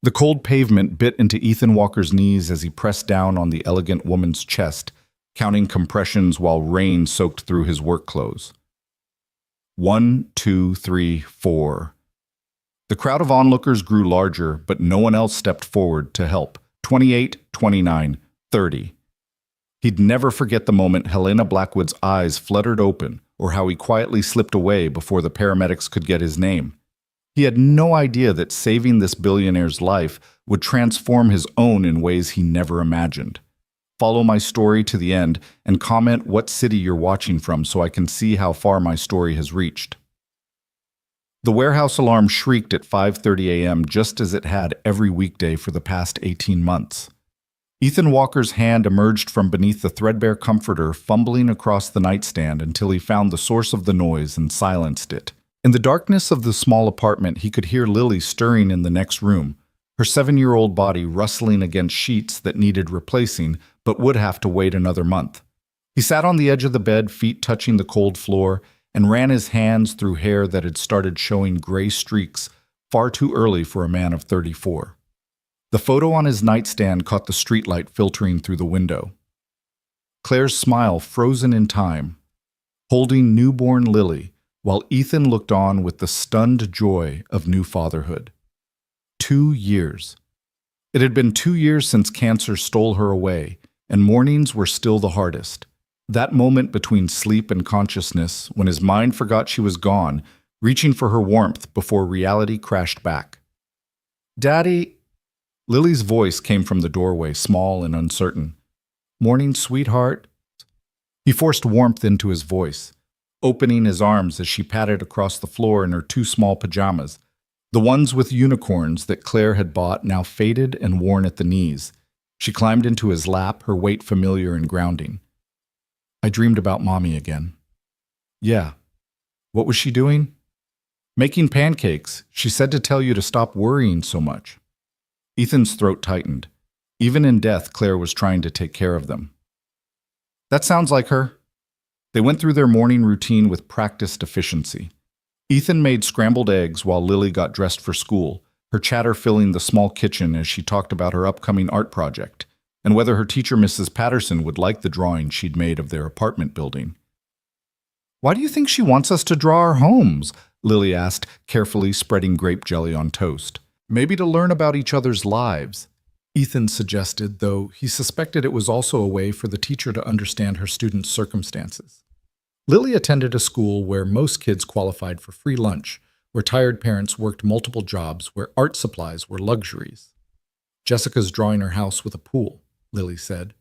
The cold pavement bit into Ethan Walker's knees as he pressed down on the elegant woman's chest, counting compressions while rain soaked through his work clothes. 1, 2, 3, 4. The crowd of onlookers grew larger, but no one else stepped forward to help. 28, 29, 30. He'd never forget the moment Helena Blackwood's eyes fluttered open, or how he quietly slipped away before the paramedics could get his name. He had no idea that saving this billionaire's life would transform his own in ways he never imagined. Follow my story to the end and comment what city you're watching from so I can see how far my story has reached. The warehouse alarm shrieked at 5:30 a.m. just as it had every weekday for the past 18 months. Ethan Walker's hand emerged from beneath the threadbare comforter, fumbling across the nightstand until he found the source of the noise and silenced it. In the darkness of the small apartment, he could hear Lily stirring in the next room, her 7-year-old body rustling against sheets that needed replacing but would have to wait another month. He sat on the edge of the bed, feet touching the cold floor, and ran his hands through hair that had started showing gray streaks far too early for a man of 34. The photo on his nightstand caught the streetlight filtering through the window. Claire's smile frozen in time, holding newborn Lily, while Ethan looked on with the stunned joy of new fatherhood. 2 years. It had been 2 years since cancer stole her away, and mornings were still the hardest. That moment between sleep and consciousness, when his mind forgot she was gone, reaching for her warmth before reality crashed back. "Daddy," Lily's voice came from the doorway, small and uncertain. "Morning, sweetheart." He forced warmth into his voice, opening his arms as she patted across the floor in her 2 small pajamas, the ones with unicorns that Claire had bought, now faded and worn at the knees. She climbed into his lap, her weight familiar and grounding. "I dreamed about Mommy again." "Yeah. What was she doing?" "Making pancakes. She said to tell you to stop worrying so much." Ethan's throat tightened. Even in death, Claire was trying to take care of them. "That sounds like her." They went through their morning routine with practiced efficiency. Ethan made scrambled eggs while Lily got dressed for school, her chatter filling the small kitchen as she talked about her upcoming art project, and whether her teacher, Mrs. Patterson, would like the drawing she'd made of their apartment building. "Why do you think she wants us to draw our homes?" Lily asked, carefully spreading grape jelly on toast. "Maybe to learn about each other's lives," Ethan suggested, though he suspected it was also a way for the teacher to understand her students' circumstances. Lily attended a school where most kids qualified for free lunch, where tired parents worked multiple jobs, where art supplies were luxuries. "Jessica's drawing her house with a pool," Lily said.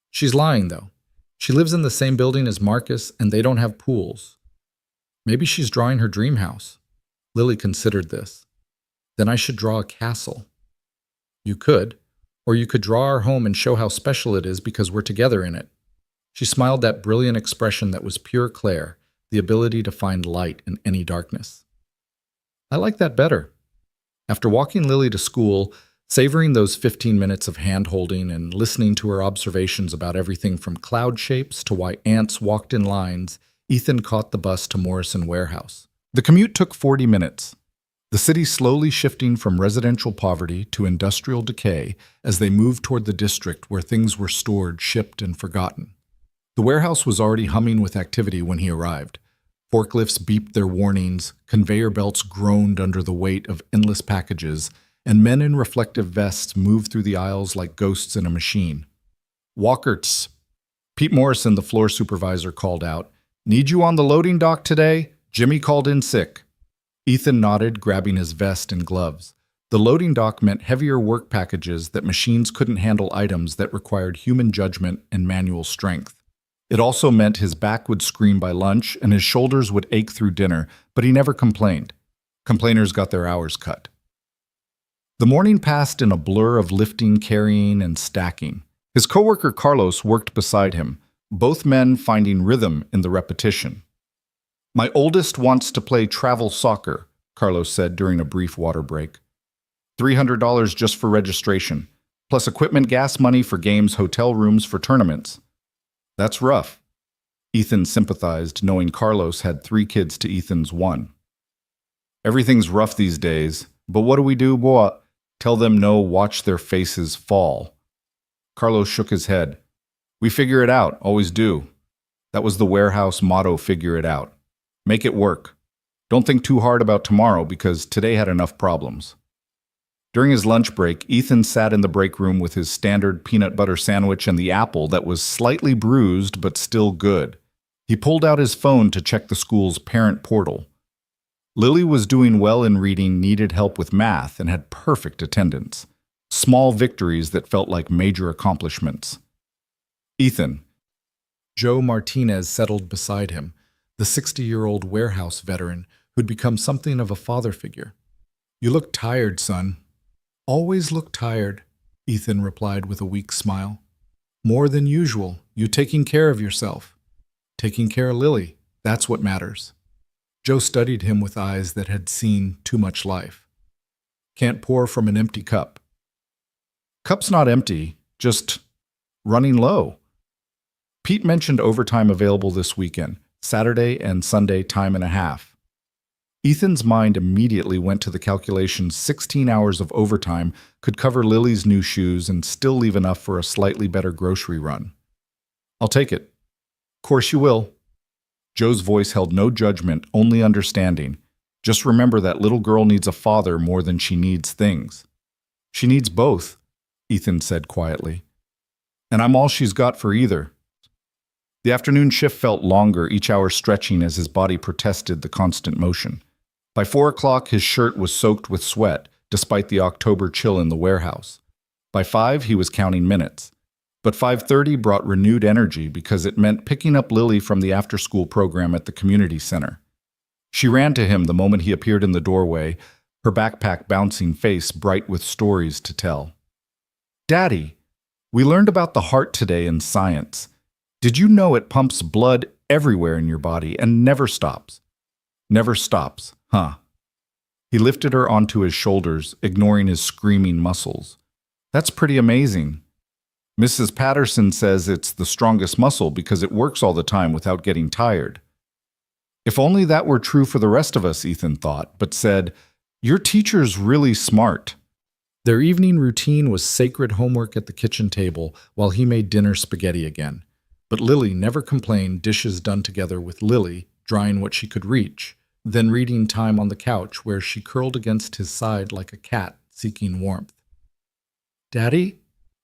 "She's lying, though. She lives in the same building as Marcus, and they don't have pools. Maybe she's drawing her dream house." Lily considered this. "Then I should draw a castle." "You could. Or you could draw our home and show how special it is because we're together in it." She smiled that brilliant expression that was pure Claire, the ability to find light in any darkness. "I like that better." After walking Lily to school, savoring those 15 minutes of hand-holding and listening to her observations about everything from cloud shapes to why ants walked in lines, Ethan caught the bus to Morrison Warehouse. The commute took 40 minutes. The city slowly shifting from residential poverty to industrial decay as they moved toward the district where things were stored, shipped, and forgotten. The warehouse was already humming with activity when he arrived. Forklifts beeped their warnings, conveyor belts groaned under the weight of endless packages, and men in reflective vests moved through the aisles like ghosts in a machine. "Walkerts," Pete Morrison, the floor supervisor, called out. "Need you on the loading dock today? Jimmy called in sick." Ethan nodded, grabbing his vest and gloves. The loading dock meant heavier work packages that machines couldn't handle, items that required human judgment and manual strength. It also meant his back would scream by lunch and his shoulders would ache through dinner, but he never complained. Complainers got their hours cut. The morning passed in a blur of lifting, carrying, and stacking. His coworker Carlos worked beside him, both men finding rhythm in the repetition. "My oldest wants to play travel soccer," Carlos said during a brief water break. $300 just for registration, plus equipment, gas money for games, hotel rooms for tournaments. "That's rough." Ethan sympathized, knowing Carlos had 3 kids to Ethan's 1. "Everything's rough these days, but what do we do, boy? Tell them no, watch their faces fall. Carlos shook his head. We figure it out, always do. That was the warehouse motto, figure it out. Make it work. Don't think too hard about tomorrow because today had enough problems. During his lunch break, Ethan sat in the break room with his standard peanut butter sandwich and the apple that was slightly bruised but still good. He pulled out his phone to check the school's parent portal. Lily was doing well in reading, needed help with math, and had perfect attendance. Small victories that felt like major accomplishments. Ethan. Joe Martinez settled beside him, the 60-year-old warehouse veteran who'd become something of a father figure. You look tired, son. Always look tired, Ethan replied with a weak smile. More than usual. You taking care of yourself. Taking care of Lily. That's what matters. Joe studied him with eyes that had seen too much life. Can't pour from an empty cup. Cup's not empty, just running low. Pete mentioned overtime available this weekend, Saturday and Sunday time and a half. Ethan's mind immediately went to the calculation 16 hours of overtime could cover Lily's new shoes and still leave enough for a slightly better grocery run. I'll take it. Course you will. Joe's voice held no judgment, only understanding. Just remember that little girl needs a father more than she needs things. She needs both, Ethan said quietly. And I'm all she's got for either. The afternoon shift felt longer, each hour stretching as his body protested the constant motion. By 4 o'clock, his shirt was soaked with sweat, despite the October chill in the warehouse. By 5, he was counting minutes. But 5:30 brought renewed energy because it meant picking up Lily from the after-school program at the community center. She ran to him the moment he appeared in the doorway, her backpack bouncing, face bright with stories to tell. Daddy, we learned about the heart today in science. Did you know it pumps blood everywhere in your body and never stops? Never stops, huh? He lifted her onto his shoulders, ignoring his screaming muscles. That's pretty amazing. Mrs. Patterson says it's the strongest muscle because it works all the time without getting tired. If only that were true for the rest of us, Ethan thought, but said, your teacher's really smart. Their evening routine was sacred homework at the kitchen table while he made dinner spaghetti again. But Lily never complained, dishes done together with Lily, drying what she could reach, then reading time on the couch where she curled against his side like a cat seeking warmth. Daddy,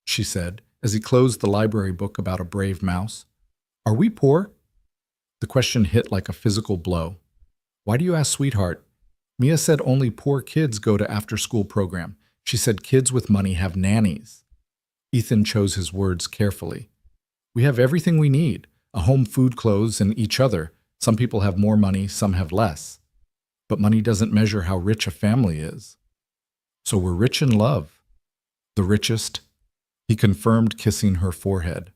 she said, as he closed the library book about a brave mouse, are we poor? The question hit like a physical blow. Why do you ask, sweetheart? Mia said only poor kids go to after-school program. She said kids with money have nannies. Ethan chose his words carefully. We have everything we need, a home, food, clothes, and each other. Some people have more money, some have less. But money doesn't measure how rich a family is. So we're rich in love. The richest, he confirmed, kissing her forehead.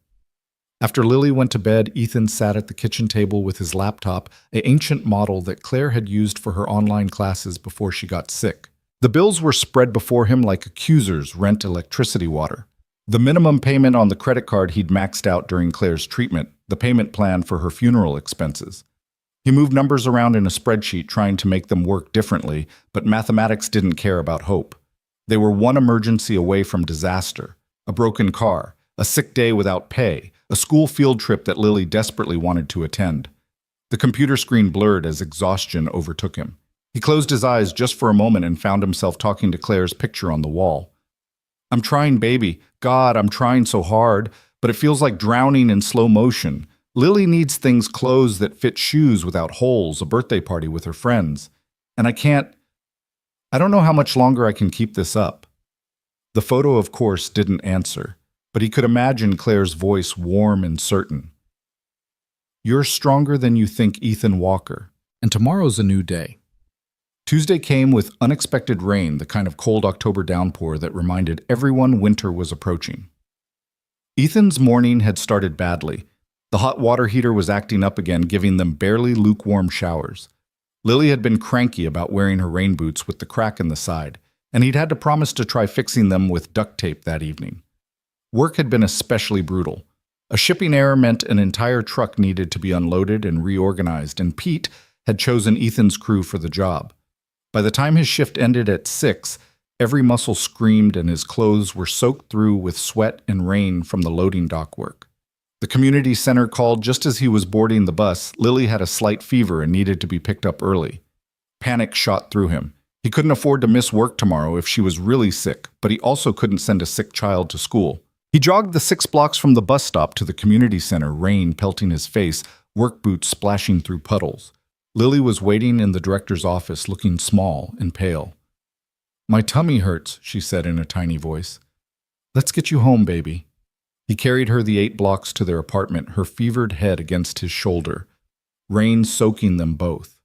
After Lily went to bed, Ethan sat at the kitchen table with his laptop, an ancient model that Claire had used for her online classes before she got sick. The bills were spread before him like accusers: rent, electricity, water. The minimum payment on the credit card he'd maxed out during Claire's treatment, the payment plan for her funeral expenses. He moved numbers around in a spreadsheet trying to make them work differently, but mathematics didn't care about hope. They were one emergency away from disaster: a broken car, a sick day without pay, a school field trip that Lily desperately wanted to attend. The computer screen blurred as exhaustion overtook him. He closed his eyes just for a moment and found himself talking to Claire's picture on the wall. I'm trying, baby. God, I'm trying so hard, but it feels like drowning in slow motion. Lily needs things, clothes that fit, shoes without holes, a birthday party with her friends. And I don't know how much longer I can keep this up. The photo, of course, didn't answer, but he could imagine Claire's voice, warm and certain. You're stronger than you think, Ethan Walker. And tomorrow's a new day. Tuesday came with unexpected rain, the kind of cold October downpour that reminded everyone winter was approaching. Ethan's morning had started badly. The hot water heater was acting up again, giving them barely lukewarm showers. Lily had been cranky about wearing her rain boots with the crack in the side, and he'd had to promise to try fixing them with duct tape that evening. Work had been especially brutal. A shipping error meant an entire truck needed to be unloaded and reorganized, and Pete had chosen Ethan's crew for the job. By the time his shift ended at 6, Every muscle screamed and his clothes were soaked through with sweat and rain from the loading dock work. The community center called just as he was boarding the bus. Lily had a slight fever and needed to be picked up early. Panic shot through him. He couldn't afford to miss work tomorrow if she was really sick, but he also couldn't send a sick child to school. He jogged the 6 blocks from the bus stop to the community center, rain pelting his face, work boots splashing through puddles. Lily was waiting in the director's office, looking small and pale. "My tummy hurts," she said in a tiny voice. "Let's get you home, baby." He carried her the 8 blocks to their apartment, her fevered head against his shoulder, rain soaking them both.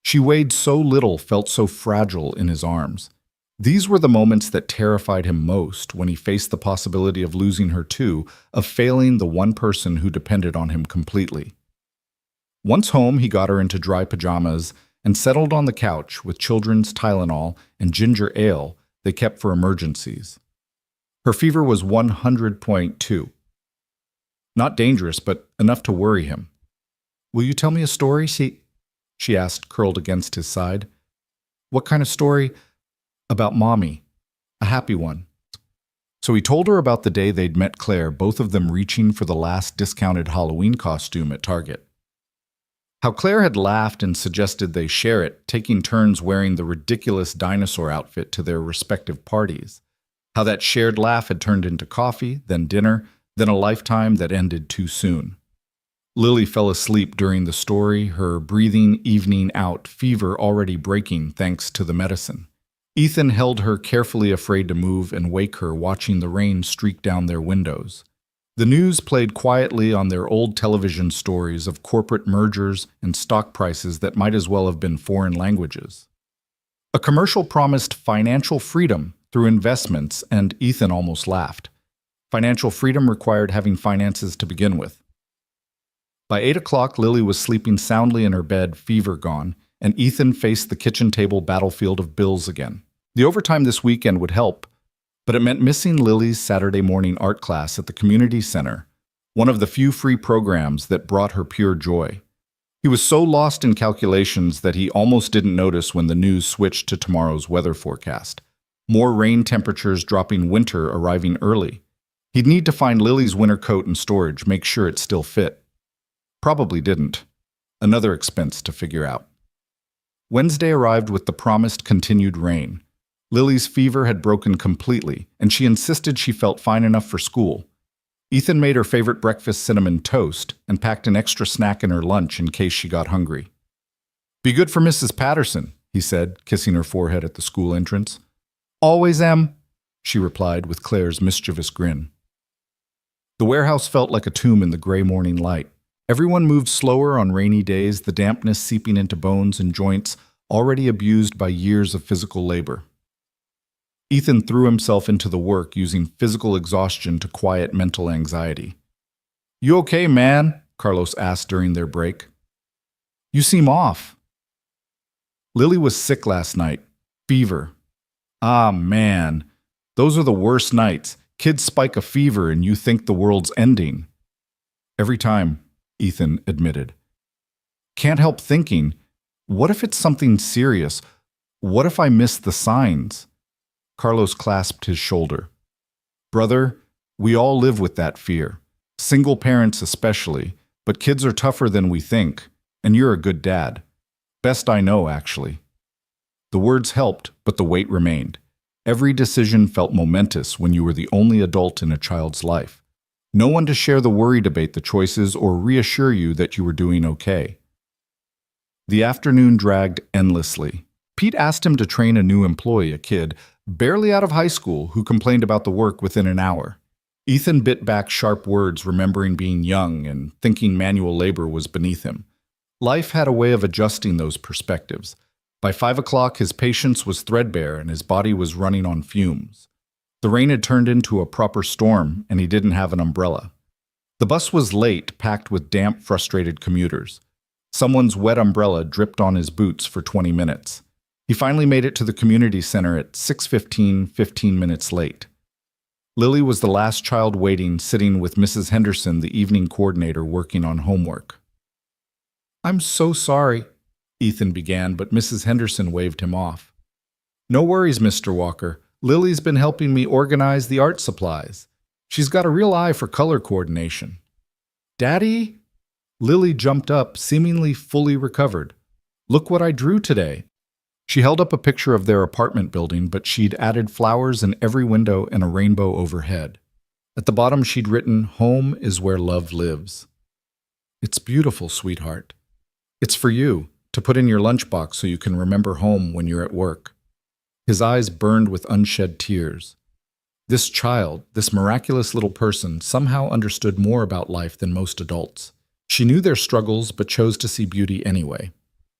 She weighed so little, felt so fragile in his arms. These were the moments that terrified him most, when he faced the possibility of losing her too, of failing the one person who depended on him completely. Once home, he got her into dry pajamas and settled on the couch with children's Tylenol and ginger ale they kept for emergencies. Her fever was 100.2. Not dangerous, but enough to worry him. "Will you tell me a story?" she asked, curled against his side. "What kind of story?" "About Mommy. A happy one." So he told her about the day they'd met Claire, both of them reaching for the last discounted Halloween costume at Target. How Claire had laughed and suggested they share it, taking turns wearing the ridiculous dinosaur outfit to their respective parties. How that shared laugh had turned into coffee, then dinner, then a lifetime that ended too soon. Lily fell asleep during the story, her breathing evening out, fever already breaking thanks to the medicine. Ethan held her, carefully afraid to move and wake her, watching the rain streak down their windows. The news played quietly on their old television stories of corporate mergers and stock prices that might as well have been foreign languages. A commercial promised financial freedom through investments, and Ethan almost laughed. Financial freedom required having finances to begin with. By 8 o'clock, Lily was sleeping soundly in her bed, fever gone, and Ethan faced the kitchen table battlefield of bills again. The overtime this weekend would help, but it meant missing Lily's Saturday morning art class at the community center, one of the few free programs that brought her pure joy. He was so lost in calculations that he almost didn't notice when the news switched to tomorrow's weather forecast. More rain temperatures dropping, winter arriving early. He'd need to find Lily's winter coat in storage, make sure it still fit. Probably didn't. Another expense to figure out. Wednesday arrived with the promised continued rain. Lily's fever had broken completely, and she insisted she felt fine enough for school. Ethan made her favorite breakfast cinnamon toast and packed an extra snack in her lunch in case she got hungry. "Be good for Mrs. Patterson," he said, kissing her forehead at the school entrance. "Always am," she replied with Claire's mischievous grin. The warehouse felt like a tomb in the gray morning light. Everyone moved slower on rainy days, the dampness seeping into bones and joints already abused by years of physical labor. Ethan threw himself into the work, using physical exhaustion to quiet mental anxiety. "You okay, man?" Carlos asked during their break. "You seem off." Lily was sick last night. Fever. Ah, man. Those are the worst nights. Kids spike a fever and you think the world's ending. Every time, Ethan admitted. Can't help thinking, what if it's something serious? What if I miss the signs? Carlos clasped his shoulder. Brother, we all live with that fear. Single parents especially, but kids are tougher than we think, and you're a good dad. Best I know, actually. The words helped, but the weight remained. Every decision felt momentous when you were the only adult in a child's life. No one to share the worry, debate the choices, or reassure you that you were doing okay. The afternoon dragged endlessly. Pete asked him to train a new employee, a kid, barely out of high school, who complained about the work within an hour. Ethan bit back sharp words, remembering being young and thinking manual labor was beneath him. Life had a way of adjusting those perspectives. By 5 o'clock, his patience was threadbare and his body was running on fumes. The rain had turned into a proper storm, and he didn't have an umbrella. The bus was late, packed with damp, frustrated commuters. Someone's wet umbrella dripped on his boots for 20 minutes. He finally made it to the community center at 6:15, 15 minutes late. Lily was the last child waiting, sitting with Mrs. Henderson, the evening coordinator, working on homework. "I'm so sorry," Ethan began, but Mrs. Henderson waved him off. No worries, Mr. Walker. Lily's been helping me organize the art supplies. She's got a real eye for color coordination. Daddy? Lily jumped up, seemingly fully recovered. Look what I drew today. She held up a picture of their apartment building, but she'd added flowers in every window and a rainbow overhead. At the bottom, she'd written, "Home is where love lives." It's beautiful, sweetheart. It's for you, to put in your lunchbox so you can remember home when you're at work. His eyes burned with unshed tears. This child, this miraculous little person, somehow understood more about life than most adults. She knew their struggles, but chose to see beauty anyway.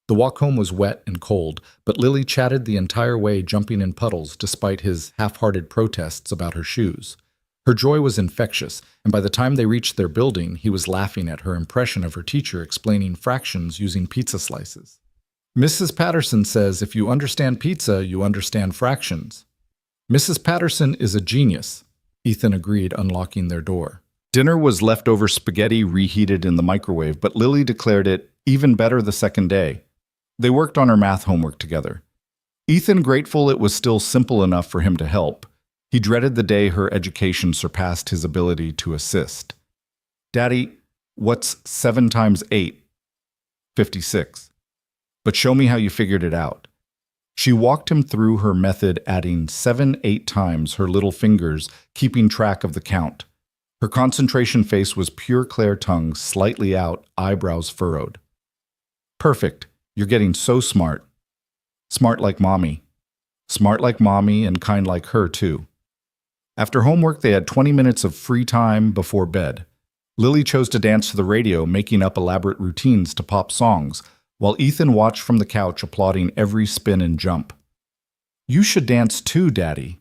The walk home was wet and cold, but Lily chatted the entire way, jumping in puddles despite his half-hearted protests about her shoes. Her joy was infectious, and by the time they reached their building, he was laughing at her impression of her teacher explaining fractions using pizza slices. Mrs. Patterson says if you understand pizza, you understand fractions. Mrs. Patterson is a genius, Ethan agreed, unlocking their door. Dinner was leftover spaghetti reheated in the microwave, but Lily declared it even better the second day. They worked on her math homework together. Ethan grateful it was still simple enough for him to help. He dreaded the day her education surpassed his ability to assist. Daddy, what's 7 times 8? 56. But show me how you figured it out. She walked him through her method, adding 7, 8 times, her little fingers keeping track of the count. Her concentration face was pure Claire tongue, slightly out, eyebrows furrowed. Perfect. You're getting so smart. Smart like mommy. Smart like mommy and kind like her, too. After homework, they had 20 minutes of free time before bed. Lily chose to dance to the radio, making up elaborate routines to pop songs, while Ethan watched from the couch, applauding every spin and jump. You should dance too, Daddy.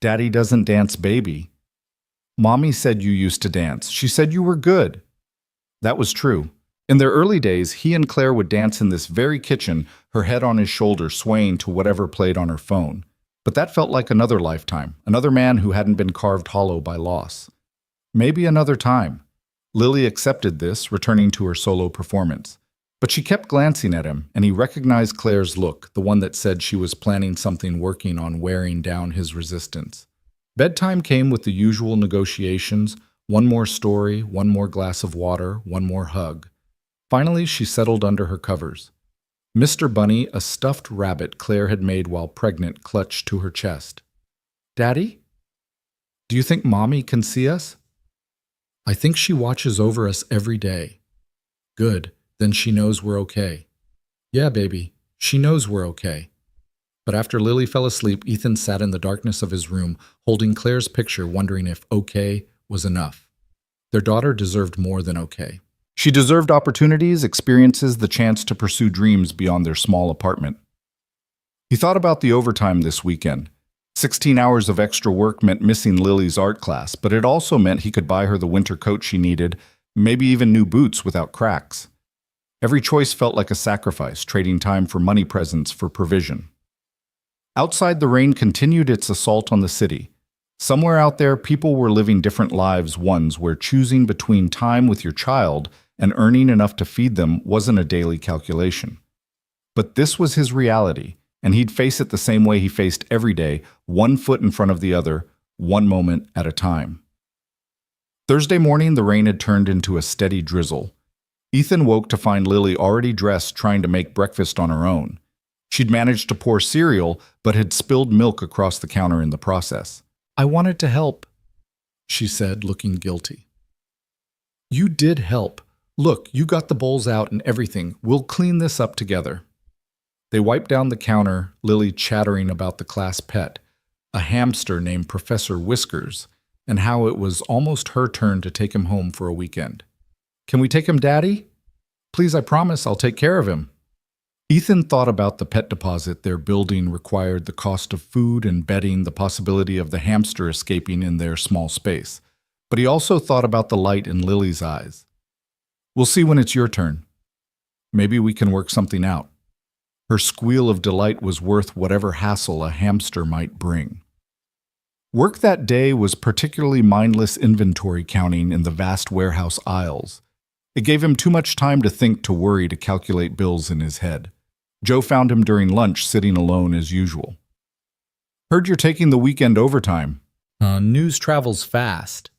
Daddy doesn't dance, baby. Mommy said you used to dance. She said you were good. That was true. In their early days, he and Claire would dance in this very kitchen, her head on his shoulder, swaying to whatever played on her phone. But that felt like another lifetime, another man who hadn't been carved hollow by loss. Maybe another time. Lily accepted this, returning to her solo performance. But she kept glancing at him, and he recognized Claire's look, the one that said she was planning something, working on wearing down his resistance. Bedtime came with the usual negotiations, one more story, one more glass of water, one more hug. Finally, she settled under her covers. Mr. Bunny, a stuffed rabbit Claire had made while pregnant, clutched to her chest. Daddy? Do you think Mommy can see us? I think she watches over us every day. Good, then she knows we're okay. Yeah, baby, she knows we're okay. But after Lily fell asleep, Ethan sat in the darkness of his room, holding Claire's picture, wondering if okay was enough. Their daughter deserved more than okay. She deserved opportunities, experiences, the chance to pursue dreams beyond their small apartment. He thought about the overtime this weekend. 16 hours of extra work meant missing Lily's art class, but it also meant he could buy her the winter coat she needed, maybe even new boots without cracks. Every choice felt like a sacrifice, trading time for money presents for provision. Outside, the rain continued its assault on the city. Somewhere out there, people were living different lives, ones where choosing between time with your child and earning enough to feed them wasn't a daily calculation. But this was his reality, and he'd face it the same way he faced every day, one foot in front of the other, one moment at a time. Thursday morning, the rain had turned into a steady drizzle. Ethan woke to find Lily already dressed, trying to make breakfast on her own. She'd managed to pour cereal, but had spilled milk across the counter in the process. I wanted to help, she said, looking guilty. You did help. Look, you got the bowls out and everything. We'll clean this up together. They wiped down the counter, Lily chattering about the class pet, a hamster named Professor Whiskers, and how it was almost her turn to take him home for a weekend. Can we take him, Daddy? Please, I promise I'll take care of him. Ethan thought about the pet deposit their building required, the cost of food and bedding, the possibility of the hamster escaping in their small space. But he also thought about the light in Lily's eyes. We'll see when it's your turn. Maybe we can work something out. Her squeal of delight was worth whatever hassle a hamster might bring. Work that day was particularly mindless inventory counting in the vast warehouse aisles. It gave him too much time to think, to worry, to calculate bills in his head. Joe found him during lunch, sitting alone as usual. Heard you're taking the weekend overtime. News travels fast.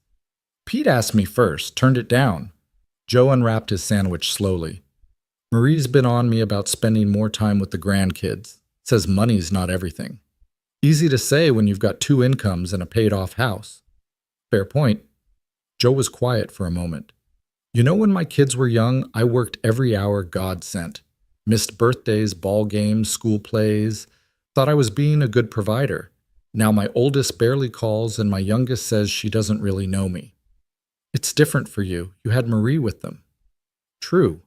Pete asked me first, turned it down. Joe unwrapped his sandwich slowly. Marie's been on me about spending more time with the grandkids. Says money's not everything. Easy to say when you've got two incomes and a paid-off house. Fair point. Joe was quiet for a moment. You know, when my kids were young, I worked every hour God sent. Missed birthdays, ball games, school plays. Thought I was being a good provider. Now my oldest barely calls and my youngest says she doesn't really know me. It's different for you. You had Marie with them. True.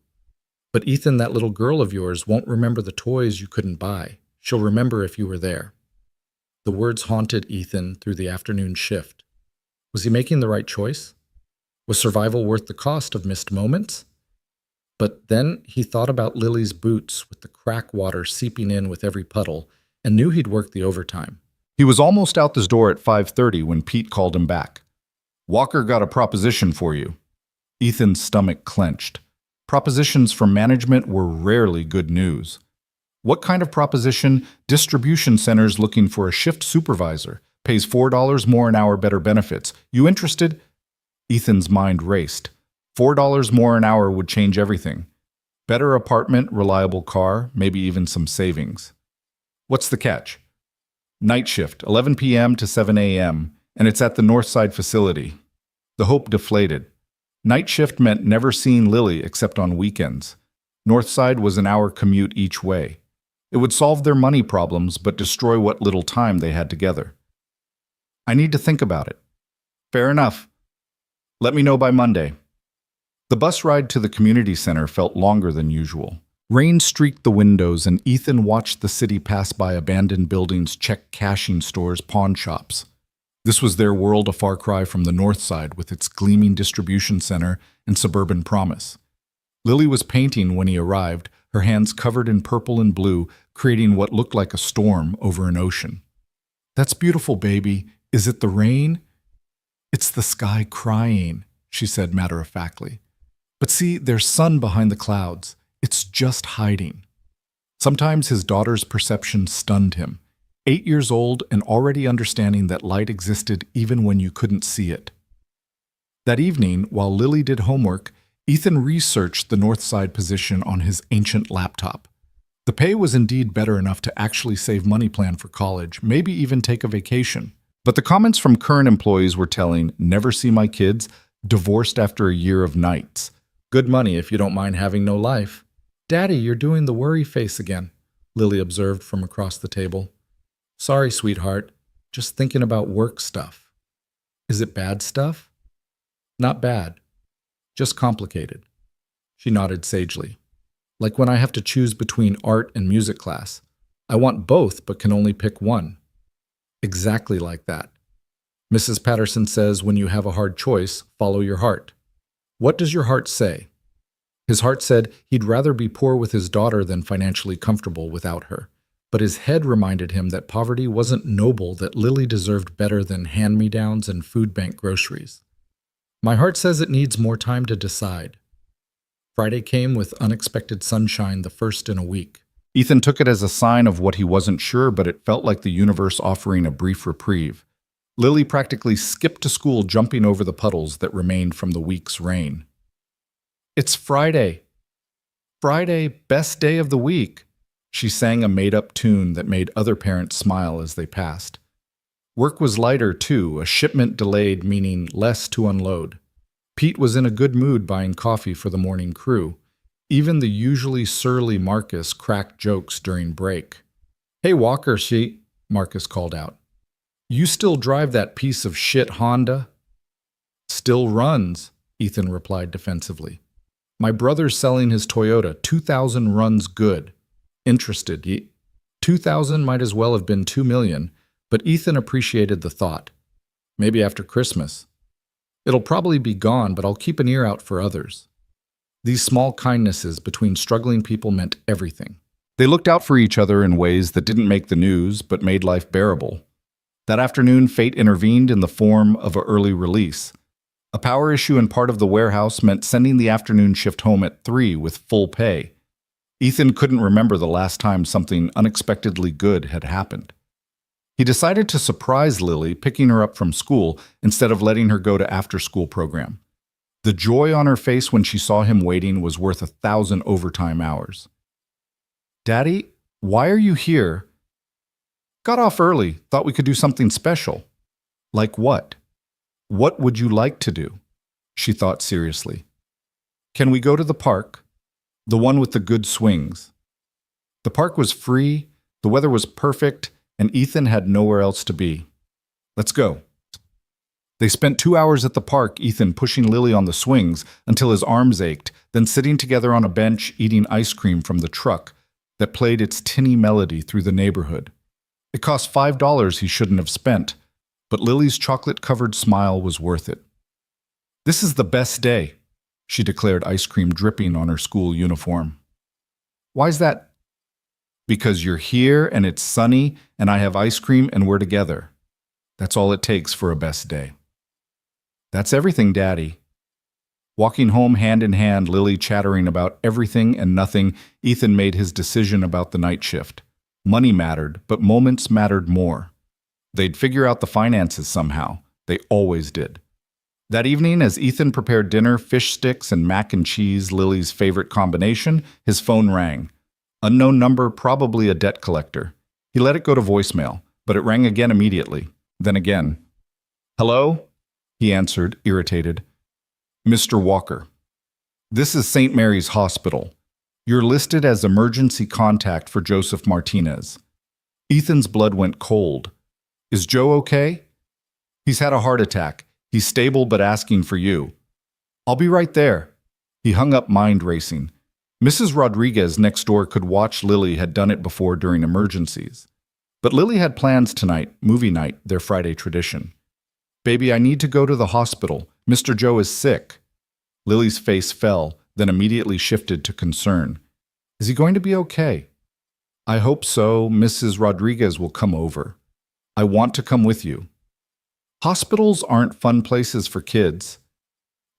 But Ethan, that little girl of yours, won't remember the toys you couldn't buy. She'll remember if you were there. The words haunted Ethan through the afternoon shift. Was he making the right choice? Was survival worth the cost of missed moments? But then he thought about Lily's boots with the crack water seeping in with every puddle and knew he'd work the overtime. He was almost out the door at 5:30 when Pete called him back. Walker got a proposition for you. Ethan's stomach clenched. Propositions from management were rarely good news. What kind of proposition? Distribution centers looking for a shift supervisor. Pays $4 more an hour, better benefits. You interested? Ethan's mind raced. $4 more an hour would change everything. Better apartment, reliable car, maybe even some savings. What's the catch? Night shift, 11 p.m. to 7 a.m., and it's at the Northside facility. The hope deflated. Night shift meant never seeing Lily except on weekends. Northside was an hour commute each way. It would solve their money problems, but destroy what little time they had together. I need to think about it. Fair enough. Let me know by Monday. The bus ride to the community center felt longer than usual. Rain streaked the windows, and Ethan watched the city pass by abandoned buildings, check cashing stores, pawn shops. This was their world, a far cry from the north side with its gleaming distribution center and suburban promise. Lily was painting when he arrived, her hands covered in purple and blue, creating what looked like a storm over an ocean. That's beautiful, baby. Is it the rain? It's the sky crying, she said matter-of-factly. But see, there's sun behind the clouds. It's just hiding. Sometimes his daughter's perception stunned him. 8 years old and already understanding that light existed even when you couldn't see it. That evening, while Lily did homework, Ethan researched the north side position on his ancient laptop. The pay was indeed better enough to actually save money, plan for college, maybe even take a vacation. But the comments from current employees were telling, never see my kids, divorced after a year of nights. Good money if you don't mind having no life. Daddy, you're doing the worry face again, Lily observed from across the table. Sorry, sweetheart. Just thinking about work stuff. Is it bad stuff? Not bad. Just complicated. She nodded sagely. Like when I have to choose between art and music class. I want both, but can only pick one. Exactly like that. Mrs. Patterson says when you have a hard choice, follow your heart. What does your heart say? His heart said he'd rather be poor with his daughter than financially comfortable without her. But his head reminded him that poverty wasn't noble, that Lily deserved better than hand-me-downs and food bank groceries. My heart says it needs more time to decide. Friday came with unexpected sunshine, the first in a week. Ethan took it as a sign of what he wasn't sure, but it felt like the universe offering a brief reprieve. Lily practically skipped to school, jumping over the puddles that remained from the week's rain. It's Friday. Friday, best day of the week. She sang a made-up tune that made other parents smile as they passed. Work was lighter, too, a shipment delayed, meaning less to unload. Pete was in a good mood buying coffee for the morning crew. Even the usually surly Marcus cracked jokes during break. Hey, Walker, Marcus called out. You still drive that piece of shit Honda? Still runs, Ethan replied defensively. My brother's selling his Toyota. 2,000 runs good. Interested. 2,000 might as well have been 2 million, but Ethan appreciated the thought. Maybe after Christmas. It'll probably be gone, but I'll keep an ear out for others. These small kindnesses between struggling people meant everything. They looked out for each other in ways that didn't make the news, but made life bearable. That afternoon, fate intervened in the form of an early release. A power issue in part of the warehouse meant sending the afternoon shift home at 3 with full pay. Ethan couldn't remember the last time something unexpectedly good had happened. He decided to surprise Lily, picking her up from school instead of letting her go to after-school program. The joy on her face when she saw him waiting was worth 1,000 overtime hours. "Daddy, why are you here?" "Got off early, thought we could do something special." "Like what?" "What would you like to do?" She thought seriously. "Can we go to the park? The one with the good swings." The park was free, the weather was perfect, and Ethan had nowhere else to be. "Let's go." They spent 2 hours at the park, Ethan pushing Lily on the swings until his arms ached, then sitting together on a bench eating ice cream from the truck that played its tinny melody through the neighborhood. It cost $5 he shouldn't have spent, but Lily's chocolate-covered smile was worth it. "This is the best day," she declared, ice cream dripping on her school uniform. "Why's that?" "Because you're here and it's sunny and I have ice cream and we're together. That's all it takes for a best day." "That's everything, Daddy." Walking home hand in hand, Lily chattering about everything and nothing, Ethan made his decision about the night shift. Money mattered, but moments mattered more. They'd figure out the finances somehow. They always did. That evening, as Ethan prepared dinner, fish sticks and mac and cheese, Lily's favorite combination, his phone rang. Unknown number, probably a debt collector. He let it go to voicemail, but it rang again immediately. Then again. "Hello?" he answered, irritated. "Mr. Walker. This is St. Mary's Hospital. You're listed as emergency contact for Joseph Martinez." Ethan's blood went cold. "Is Joe okay?" "He's had a heart attack. He's stable but asking for you." "I'll be right there." He hung up, mind racing. Mrs. Rodriguez next door could watch. Lily had done it before during emergencies. But Lily had plans tonight, movie night, their Friday tradition. "Baby, I need to go to the hospital. Mr. Joe is sick." Lily's face fell, then immediately shifted to concern. "Is he going to be okay?" "I hope so. Mrs. Rodriguez will come over. I want to come with you." "Hospitals aren't fun places for kids."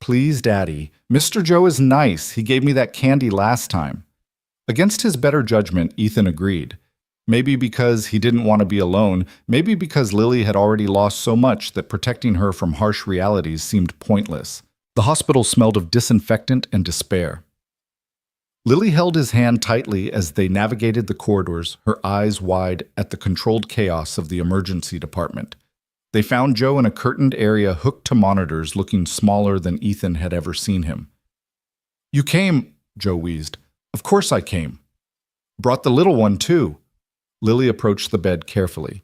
"Please, Daddy. Mr. Joe is nice. He gave me that candy last time." Against his better judgment, Ethan agreed. Maybe because he didn't want to be alone, maybe because Lily had already lost so much that protecting her from harsh realities seemed pointless. The hospital smelled of disinfectant and despair. Lily held his hand tightly as they navigated the corridors, her eyes wide at the controlled chaos of the emergency department. They found Joe in a curtained area hooked to monitors, looking smaller than Ethan had ever seen him. "You came," Joe wheezed. "Of course I came." "Brought the little one, too." Lily approached the bed carefully.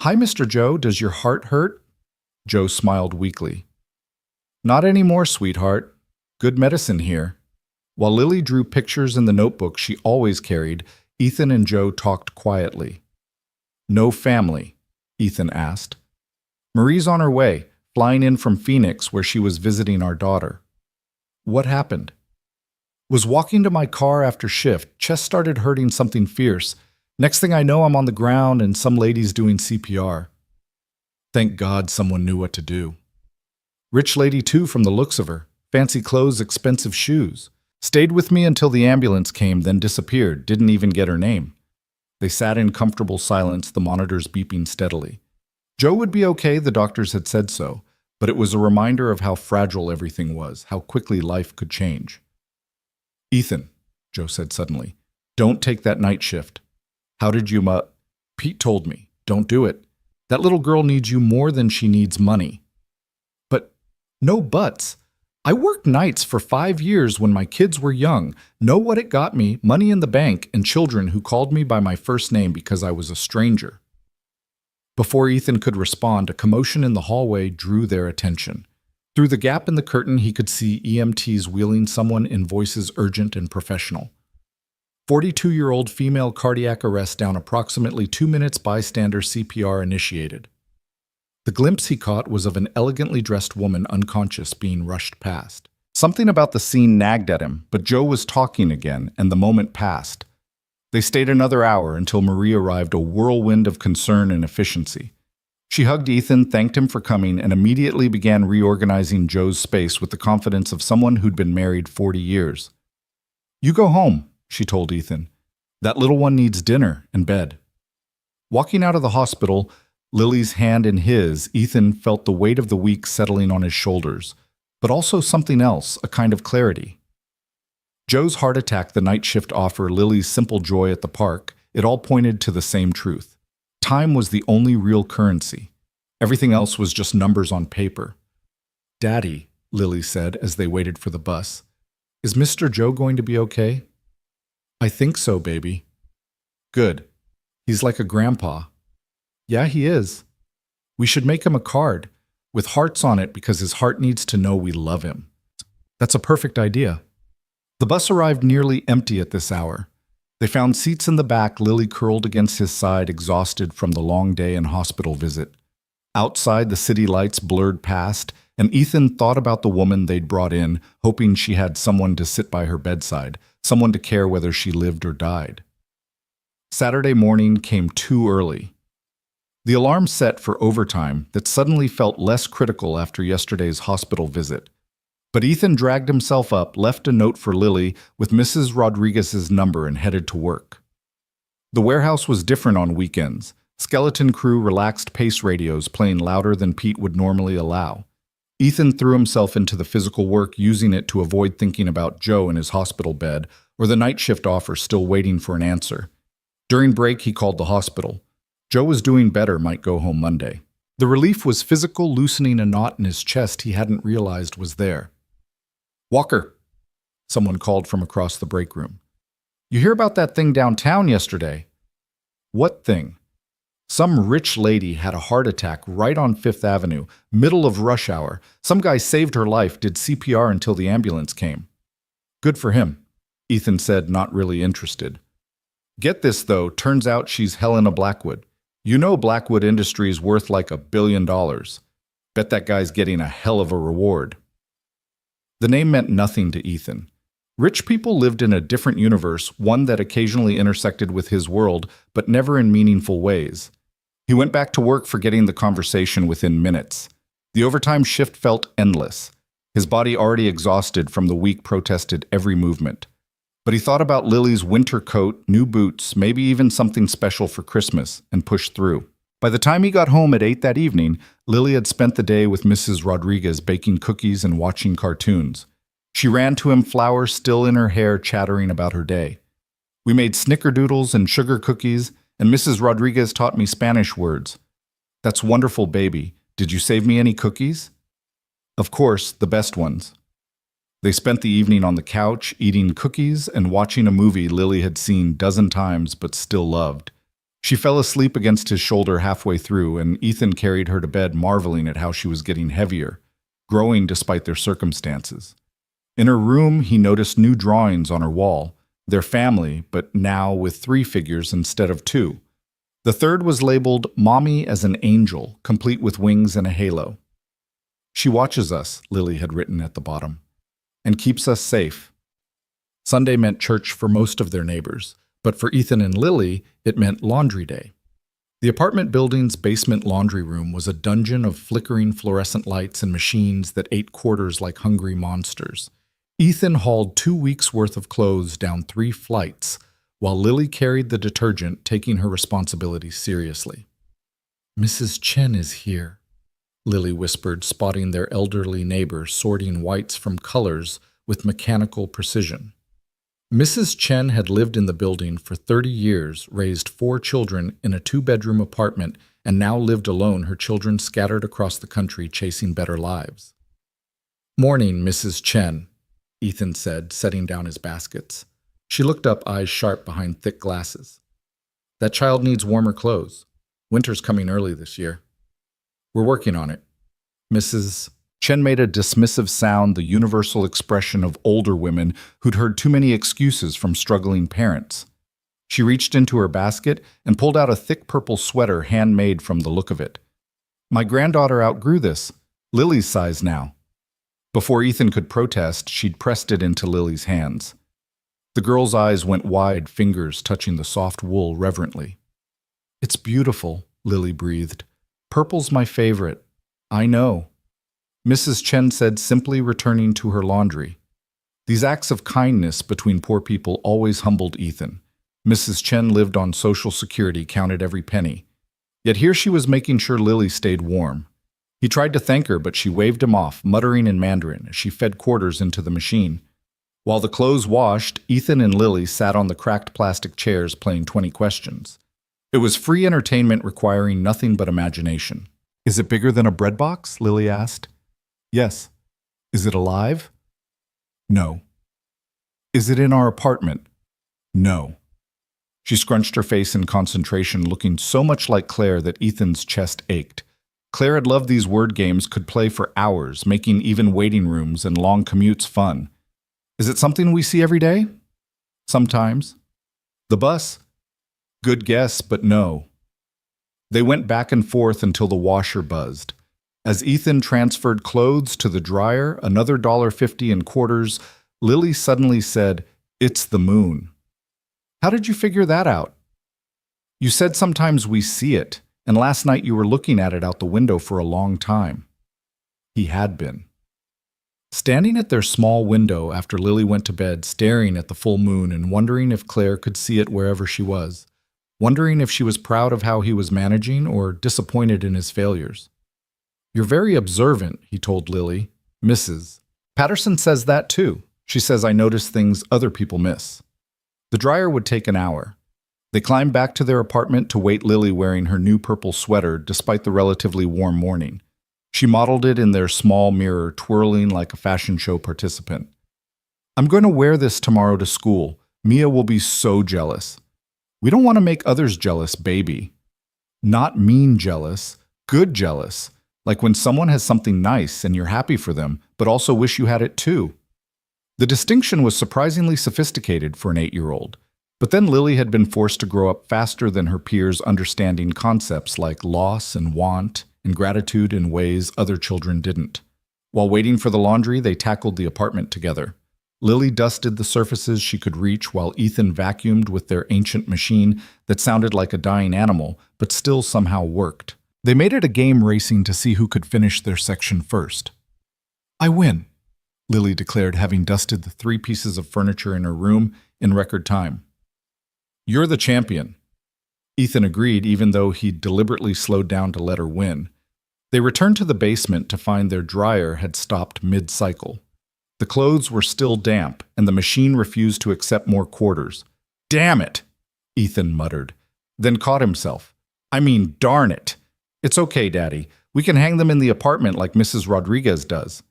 "Hi, Mr. Joe. Does your heart hurt?" Joe smiled weakly. "Not anymore, sweetheart. Good medicine here." While Lily drew pictures in the notebook she always carried, Ethan and Joe talked quietly. "No family?" Ethan asked. "Marie's on her way, flying in from Phoenix where she was visiting our daughter." "What happened?" "Was walking to my car after shift. Chest started hurting something fierce. Next thing I know, I'm on the ground and some lady's doing CPR." Thank God someone knew what to do. Rich lady too, from the looks of her. Fancy clothes, expensive shoes. Stayed with me until the ambulance came, then disappeared. Didn't even get her name. They sat in comfortable silence, the monitors beeping steadily. Joe would be okay, the doctors had said so, but it was a reminder of how fragile everything was, how quickly life could change. "Ethan," Joe said suddenly, "don't take that night shift." "How did you Pete told me. Don't do it. That little girl needs you more than she needs money." "But no buts. I worked nights for 5 years when my kids were young. Know what it got me? Money in the bank and children who called me by my first name because I was a stranger." Before Ethan could respond, a commotion in the hallway drew their attention. Through the gap in the curtain, he could see EMTs wheeling someone in voices urgent and professional. 42-year-old female cardiac arrest down approximately 2 minutes, bystander CPR initiated. The glimpse he caught was of an elegantly dressed woman unconscious being rushed past. Something about the scene nagged at him, but Joe was talking again, and the moment passed. They stayed another hour until Marie arrived, a whirlwind of concern and efficiency. She hugged Ethan, thanked him for coming, and immediately began reorganizing Joe's space with the confidence of someone who'd been married 40 years. "You go home," she told Ethan. "That little one needs dinner and bed." Walking out of the hospital, Lily's hand in his, Ethan felt the weight of the week settling on his shoulders, but also something else, a kind of clarity. Joe's heart attack, the night shift offer, Lily's simple joy at the park, it all pointed to the same truth. Time was the only real currency. Everything else was just numbers on paper. "Daddy," Lily said as they waited for the bus, "is Mr. Joe going to be okay?" "I think so, baby." "Good. He's like a grandpa." "Yeah, he is. We should make him a card with hearts on it because his heart needs to know we love him." "That's a perfect idea." The bus arrived nearly empty at this hour. They found seats in the back, Lily curled against his side, exhausted from the long day and hospital visit. Outside, the city lights blurred past, and Ethan thought about the woman they'd brought in, hoping she had someone to sit by her bedside, someone to care whether she lived or died. Saturday morning came too early. The alarm set for overtime that suddenly felt less critical after yesterday's hospital visit. But Ethan dragged himself up, left a note for Lily with Mrs. Rodriguez's number, and headed to work. The warehouse was different on weekends. Skeleton crew relaxed pace radios playing louder than Pete would normally allow. Ethan threw himself into the physical work, using it to avoid thinking about Joe in his hospital bed or the night shift offer still waiting for an answer. During break, he called the hospital. Joe was doing better, might go home Monday. The relief was physical, loosening a knot in his chest he hadn't realized was there. "Walker," someone called from across the break room. "You hear about that thing downtown yesterday?" "What thing?" "Some rich lady had a heart attack right on Fifth Avenue, middle of rush hour. Some guy saved her life, did CPR until the ambulance came." "Good for him," Ethan said, not really interested. "Get this, though, turns out she's Helena Blackwood. You know Blackwood Industries worth like $1 billion. Bet that guy's getting a hell of a reward." The name meant nothing to Ethan. Rich people lived in a different universe, one that occasionally intersected with his world, but never in meaningful ways. He went back to work, forgetting the conversation within minutes. The overtime shift felt endless. His body, already exhausted from the week, protested every movement. But he thought about Lily's winter coat, new boots, maybe even something special for Christmas, and pushed through. By the time he got home at 8 that evening, Lily had spent the day with Mrs. Rodriguez baking cookies and watching cartoons. She ran to him, flowers still in her hair, chattering about her day. "We made snickerdoodles and sugar cookies, and Mrs. Rodriguez taught me Spanish words." "That's wonderful, baby. Did you save me any cookies?" "Of course, the best ones." They spent the evening on the couch, eating cookies and watching a movie Lily had seen 12 times but still loved. She fell asleep against his shoulder halfway through, and Ethan carried her to bed, marveling at how she was getting heavier, growing despite their circumstances. In her room, he noticed new drawings on her wall, their family, but now with 3 figures instead of 2. The third was labeled "Mommy as an Angel," complete with wings and a halo. "She watches us," Lily had written at the bottom, "and keeps us safe." Sunday meant church for most of their neighbors, but for Ethan and Lily, it meant laundry day. The apartment building's basement laundry room was a dungeon of flickering fluorescent lights and machines that ate quarters like hungry monsters. Ethan hauled 2 weeks' worth of clothes down 3 flights, while Lily carried the detergent, taking her responsibilities seriously. "Mrs. Chen is here," Lily whispered, spotting their elderly neighbor sorting whites from colors with mechanical precision. Mrs. Chen had lived in the building for 30 years, raised 4 children in a 2-bedroom apartment, and now lived alone, her children scattered across the country chasing better lives. "Morning, Mrs. Chen," Ethan said, setting down his baskets. She looked up, eyes sharp behind thick glasses. "That child needs warmer clothes. Winter's coming early this year." "We're working on it." Mrs. Chen made a dismissive sound, the universal expression of older women who'd heard too many excuses from struggling parents. She reached into her basket and pulled out a thick purple sweater, handmade from the look of it. "My granddaughter outgrew this. Lily's size now." Before Ethan could protest, she'd pressed it into Lily's hands. The girl's eyes went wide, fingers touching the soft wool reverently. "It's beautiful," Lily breathed. "Purple's my favorite." "I know," Mrs. Chen said, simply returning to her laundry. These acts of kindness between poor people always humbled Ethan. Mrs. Chen lived on Social Security, counted every penny. Yet here she was making sure Lily stayed warm. He tried to thank her, but she waved him off, muttering in Mandarin as she fed quarters into the machine. While the clothes washed, Ethan and Lily sat on the cracked plastic chairs playing 20 questions. It was free entertainment requiring nothing but imagination. Is it bigger than a bread box? Lily asked. Yes. Is it alive? No. Is it in our apartment? No. She scrunched her face in concentration, looking so much like Claire that Ethan's chest ached. Claire had loved these word games, could play for hours, making even waiting rooms and long commutes fun. Is it something we see every day? Sometimes. The bus? Good guess, but no. They went back and forth until the washer buzzed. As Ethan transferred clothes to the dryer, another $1.50 in quarters, Lily suddenly said, "It's the moon." How did you figure that out? You said sometimes we see it, and last night you were looking at it out the window for a long time. He had been. Standing at their small window after Lily went to bed, staring at the full moon and wondering if Claire could see it wherever she was, wondering if she was proud of how he was managing or disappointed in his failures. You're very observant, he told Lily. Mrs. Patterson says that too. She says I notice things other people miss. The dryer would take an hour. They climbed back to their apartment to wait Lily wearing her new purple sweater despite the relatively warm morning. She modeled it in their small mirror, twirling like a fashion show participant. I'm going to wear this tomorrow to school. Mia will be so jealous. We don't want to make others jealous, baby. Not mean jealous, good jealous. Like when someone has something nice and you're happy for them, but also wish you had it too. The distinction was surprisingly sophisticated for an 8-year-old. But then Lily had been forced to grow up faster than her peers, understanding concepts like loss and want and gratitude in ways other children didn't. While waiting for the laundry, they tackled the apartment together. Lily dusted the surfaces she could reach while Ethan vacuumed with their ancient machine that sounded like a dying animal, but still somehow worked. They made it a game racing to see who could finish their section first. I win, Lily declared, having dusted the 3 pieces of furniture in her room in record time. You're the champion. Ethan agreed, even though he'd deliberately slowed down to let her win. They returned to the basement to find their dryer had stopped mid-cycle. The clothes were still damp, and the machine refused to accept more quarters. Damn it, Ethan muttered, then caught himself. I mean, darn it. It's okay, Daddy. We can hang them in the apartment like Mrs. Rodriguez does.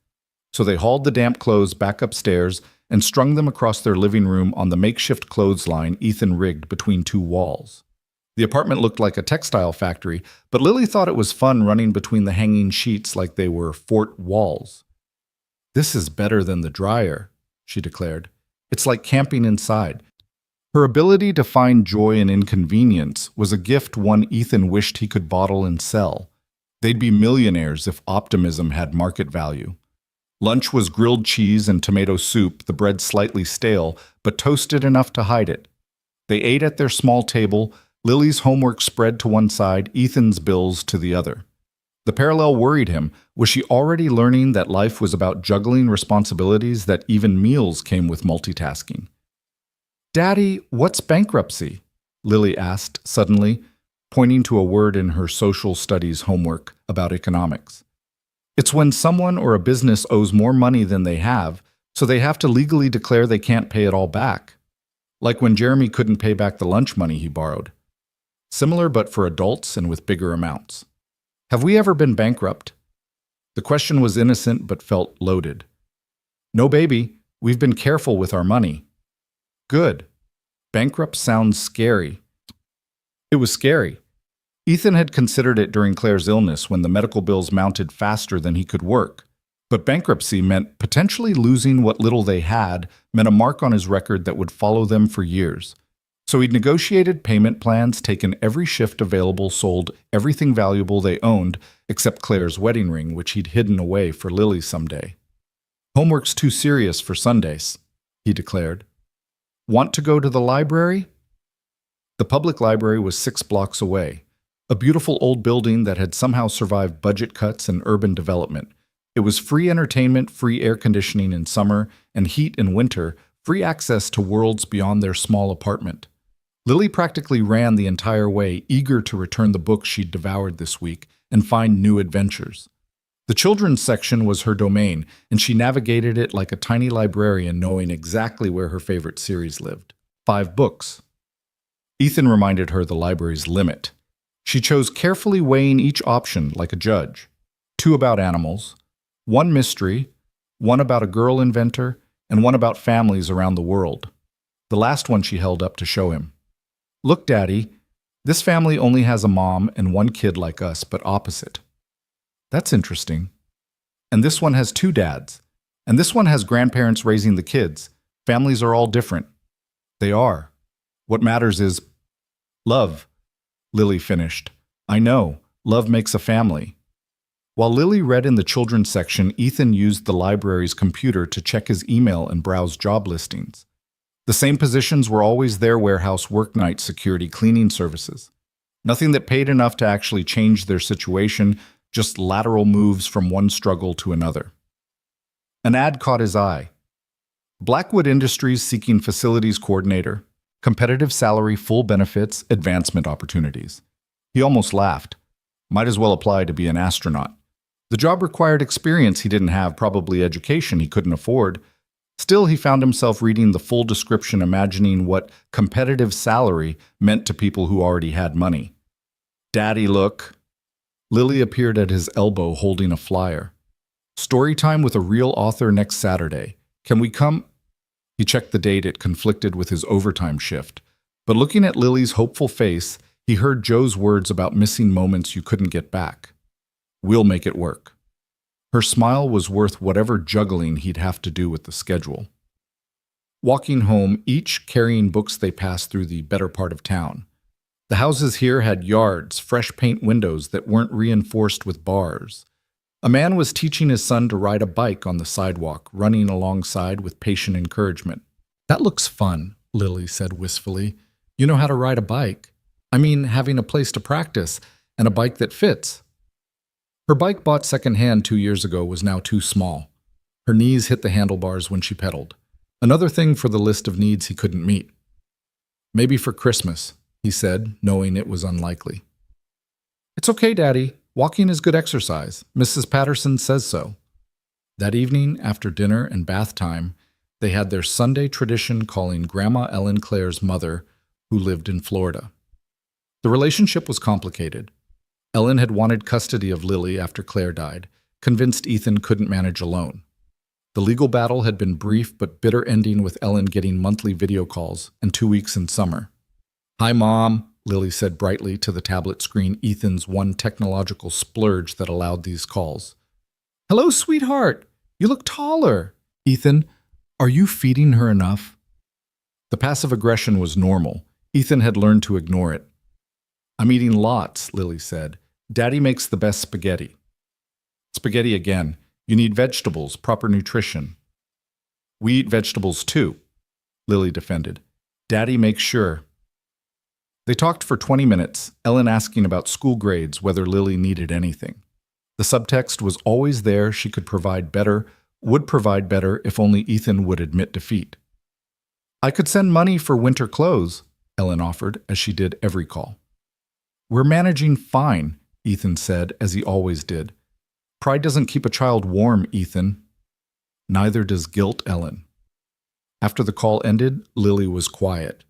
So they hauled the damp clothes back upstairs and strung them across their living room on the makeshift clothesline Ethan rigged between 2 walls. The apartment looked like a textile factory, but Lily thought it was fun running between the hanging sheets like they were fort walls. This is better than the dryer, she declared. It's like camping inside. Her ability to find joy in inconvenience was a gift one Ethan wished he could bottle and sell. They'd be millionaires if optimism had market value. Lunch was grilled cheese and tomato soup, the bread slightly stale, but toasted enough to hide it. They ate at their small table, Lily's homework spread to one side, Ethan's bills to the other. The parallel worried him. Was she already learning that life was about juggling responsibilities, that even meals came with multitasking? Daddy, what's bankruptcy? Lily asked suddenly, pointing to a word in her social studies homework about economics. It's when someone or a business owes more money than they have, so they have to legally declare they can't pay it all back. Like when Jeremy couldn't pay back the lunch money he borrowed. Similar, but for adults and with bigger amounts. Have we ever been bankrupt? The question was innocent but felt loaded. No, baby. We've been careful with our money. Good. Bankrupt sounds scary. It was scary. Ethan had considered it during Claire's illness when the medical bills mounted faster than he could work. But bankruptcy meant potentially losing what little they had, meant a mark on his record that would follow them for years. So he'd negotiated payment plans, taken every shift available, sold everything valuable they owned, except Claire's wedding ring, which he'd hidden away for Lily someday. Homework's too serious for Sundays, he declared. Want to go to the library? The public library was 6 blocks away. A beautiful old building that had somehow survived budget cuts and urban development. It was free entertainment, free air conditioning in summer, and heat in winter, free access to worlds beyond their small apartment. Lily practically ran the entire way, eager to return the books she'd devoured this week and find new adventures. The children's section was her domain, and she navigated it like a tiny librarian, knowing exactly where her favorite series lived. 5 books. Ethan reminded her the library's limit. She chose carefully, weighing each option like a judge. 2 about animals, 1 mystery, 1 about a girl inventor, and 1 about families around the world. The last one she held up to show him. Look, Daddy, this family only has a mom and 1 kid like us, but opposite. That's interesting. And this one has 2 dads. And this one has grandparents raising the kids. Families are all different. They are. What matters is love, Lily finished. I know. Love makes a family. While Lily read in the children's section, Ethan used the library's computer to check his email and browse job listings. The same positions were always there: warehouse, work night, security, cleaning services. Nothing that paid enough to actually change their situation, just lateral moves from one struggle to another. An ad caught his eye. Blackwood Industries seeking facilities coordinator, competitive salary, full benefits, advancement opportunities. He almost laughed. Might as well apply to be an astronaut. The job required experience he didn't have, probably education he couldn't afford. Still, he found himself reading the full description, imagining what competitive salary meant to people who already had money. Daddy, look. Lily appeared at his elbow holding a flyer. Story time with a real author next Saturday. Can we come? He checked the date. It conflicted with his overtime shift. But looking at Lily's hopeful face, he heard Joe's words about missing moments you couldn't get back. We'll make it work. Her smile was worth whatever juggling he'd have to do with the schedule. Walking home, each carrying books, they passed through the better part of town. The houses here had yards, fresh paint windows that weren't reinforced with bars. A man was teaching his son to ride a bike on the sidewalk, running alongside with patient encouragement. That looks fun, Lily said wistfully. You know how to ride a bike? I mean, having a place to practice and a bike that fits. Her bike, bought secondhand 2 years ago, was now too small. Her knees hit the handlebars when she pedaled. Another thing for the list of needs he couldn't meet. Maybe for Christmas, he said, knowing it was unlikely. It's okay, Daddy. Walking is good exercise. Mrs. Patterson says so. That evening, after dinner and bath time, they had their Sunday tradition calling Grandma Ellen Claire's mother, who lived in Florida. The relationship was complicated. Ellen had wanted custody of Lily after Claire died, convinced Ethan couldn't manage alone. The legal battle had been brief but bitter, ending with Ellen getting monthly video calls and 2 weeks in summer. Hi, Mom, Lily said brightly to the tablet screen, Ethan's one technological splurge that allowed these calls. Hello, sweetheart. You look taller. Ethan, are you feeding her enough? The passive aggression was normal. Ethan had learned to ignore it. I'm eating lots, Lily said. Daddy makes the best spaghetti. Spaghetti again. You need vegetables, proper nutrition. We eat vegetables too, Lily defended. Daddy makes sure. They talked for 20 minutes, Ellen asking about school grades, whether Lily needed anything. The subtext was always there. She could provide better, would provide better if only Ethan would admit defeat. I could send money for winter clothes, Ellen offered, as she did every call. We're managing fine, Ethan said, as he always did. Pride doesn't keep a child warm, Ethan. Neither does guilt, Ellen. After the call ended, Lily was quiet.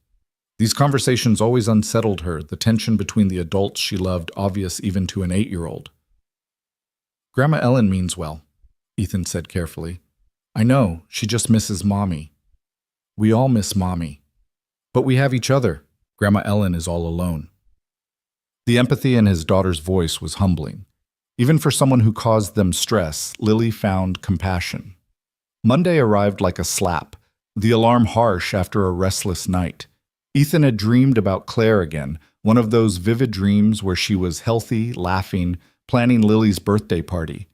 These conversations always unsettled her, the tension between the adults she loved obvious even to an 8-year-old. Grandma Ellen means well, Ethan said carefully. I know, she just misses Mommy. We all miss Mommy. But we have each other. Grandma Ellen is all alone. The empathy in his daughter's voice was humbling. Even for someone who caused them stress, Lily found compassion. Monday arrived like a slap, the alarm harsh after a restless night. Ethan had dreamed about Claire again, one of those vivid dreams where she was healthy, laughing, planning Lily's birthday party.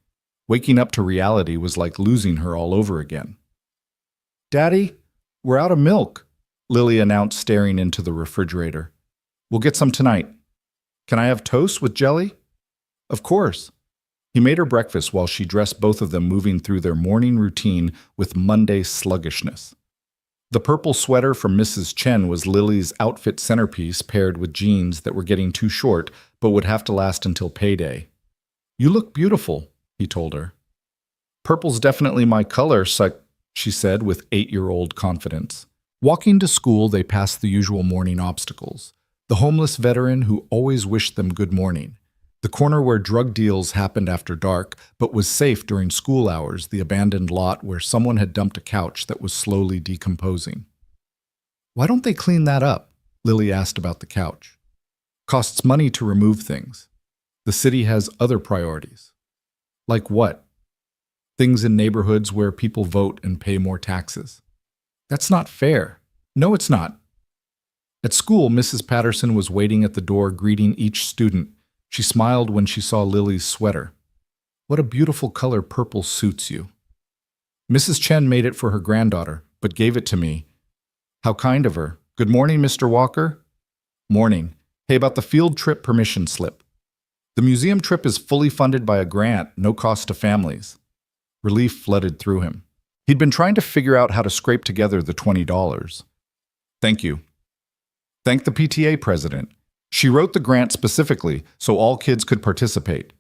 Waking up to reality was like losing her all over again. Daddy, we're out of milk, Lily announced, staring into the refrigerator. We'll get some tonight. Can I have toast with jelly? Of course. He made her breakfast while she dressed both of them, moving through their morning routine with Monday sluggishness. The purple sweater from Mrs. Chen was Lily's outfit centerpiece paired with jeans that were getting too short but would have to last until payday. "You look beautiful," he told her. "Purple's definitely my color," she said with 8-year-old confidence. Walking to school, they passed the usual morning obstacles. The homeless veteran who always wished them good morning. The corner where drug deals happened after dark, but was safe during school hours, the abandoned lot where someone had dumped a couch that was slowly decomposing. "Why don't they clean that up?" Lily asked about the couch. "Costs money to remove things. The city has other priorities." "Like what?" "Things in neighborhoods where people vote and pay more taxes." "That's not fair." "No, it's not." At school, Mrs. Patterson was waiting at the door greeting each student. She smiled when she saw Lily's sweater. "What a beautiful color purple suits you." Mrs. Chen made it for her granddaughter, but gave it to me. How kind of her. "Good morning, Mr. Walker." "Morning. Hey, about the field trip permission slip." "The museum trip is fully funded by a grant, no cost to families." Relief flooded through him. He'd been trying to figure out how to scrape together the $20. "Thank you." "Thank the PTA president. She wrote the grant specifically so all kids could participate."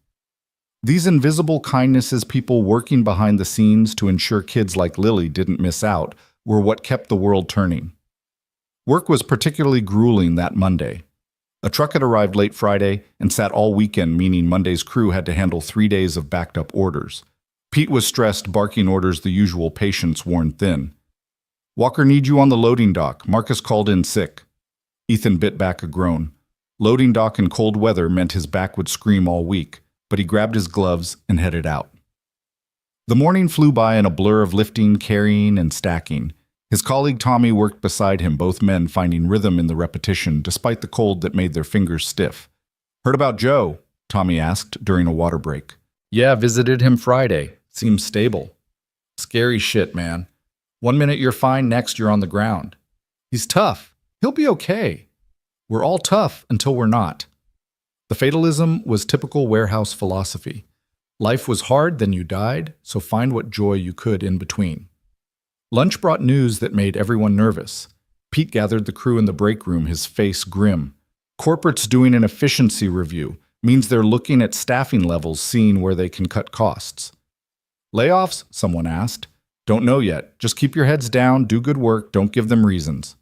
These invisible kindnesses, people working behind the scenes to ensure kids like Lily didn't miss out, were what kept the world turning. Work was particularly grueling that Monday. A truck had arrived late Friday and sat all weekend, meaning Monday's crew had to handle 3 days of backed-up orders. Pete was stressed, barking orders the usual patience worn thin. "Walker need you on the loading dock. Marcus called in sick." Ethan bit back a groan. Loading dock in cold weather meant his back would scream all week, but he grabbed his gloves and headed out. The morning flew by in a blur of lifting, carrying, and stacking. His colleague Tommy worked beside him, both men finding rhythm in the repetition despite the cold that made their fingers stiff. "Heard about Joe?" Tommy asked during a water break. "Yeah, visited him Friday. Seems stable." "Scary shit, man. One minute you're fine, next you're on the ground." "He's tough. He'll be okay." "We're all tough until we're not." The fatalism was typical warehouse philosophy. Life was hard, then you died, so find what joy you could in between. Lunch brought news that made everyone nervous. Pete gathered the crew in the break room, his face grim. Corporate's doing an efficiency review. Means they're looking at staffing levels, seeing where they can cut costs. "Layoffs?" someone asked. "Don't know yet. Just keep your heads down, do good work, don't give them reasons."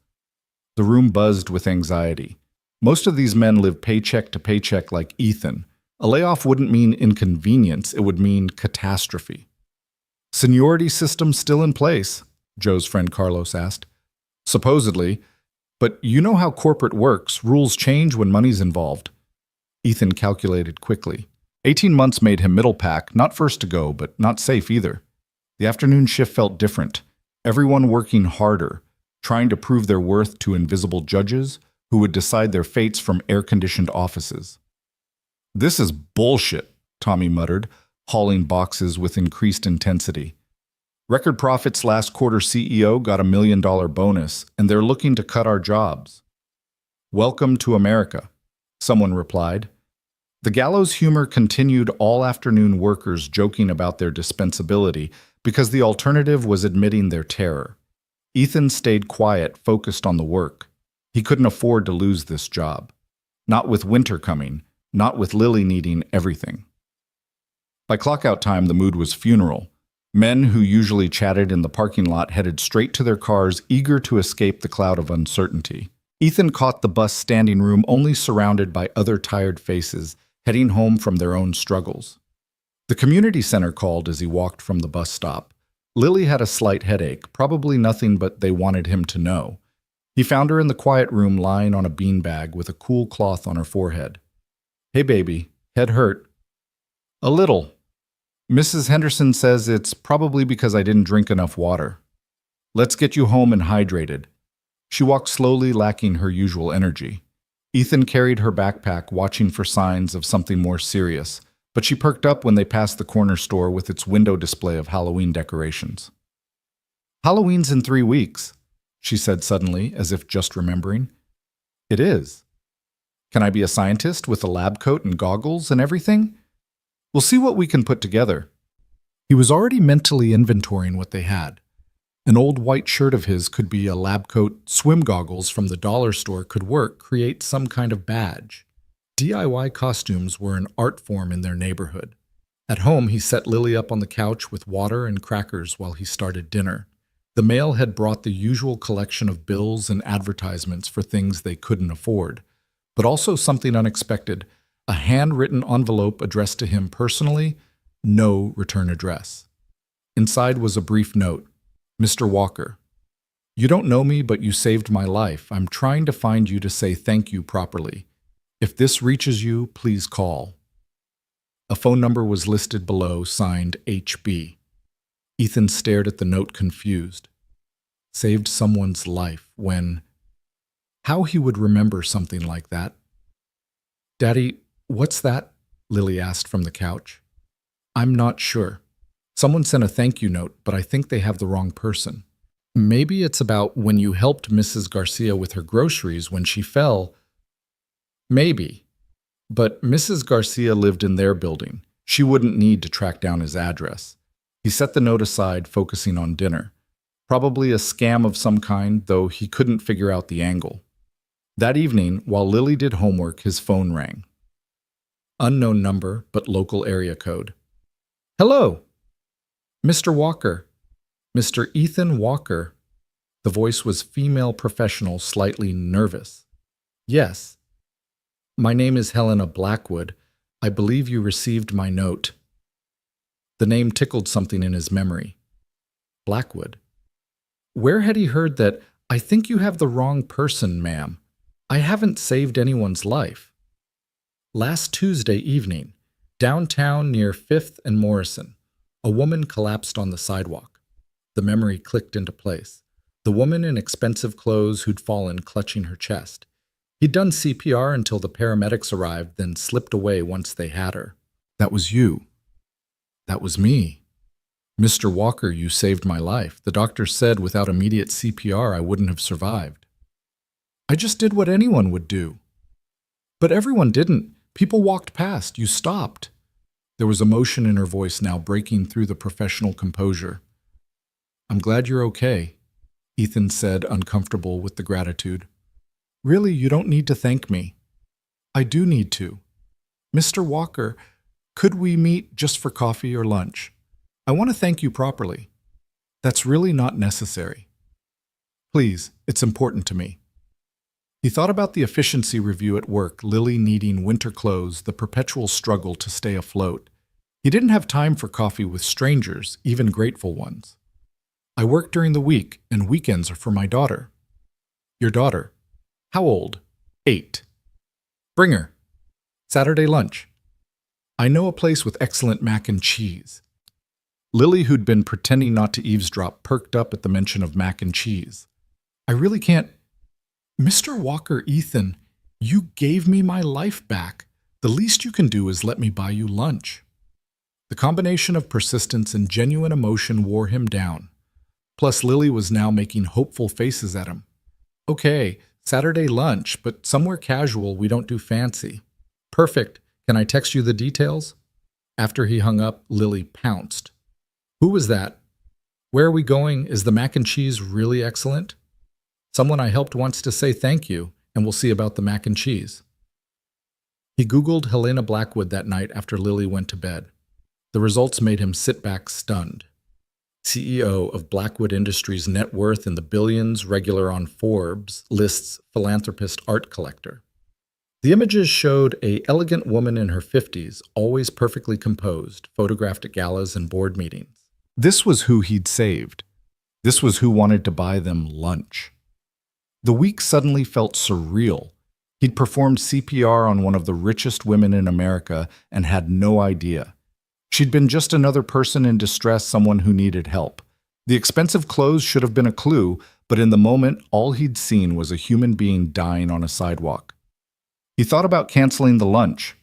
The room buzzed with anxiety. Most of these men live paycheck to paycheck like Ethan. A layoff wouldn't mean inconvenience, it would mean catastrophe. "Seniority system still in place?" Joe's friend Carlos asked. "Supposedly. But you know how corporate works. Rules change when money's involved." Ethan calculated quickly. 18 months made him middle pack, not first to go, but not safe either. The afternoon shift felt different. Everyone working harder, trying to prove their worth to invisible judges who would decide their fates from air-conditioned offices. "This is bullshit," Tommy muttered, hauling boxes with increased intensity. "Record profits last quarter. CEO got $1 million bonus, and they're looking to cut our jobs." "Welcome to America," someone replied. The gallows humor continued all afternoon, workers joking about their dispensability because the alternative was admitting their terror. Ethan stayed quiet, focused on the work. He couldn't afford to lose this job. Not with winter coming, not with Lily needing everything. By clockout time, the mood was funeral. Men who usually chatted in the parking lot headed straight to their cars, eager to escape the cloud of uncertainty. Ethan caught the bus standing room, only surrounded by other tired faces, heading home from their own struggles. The community center called as he walked from the bus stop. Lily had a slight headache, probably nothing but they wanted him to know. He found her in the quiet room, lying on a beanbag with a cool cloth on her forehead. "Hey, baby, head hurt?" "A little. Mrs. Henderson says it's probably because I didn't drink enough water." "Let's get you home and hydrated." She walked slowly, lacking her usual energy. Ethan carried her backpack, watching for signs of something more serious, but she perked up when they passed the corner store with its window display of Halloween decorations. "Halloween's in 3 weeks, she said suddenly, as if just remembering. "It is. Can I be a scientist with a lab coat and goggles and everything? We'll see what we can put together." He was already mentally inventorying what they had. An old white shirt of his could be a lab coat, swim goggles from the dollar store could work, create some kind of badge. DIY costumes were an art form in their neighborhood. At home, he set Lily up on the couch with water and crackers while he started dinner. The mail had brought the usual collection of bills and advertisements for things they couldn't afford, but also something unexpected, a handwritten envelope addressed to him personally, no return address. Inside was a brief note. Mr. Walker, you don't know me, but you saved my life. I'm trying to find you to say thank you properly. If this reaches you, please call. A phone number was listed below, signed HB. Ethan stared at the note confused. Saved someone's life when... How he would remember something like that. Daddy, what's that? Lily asked from the couch. I'm not sure. Someone sent a thank you note, but I think they have the wrong person. Maybe it's about when you helped Mrs. Garcia with her groceries when she fell. Maybe. But Mrs. Garcia lived in their building. She wouldn't need to track down his address. He set the note aside, focusing on dinner. Probably a scam of some kind, though he couldn't figure out the angle. That evening, while Lily did homework, his phone rang. Unknown number, but local area code. Hello! Mr. Walker. Mr. Ethan Walker. The voice was female professional, slightly nervous. Yes. My name is Helena Blackwood. I believe you received my note. The name tickled something in his memory. Blackwood. Where had he heard that, I think you have the wrong person, ma'am. I haven't saved anyone's life. Last Tuesday evening, downtown near 5th and Morrison, a woman collapsed on the sidewalk. The memory clicked into place. The woman in expensive clothes who'd fallen clutching her chest. He'd done CPR until the paramedics arrived, then slipped away once they had her. That was you. That was me. Mr. Walker, you saved my life. The doctor said without immediate CPR I wouldn't have survived. I just did what anyone would do. But everyone didn't. People walked past. You stopped. There was emotion in her voice now, breaking through the professional composure. I'm glad you're okay, Ethan said, uncomfortable with the gratitude. Really, you don't need to thank me. I do need to. Mr. Walker, could we meet just for coffee or lunch? I want to thank you properly. That's really not necessary. Please, it's important to me. He thought about the efficiency review at work, Lily needing winter clothes, the perpetual struggle to stay afloat. He didn't have time for coffee with strangers, even grateful ones. I work during the week, and weekends are for my daughter. Your daughter? How old? 8. Bring her. Saturday lunch. I know a place with excellent mac and cheese. Lily, who'd been pretending not to eavesdrop, perked up at the mention of mac and cheese. I really can't... Mr. Walker, Ethan, you gave me my life back. The least you can do is let me buy you lunch. The combination of persistence and genuine emotion wore him down. Plus, Lily was now making hopeful faces at him. Okay, Saturday lunch, but somewhere casual, we don't do fancy. Perfect. Can I text you the details? After he hung up, Lily pounced. Who was that? Where are we going? Is the mac and cheese really excellent? Someone I helped wants to say thank you, and we'll see about the mac and cheese. He Googled Helena Blackwood that night after Lily went to bed. The results made him sit back stunned. CEO of Blackwood Industries' net worth in the billions, regular on Forbes, lists philanthropist art collector. The images showed an elegant woman in her 50s, always perfectly composed, photographed at galas and board meetings. This was who he'd saved. This was who wanted to buy them lunch. The week suddenly felt surreal. He'd performed CPR on one of the richest women in America and had no idea. She'd been just another person in distress, someone who needed help. The expensive clothes should have been a clue, but in the moment, all he'd seen was a human being dying on a sidewalk. He thought about canceling the lunch.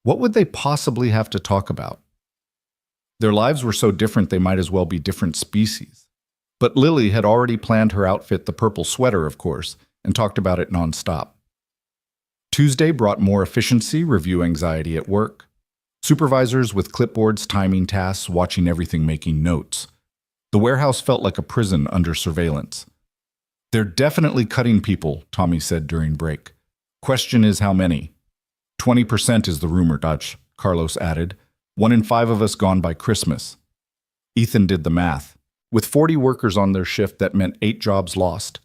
What would they possibly have to talk about? Their lives were so different they might as well be different species. But Lily had already planned her outfit, the purple sweater, of course, and talked about it nonstop. Tuesday brought more efficiency, review anxiety at work. Supervisors with clipboards timing tasks, watching everything, making notes. The warehouse felt like a prison under surveillance. "They're definitely cutting people," Tommy said during break. "Question is how many?" 20% is the rumor, Dutch, Carlos added. 1 in 5 of us gone by Christmas. Ethan did the math. With 40 workers on their shift, that meant 8 jobs lost,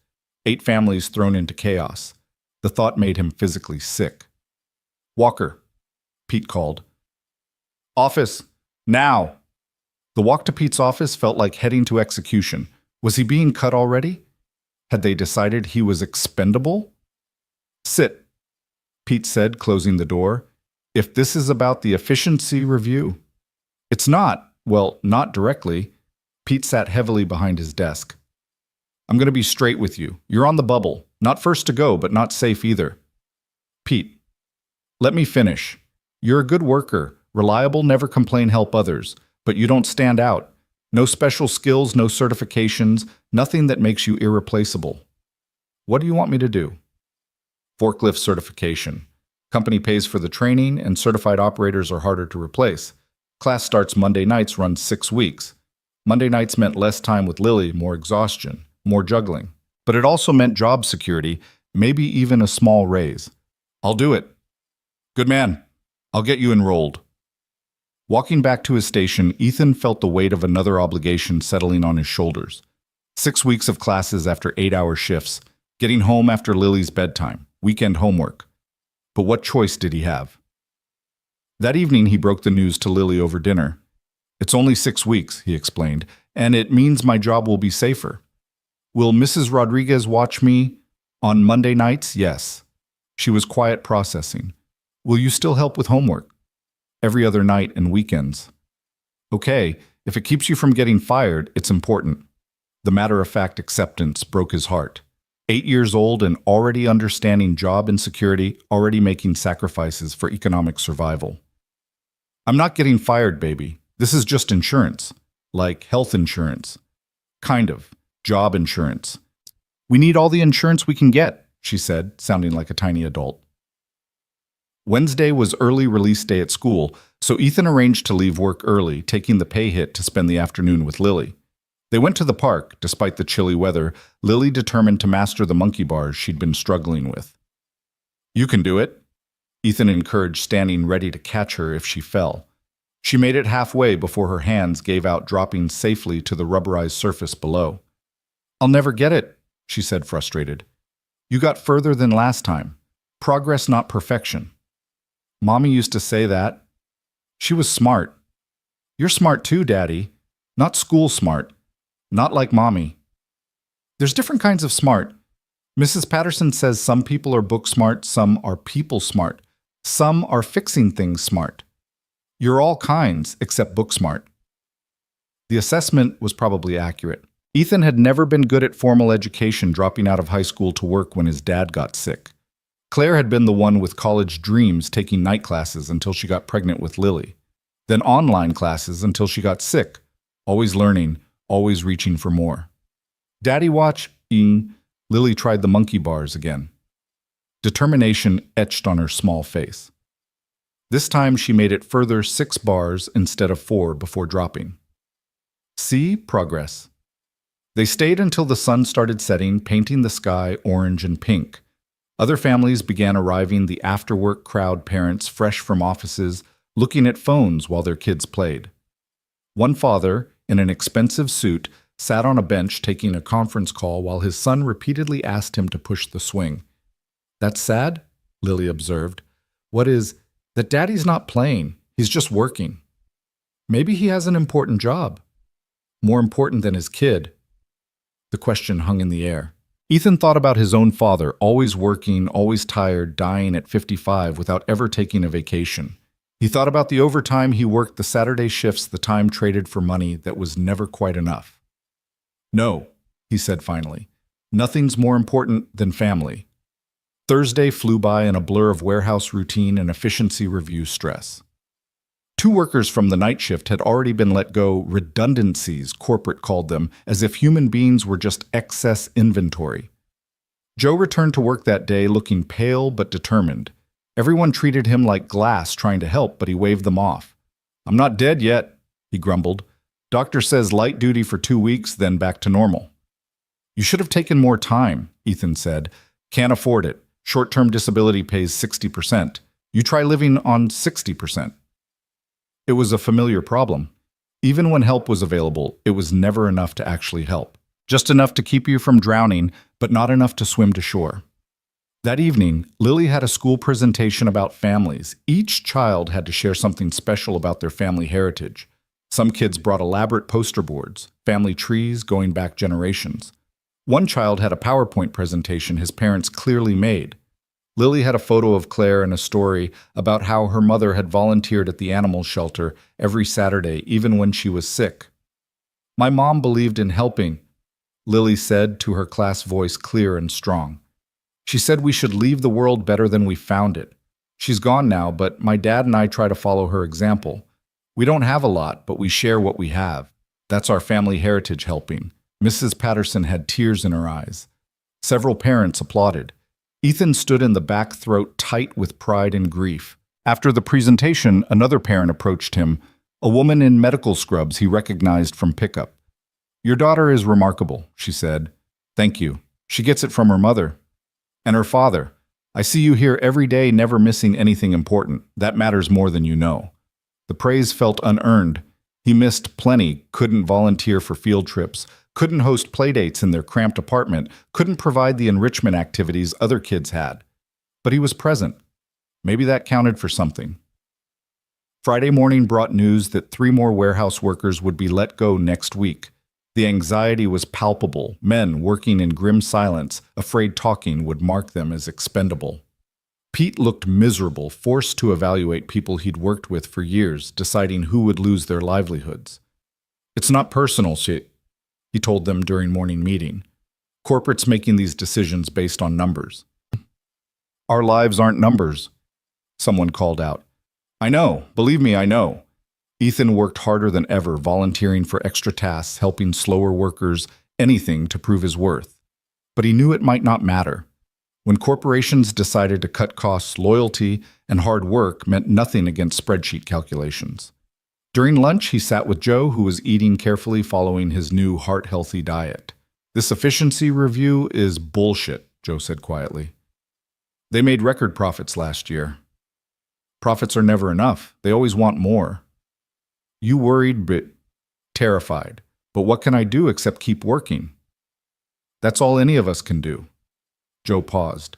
8 families thrown into chaos. The thought made him physically sick. "Walker," Pete called. "Office, now!" The walk to Pete's office felt like heading to execution. Was he being cut already? Had they decided he was expendable? "Sit," Pete said, closing the door. "If this is about the efficiency review." "It's not. Well, not directly." Pete sat heavily behind his desk. "I'm going to be straight with you. You're on the bubble. Not first to go, but not safe either." "Pete, let me finish. You're a good worker, reliable, never complain, help others, but you don't stand out. No special skills, no certifications, nothing that makes you irreplaceable. What do you want me to do?" "Forklift certification. Company pays for the training, and certified operators are harder to replace. Class starts Monday nights, runs 6 weeks. Monday nights meant less time with Lily, more exhaustion, more juggling. But it also meant job security, maybe even a small raise. I'll do it." "Good man. I'll get you enrolled." Walking back to his station, Ethan felt the weight of another obligation settling on his shoulders. 6 weeks of classes after 8-hour shifts, getting home after Lily's bedtime, weekend homework. But what choice did he have? That evening, he broke the news to Lily over dinner. "It's only 6 weeks," he explained, "and it means my job will be safer. Will Mrs. Rodriguez watch me on Monday nights?" "Yes." She was quiet, processing. "Will you still help with homework?" "Every other night and weekends." "Okay, if it keeps you from getting fired, it's important." The matter-of-fact acceptance broke his heart. 8 years old and already understanding job insecurity, already making sacrifices for economic survival. "I'm not getting fired, baby. This is just insurance. Like health insurance. Kind of. Job insurance. We need all the insurance we can get," she said, sounding like a tiny adult. Wednesday was early release day at school, so Ethan arranged to leave work early, taking the pay hit to spend the afternoon with Lily. They went to the park, despite the chilly weather, Lily determined to master the monkey bars she'd been struggling with. "You can do it," Ethan encouraged, standing ready to catch her if she fell. She made it halfway before her hands gave out, dropping safely to the rubberized surface below. "I'll never get it," she said, frustrated. "You got further than last time. Progress, not perfection." "Mommy used to say that. She was smart." "You're smart too, Daddy. Not school smart. Not like Mommy." "There's different kinds of smart. Mrs. Patterson says some people are book smart, some are people smart. Some are fixing things smart. You're all kinds except book smart." The assessment was probably accurate. Ethan had never been good at formal education, dropping out of high school to work when his dad got sick. Claire had been the one with college dreams, taking night classes until she got pregnant with Lily. Then online classes until she got sick, always learning, always reaching for more. "Daddy watch," Lily tried the monkey bars again. Determination etched on her small face. This time she made it further 6 bars instead of 4 before dropping. See? Progress. They stayed until the sun started setting, painting the sky orange and pink. Other families began arriving, the after-work crowd, parents fresh from offices, looking at phones while their kids played. One father, in an expensive suit, sat on a bench taking a conference call while his son repeatedly asked him to push the swing. "That's sad," Lily observed. "What is? That Daddy's not playing. He's just working. Maybe he has an important job. More important than his kid." The question hung in the air. Ethan thought about his own father, always working, always tired, dying at 55 without ever taking a vacation. He thought about the overtime he worked, the Saturday shifts, the time traded for money that was never quite enough. "No," he said finally. "Nothing's more important than family." Thursday flew by in a blur of warehouse routine and efficiency review stress. 2 workers from the night shift had already been let go, redundancies, corporate called them, as if human beings were just excess inventory. Joe returned to work that day looking pale but determined. Everyone treated him like glass, trying to help, but he waved them off. "I'm not dead yet," he grumbled. Doctor says light duty for 2 weeks, then back to normal. You should have taken more time, Ethan said. Can't afford it. Short-term disability pays 60%. You try living on 60%. It was a familiar problem. Even when help was available, it was never enough to actually help. Just enough to keep you from drowning, but not enough to swim to shore. That evening, Lily had a school presentation about families. Each child had to share something special about their family heritage. Some kids brought elaborate poster boards, family trees going back generations. One child had a PowerPoint presentation his parents clearly made. Lily had a photo of Claire and a story about how her mother had volunteered at the animal shelter every Saturday, even when she was sick. My mom believed in helping, Lily said to her class voice clear and strong. She said we should leave the world better than we found it. She's gone now, but my dad and I try to follow her example. We don't have a lot, but we share what we have. That's our family heritage helping. Mrs. Patterson had tears in her eyes. Several parents applauded. Ethan stood in the back throat tight with pride and grief. After the presentation, another parent approached him, a woman in medical scrubs he recognized from pickup. Your daughter is remarkable, she said. Thank you. She gets it from her mother. And her father. I see you here every day, never missing anything important. That matters more than you know. The praise felt unearned. He missed plenty, couldn't volunteer for field trips, couldn't host playdates in their cramped apartment, couldn't provide the enrichment activities other kids had. But he was present. Maybe that counted for something. Friday morning brought news that 3 more warehouse workers would be let go next week. The anxiety was palpable. Men working in grim silence, afraid talking would mark them as expendable. Pete looked miserable, forced to evaluate people he'd worked with for years, deciding who would lose their livelihoods. It's not personal, he told them during morning meeting. Corporate's making these decisions based on numbers. Our lives aren't numbers, someone called out. I know, believe me, I know. Ethan worked harder than ever, volunteering for extra tasks, helping slower workers, anything to prove his worth. But he knew it might not matter. When corporations decided to cut costs, loyalty and hard work meant nothing against spreadsheet calculations. During lunch, he sat with Joe, who was eating carefully following his new heart-healthy diet. This efficiency review is bullshit, Joe said quietly. They made record profits last year. Profits are never enough. They always want more. You worried but terrified. But what can I do except keep working? That's all any of us can do. Joe paused.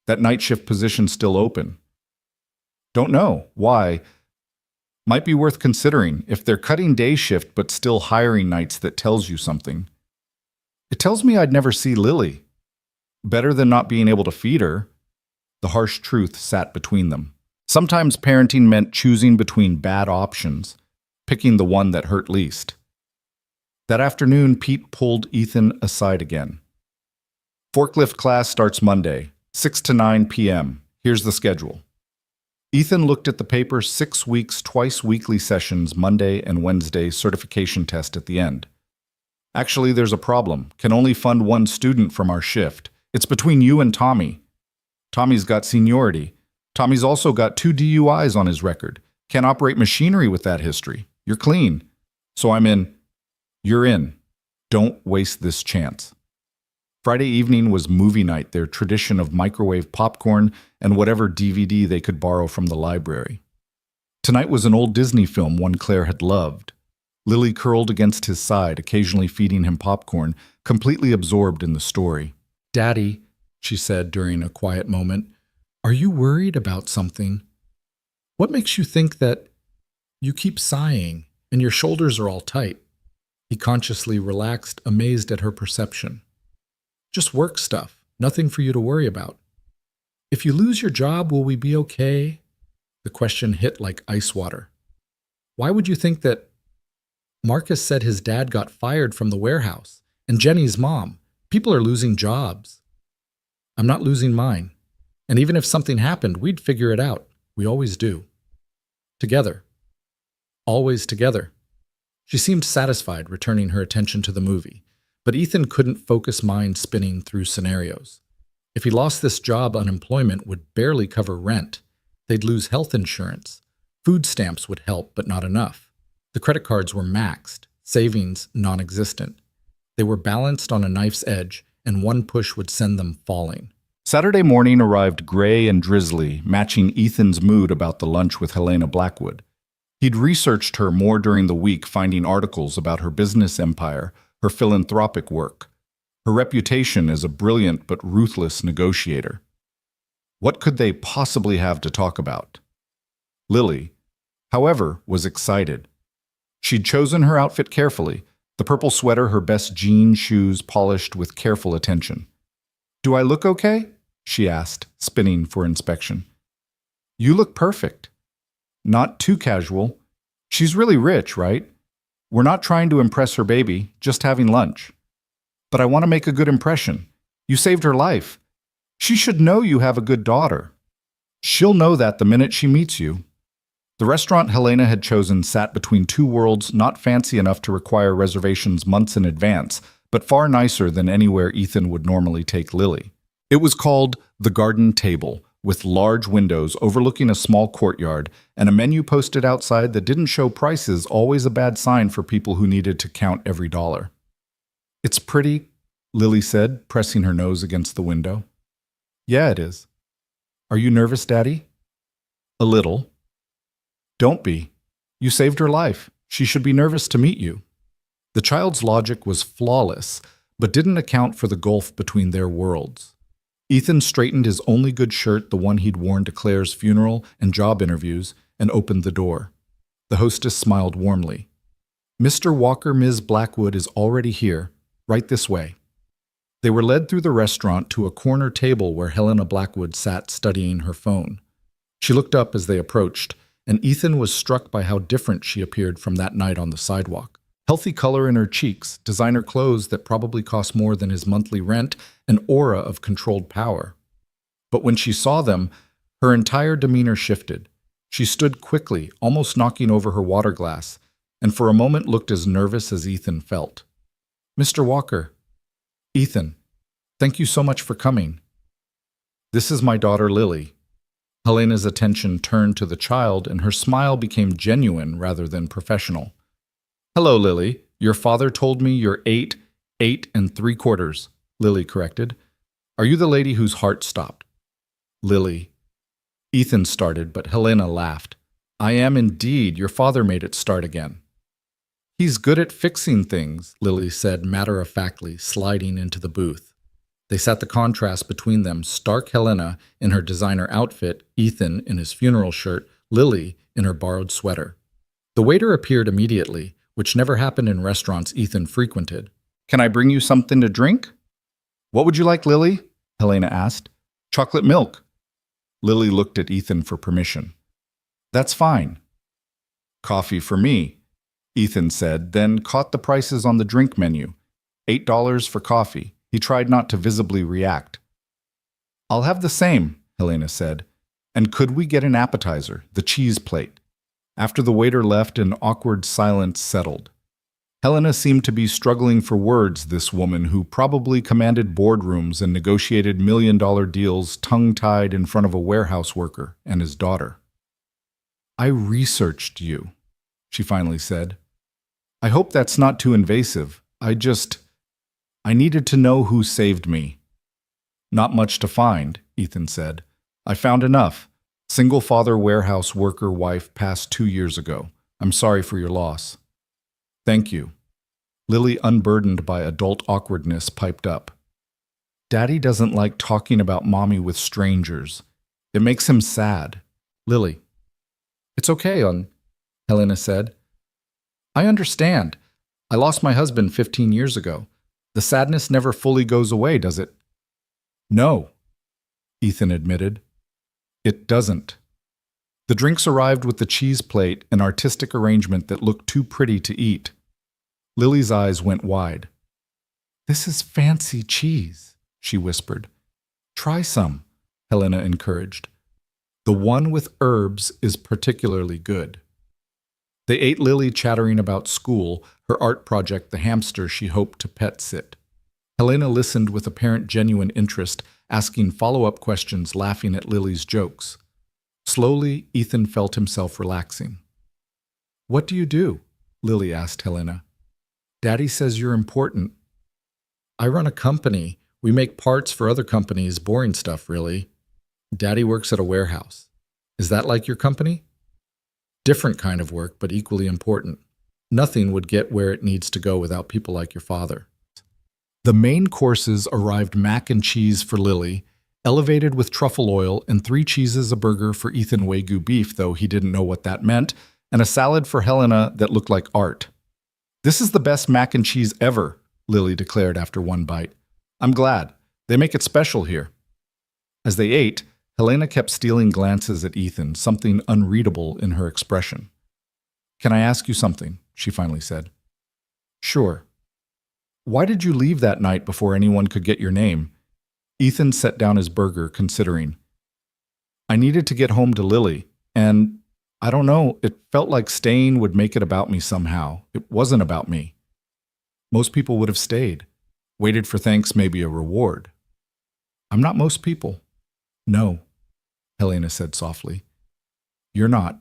That night shift position still open. Don't know. Why? Might be worth considering. If they're cutting day shift but still hiring nights, that tells you something. It tells me I'd never see Lily. Better than not being able to feed her. The harsh truth sat between them. Sometimes parenting meant choosing between bad options, picking the one that hurt least. That afternoon, Pete pulled Ethan aside again. Forklift class starts Monday, 6 to 9 p.m. Here's the schedule. Ethan looked at the paper. 6 weeks, twice weekly sessions, Monday and Wednesday, certification test at the end. Actually, there's a problem. Can only fund 1 student from our shift. It's between you and Tommy. Tommy's got seniority. Tommy's also got 2 DUIs on his record. Can't operate machinery with that history. You're clean. So I'm in. You're in. Don't waste this chance. Friday evening was movie night, their tradition of microwave popcorn and whatever DVD they could borrow from the library. Tonight was an old Disney film one Claire had loved. Lily curled against his side, occasionally feeding him popcorn, completely absorbed in the story. Daddy, she said during a quiet moment, are you worried about something? What makes you think that you keep sighing and your shoulders are all tight? He consciously relaxed, amazed at her perception. Just work stuff, nothing for you to worry about. If you lose your job, will we be okay? The question hit like ice water. Why would you think that? Marcus said his dad got fired from the warehouse, and Jenny's mom. People are losing jobs. I'm not losing mine. And even if something happened, we'd figure it out. We always do. Together. Always together. She seemed satisfied, returning her attention to the movie. But Ethan couldn't focus mind spinning through scenarios. If he lost this job, unemployment would barely cover rent. They'd lose health insurance. Food stamps would help, but not enough. The credit cards were maxed, savings non-existent. They were balanced on a knife's edge, and one push would send them falling. Saturday morning arrived gray and drizzly, matching Ethan's mood about the lunch with Helena Blackwood. He'd researched her more during the week, finding articles about her business empire, her philanthropic work, her reputation as a brilliant but ruthless negotiator. What could they possibly have to talk about? Lily, however, was excited. She'd chosen her outfit carefully, the purple sweater, her best jean shoes polished with careful attention. "Do I look okay?" she asked, spinning for inspection. "You look perfect. Not too casual. She's really rich, right? We're not trying to impress her baby, just having lunch. But I want to make a good impression. You saved her life. She should know you have a good daughter. She'll know that the minute she meets you." The restaurant Helena had chosen sat between two worlds, not fancy enough to require reservations months in advance, but far nicer than anywhere Ethan would normally take Lily. It was called The Garden Table, with large windows overlooking a small courtyard and a menu posted outside that didn't show prices, always a bad sign for people who needed to count every dollar. "It's pretty," Lily said, pressing her nose against the window. "Yeah, it is. Are you nervous, Daddy?" "A little." "Don't be. You saved her life. She should be nervous to meet you." The child's logic was flawless, but didn't account for the gulf between their worlds. Ethan straightened his only good shirt, the one he'd worn to Claire's funeral and job interviews, and opened the door. The hostess smiled warmly. "Mr. Walker, Ms. Blackwood is already here. Right this way." They were led through the restaurant to a corner table where Helena Blackwood sat studying her phone. She looked up as they approached, and Ethan was struck by how different she appeared from that night on the sidewalk. Healthy color in her cheeks, designer clothes that probably cost more than his monthly rent, an aura of controlled power. But when she saw them, her entire demeanor shifted. She stood quickly, almost knocking over her water glass, and for a moment looked as nervous as Ethan felt. "Mr. Walker." "Ethan, thank you so much for coming. This is my daughter Lily." Helena's attention turned to the child, and her smile became genuine rather than professional. "Hello, Lily. Your father told me you're 8 3/4, Lily corrected. "Are you the lady whose heart stopped?" "Lily." Ethan started, but Helena laughed. "I am indeed. Your father made it start again." "He's good at fixing things," Lily said matter-of-factly, sliding into the booth. They sat the contrast between them, stark Helena in her designer outfit, Ethan in his funeral shirt, Lily in her borrowed sweater. The waiter appeared immediately, which never happened in restaurants Ethan frequented. "Can I bring you something to drink?" "What would you like, Lily?" Helena asked. "Chocolate milk." Lily looked at Ethan for permission. "That's fine." "Coffee for me," Ethan said, then caught the prices on the drink menu. $8 for coffee. He tried not to visibly react. "I'll have the same," Helena said. "And could we get an appetizer, the cheese plate?" After the waiter left, an awkward silence settled. Helena seemed to be struggling for words, this woman who probably commanded boardrooms and negotiated million-dollar deals tongue-tied in front of a warehouse worker and his daughter. "I researched you," she finally said. "I hope that's not too invasive. I needed to know who saved me." "Not much to find," Ethan said. "I found enough. Single father warehouse worker wife passed 2 years ago. I'm sorry for your loss." "Thank you." Lily, unburdened by adult awkwardness, piped up. "Daddy doesn't like talking about Mommy with strangers. It makes him sad." "Lily." "It's okay, Helena said. "I understand. I lost my husband 15 years ago. The sadness never fully goes away, does it?" "No," Ethan admitted. "It doesn't." The drinks arrived with the cheese plate, an artistic arrangement that looked too pretty to eat. Lily's eyes went wide. "This is fancy cheese," she whispered. "Try some," Helena encouraged. "The one with herbs is particularly good." They ate, Lily chattering about school, her art project, the hamster she hoped to pet sit. Helena listened with apparent genuine interest, asking follow-up questions, laughing at Lily's jokes. Slowly, Ethan felt himself relaxing. "What do you do?" Lily asked Helena. Daddy says you're important. I run a company. We make parts for other companies, boring stuff, really. Daddy works at a warehouse. Is that like your company? Different kind of work, but equally important. Nothing would get where it needs to go without people like your father. The main courses arrived mac and cheese for Lily, elevated with truffle oil, and 3 cheeses a burger for Ethan Wagyu beef, though he didn't know what that meant, and a salad for Helena that looked like art. This is the best mac and cheese ever, Lily declared after one bite. I'm glad. They make it special here. As they ate, Helena kept stealing glances at Ethan, something unreadable in her expression. Can I ask you something? She finally said. Sure. Why did you leave that night before anyone could get your name? Ethan set down his burger, considering. I needed to get home to Lily, and I don't know, it felt like staying would make it about me somehow. It wasn't about me. Most people would have stayed, waited for thanks, maybe a reward. I'm not most people. No, Helena said softly. You're not.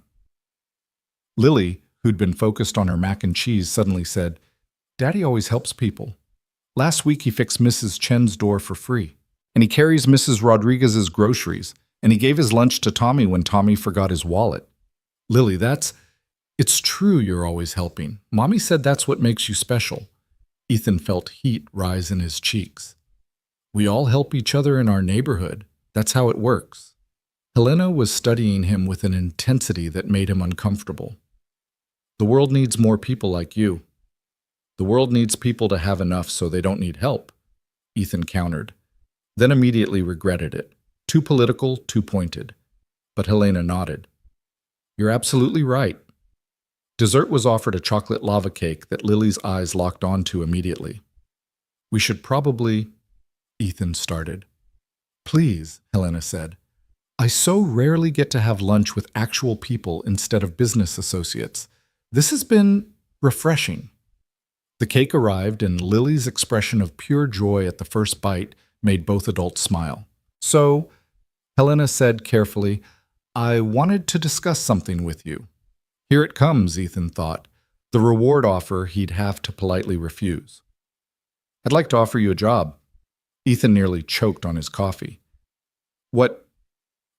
Lily, who'd been focused on her mac and cheese, suddenly said, Daddy always helps people. Last week he fixed Mrs. Chen's door for free, and he carries Mrs. Rodriguez's groceries, and he gave his lunch to Tommy when Tommy forgot his wallet. Lily, it's true you're always helping. Mommy said that's what makes you special. Ethan felt heat rise in his cheeks. We all help each other in our neighborhood. That's how it works. Helena was studying him with an intensity that made him uncomfortable. The world needs more people like you. The world needs people to have enough so they don't need help, Ethan countered, then immediately regretted it. Too political, too pointed. But Helena nodded. You're absolutely right. Dessert was offered a chocolate lava cake that Lily's eyes locked onto immediately. We should probably, Ethan started. Please, Helena said. I so rarely get to have lunch with actual people instead of business associates. This has been refreshing. The cake arrived, and Lily's expression of pure joy at the first bite made both adults smile. So, Helena said carefully, I wanted to discuss something with you. Here it comes, Ethan thought, the reward offer he'd have to politely refuse. I'd like to offer you a job. Ethan nearly choked on his coffee. What?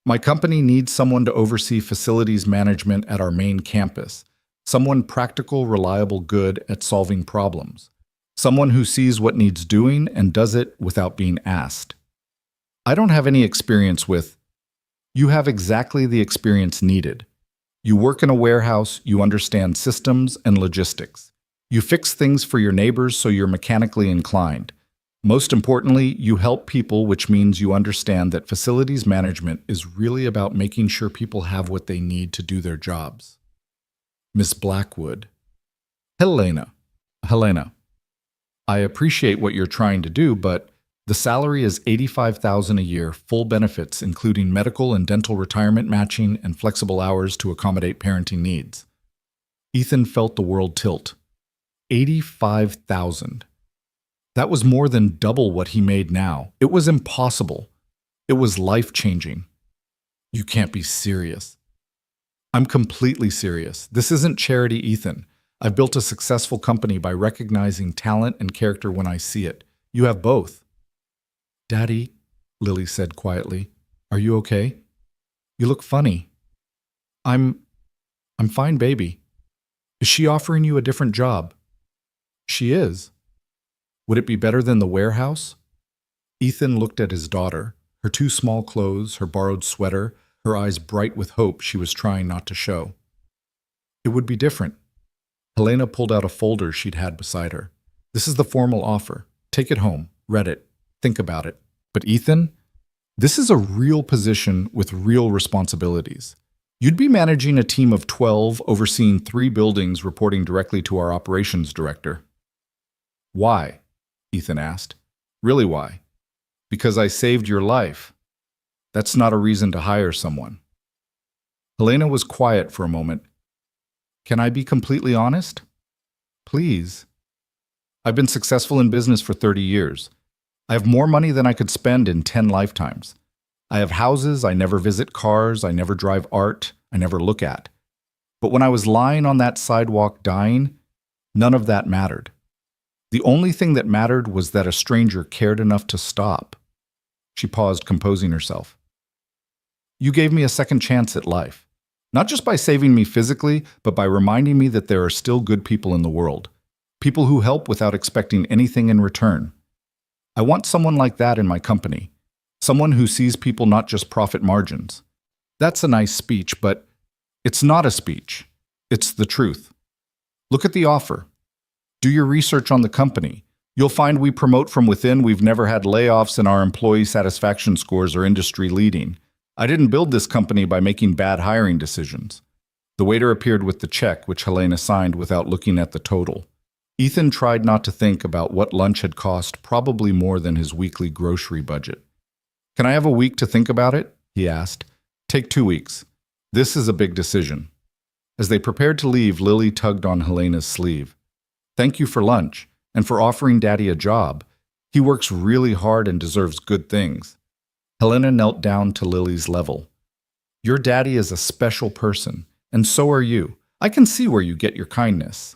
My company needs someone to oversee facilities management at our main campus. Someone practical, reliable, good at solving problems. Someone who sees what needs doing and does it without being asked. I don't have any experience with. You have exactly the experience needed. You work in a warehouse, you understand systems and logistics. You fix things for your neighbors so you're mechanically inclined. Most importantly, you help people, which means you understand that facilities management is really about making sure people have what they need to do their jobs. Miss Blackwood. Helena, I appreciate what you're trying to do, but the salary is $85,000 a year, full benefits, including medical and dental retirement matching and flexible hours to accommodate parenting needs. Ethan felt the world tilt. $85,000. That was more than double what he made now. It was impossible. It was life-changing. You can't be serious. I'm completely serious. This isn't charity, Ethan. I've built a successful company by recognizing talent and character when I see it. You have both. Daddy, Lily said quietly, are you okay? You look funny. I'm fine, baby. Is she offering you a different job? She is. Would it be better than the warehouse? Ethan looked at his daughter, her 2 small clothes, her borrowed sweater, her eyes bright with hope she was trying not to show. It would be different. Helena pulled out a folder she'd had beside her. This is the formal offer. Take it home, read it, think about it. But Ethan, this is a real position with real responsibilities. You'd be managing a team of 12, overseeing 3 buildings, reporting directly to our operations director. Why? Ethan asked. Really why? Because I saved your life. That's not a reason to hire someone. Helena was quiet for a moment. Can I be completely honest? Please. I've been successful in business for 30 years. I have more money than I could spend in 10 lifetimes. I have houses, I never visit cars, I never drive art, I never look at. But when I was lying on that sidewalk dying, None of that mattered. The only thing that mattered was that a stranger cared enough to stop. She paused, composing herself. You gave me a second chance at life. Not just by saving me physically, but by reminding me that there are still good people in the world. People who help without expecting anything in return. I want someone like that in my company. Someone who sees people not just profit margins. That's a nice speech, but it's not a speech. It's the truth. Look at the offer. Do your research on the company. You'll find we promote from within. We've never had layoffs, and our employee satisfaction scores are industry leading. I didn't build this company by making bad hiring decisions. The waiter appeared with the check, which Helena signed without looking at the total. Ethan tried not to think about what lunch had cost, probably more than his weekly grocery budget. Can I have a week to think about it? He asked. Take 2 weeks. This is a big decision. As they prepared to leave, Lily tugged on Helena's sleeve. Thank you for lunch, and for offering Daddy a job. He works really hard and deserves good things. Helena knelt down to Lily's level. Your daddy is a special person, and so are you. I can see where you get your kindness.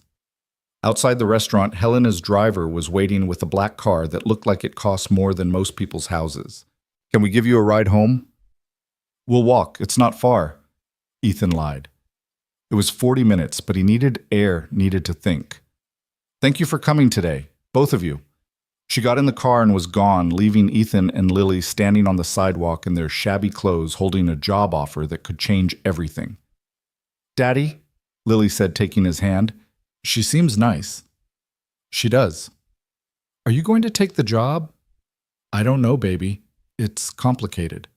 Outside the restaurant, Helena's driver was waiting with a black car that looked like it cost more than most people's houses. Can we give you a ride home? We'll walk. It's not far. Ethan lied. It was 40 minutes, but he needed to think. Thank you for coming today, both of you. She got in the car and was gone, leaving Ethan and Lily standing on the sidewalk in their shabby clothes, holding a job offer that could change everything. Daddy, Lily said, taking his hand. She seems nice. She does. Are you going to take the job? I don't know, baby. It's complicated.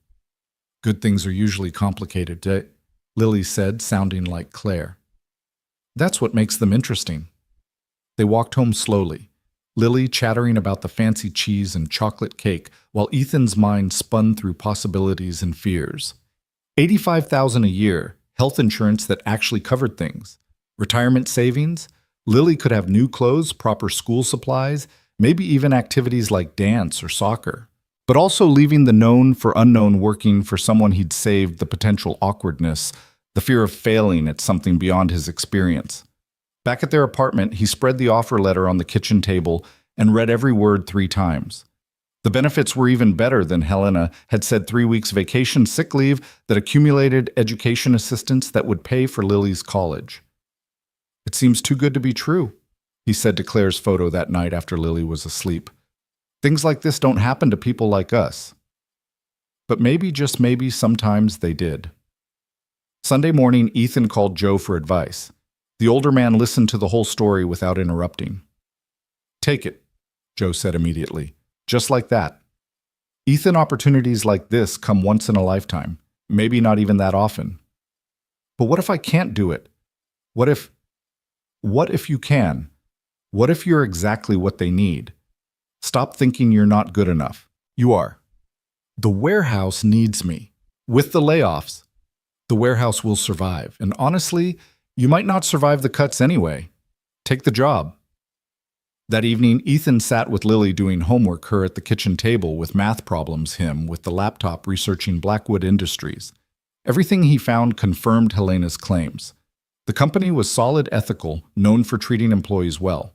Good things are usually complicated, Lily said, sounding like Claire. That's what makes them interesting. They walked home slowly, Lily chattering about the fancy cheese and chocolate cake, while Ethan's mind spun through possibilities and fears. $85,000 a year, health insurance that actually covered things, retirement savings. Lily could have new clothes, proper school supplies, maybe even activities like dance or soccer. But also leaving the known for unknown, working for someone he'd saved, the potential awkwardness, the fear of failing at something beyond his experience. Back at their apartment, he spread the offer letter on the kitchen table and read every word 3 times. The benefits were even better than Helena had said. 3 weeks vacation, sick leave, that accumulated education assistance that would pay for Lily's college. It seems too good to be true, he said to Claire's photo that night after Lily was asleep. Things like this don't happen to people like us. But maybe, just maybe, sometimes they did. Sunday morning, Ethan called Joe for advice. The older man listened to the whole story without interrupting. Take it, Joe said immediately. Just like that. Ethan, opportunities like this come once in a lifetime, maybe not even that often. But what if I can't do it? What if you can? What if you're exactly what they need? Stop thinking you're not good enough. You are. The warehouse needs me. With the layoffs, the warehouse will survive. And honestly, you might not survive the cuts anyway. Take the job. That evening, Ethan sat with Lily doing homework, her at the kitchen table with math problems, him with the laptop researching Blackwood Industries. Everything he found confirmed Helena's claims. The company was solid, ethical, known for treating employees well.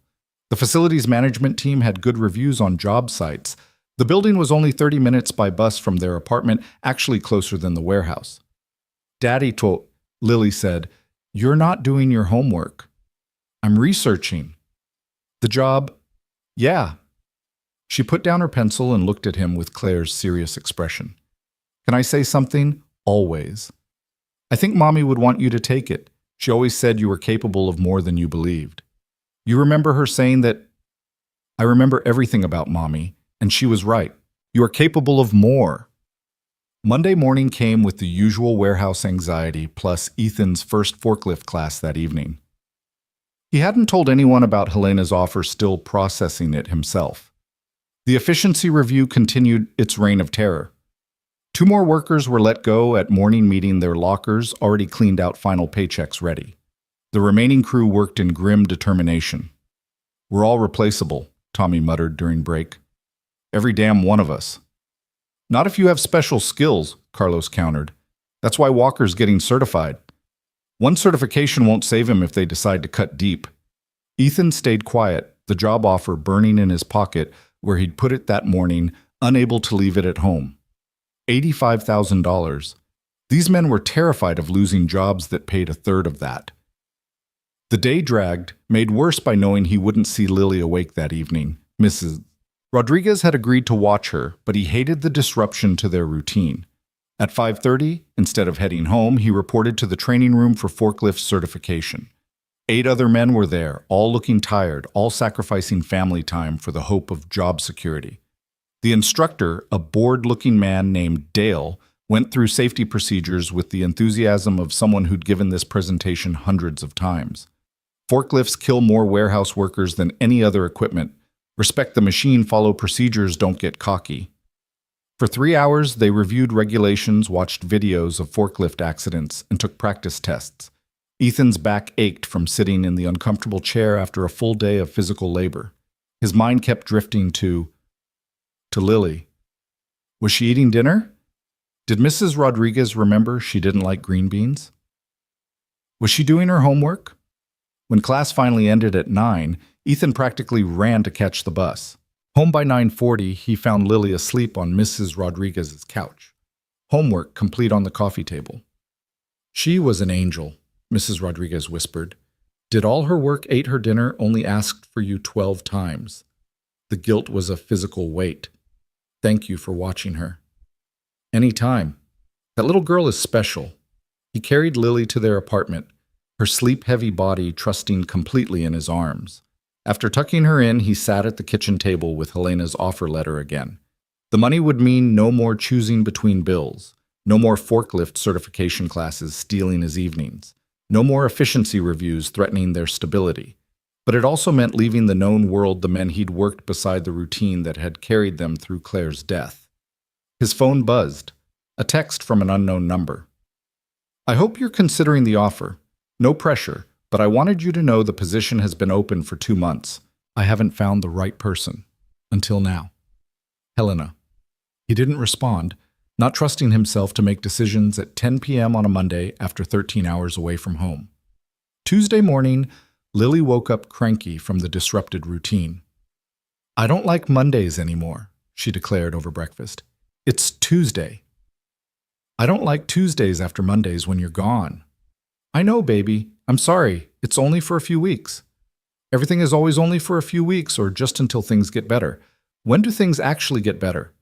The facilities management team had good reviews on job sites. The building was only 30 minutes by bus from their apartment, actually closer than the warehouse. Daddy told, Lily said, you're not doing your homework. I'm researching. The job? Yeah. She put down her pencil and looked at him with Claire's serious expression. Can I say something? Always. I think Mommy would want you to take it. She always said you were capable of more than you believed. You remember her saying that? I remember everything about Mommy, and she was right. You are capable of more. Monday morning came with the usual warehouse anxiety, plus Ethan's first forklift class that evening. He hadn't told anyone about Helena's offer, still processing it himself. The efficiency review continued its reign of terror. 2 more workers were let go at morning meeting, their lockers already cleaned out, final paychecks ready. The remaining crew worked in grim determination. We're all replaceable, Tommy muttered during break. Every damn one of us. Not if you have special skills, Carlos countered. That's why Walker's getting certified. One certification won't save him if they decide to cut deep. Ethan stayed quiet, the job offer burning in his pocket where he'd put it that morning, unable to leave it at home. $85,000. These men were terrified of losing jobs that paid a third of that. The day dragged, made worse by knowing he wouldn't see Lily awake that evening. Mrs. Rodriguez had agreed to watch her, but he hated the disruption to their routine. At 5:30, instead of heading home, he reported to the training room for forklift certification. 8 other men were there, all looking tired, all sacrificing family time for the hope of job security. The instructor, a bored-looking man named Dale, went through safety procedures with the enthusiasm of someone who'd given this presentation hundreds of times. Forklifts kill more warehouse workers than any other equipment. Respect the machine, follow procedures, don't get cocky. For 3 hours, they reviewed regulations, watched videos of forklift accidents, and took practice tests. Ethan's back ached from sitting in the uncomfortable chair after a full day of physical labor. His mind kept drifting to Lily. Was she eating dinner? Did Mrs. Rodriguez remember she didn't like green beans? Was she doing her homework? When class finally ended at 9, Ethan practically ran to catch the bus. Home by 9:40, he found Lily asleep on Mrs. Rodriguez's couch. Homework complete on the coffee table. She was an angel, Mrs. Rodriguez whispered. Did all her work, ate her dinner, only asked for you 12 times. The guilt was a physical weight. Thank you for watching her. Any time. That little girl is special. He carried Lily to their apartment, her sleep-heavy body trusting completely in his arms. After tucking her in, he sat at the kitchen table with Helena's offer letter again. The money would mean no more choosing between bills, no more forklift certification classes stealing his evenings, no more efficiency reviews threatening their stability. But it also meant leaving the known world the men he'd worked beside the routine that had carried them through Claire's death. His phone buzzed, a text from an unknown number. I hope you're considering the offer. No pressure, but I wanted you to know the position has been open for 2 months. I haven't found the right person. Until now. Helena. He didn't respond, not trusting himself to make decisions at 10 p.m. on a Monday after 13 hours away from home. Tuesday morning, Lily woke up cranky from the disrupted routine. I don't like Mondays anymore, she declared over breakfast. It's Tuesday. I don't like Tuesdays after Mondays when you're gone. I know, baby. I'm sorry. It's only for a few weeks. Everything is always only for a few weeks or just until things get better. When do things actually get better?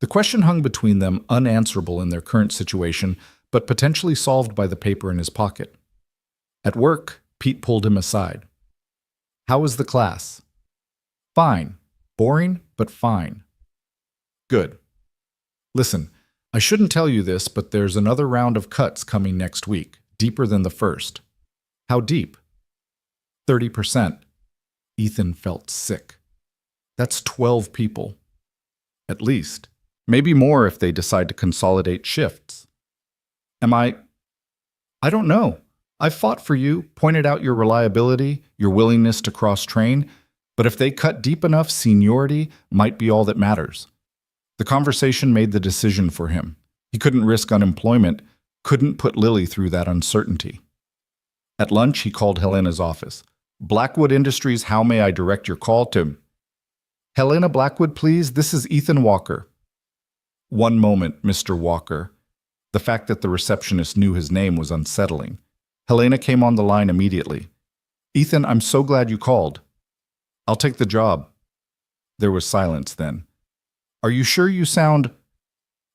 The question hung between them, unanswerable in their current situation, but potentially solved by the paper in his pocket. At work, Pete pulled him aside. How was the class? Fine. Boring, but fine. Good. Listen, I shouldn't tell you this, but there's another round of cuts coming next week, deeper than the first. How deep? 30%. Ethan felt sick. That's 12 people. At least. Maybe more if they decide to consolidate shifts. I don't know. I've fought for you, pointed out your reliability, your willingness to cross-train, but if they cut deep enough, seniority might be all that matters. The conversation made the decision for him. He couldn't risk unemployment, couldn't put Lily through that uncertainty. At lunch, he called Helena's office. Blackwood Industries, how may I direct your call to? Helena Blackwood, please. This is Ethan Walker. One moment, Mr. Walker. The fact that the receptionist knew his name was unsettling. Helena came on the line immediately. Ethan, I'm so glad you called. I'll take the job. There was silence then. Are you sure you sound...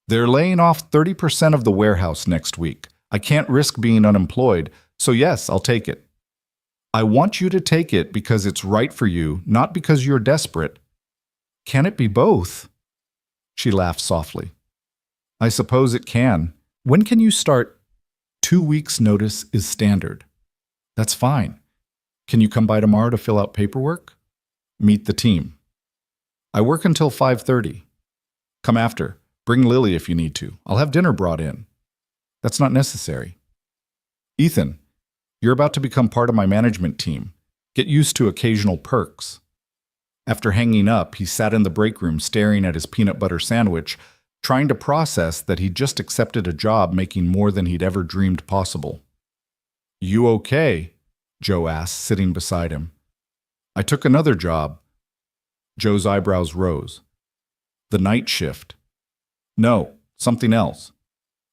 They're laying off 30% of the warehouse next week. I can't risk being unemployed, so yes, I'll take it. I want you to take it because it's right for you, not because you're desperate. Can it be both? She laughed softly. I suppose it can. When can you start? 2 weeks' notice is standard. That's fine. Can you come by tomorrow to fill out paperwork? Meet the team. I work until 5:30. Come after. Bring Lily if you need to. I'll have dinner brought in. That's not necessary. Ethan, you're about to become part of my management team. Get used to occasional perks. After hanging up, he sat in the break room staring at his peanut butter sandwich, trying to process that he'd just accepted a job making more than he'd ever dreamed possible. You okay? Joe asked, sitting beside him. I took another job. Joe's eyebrows rose. The night shift. No, something else.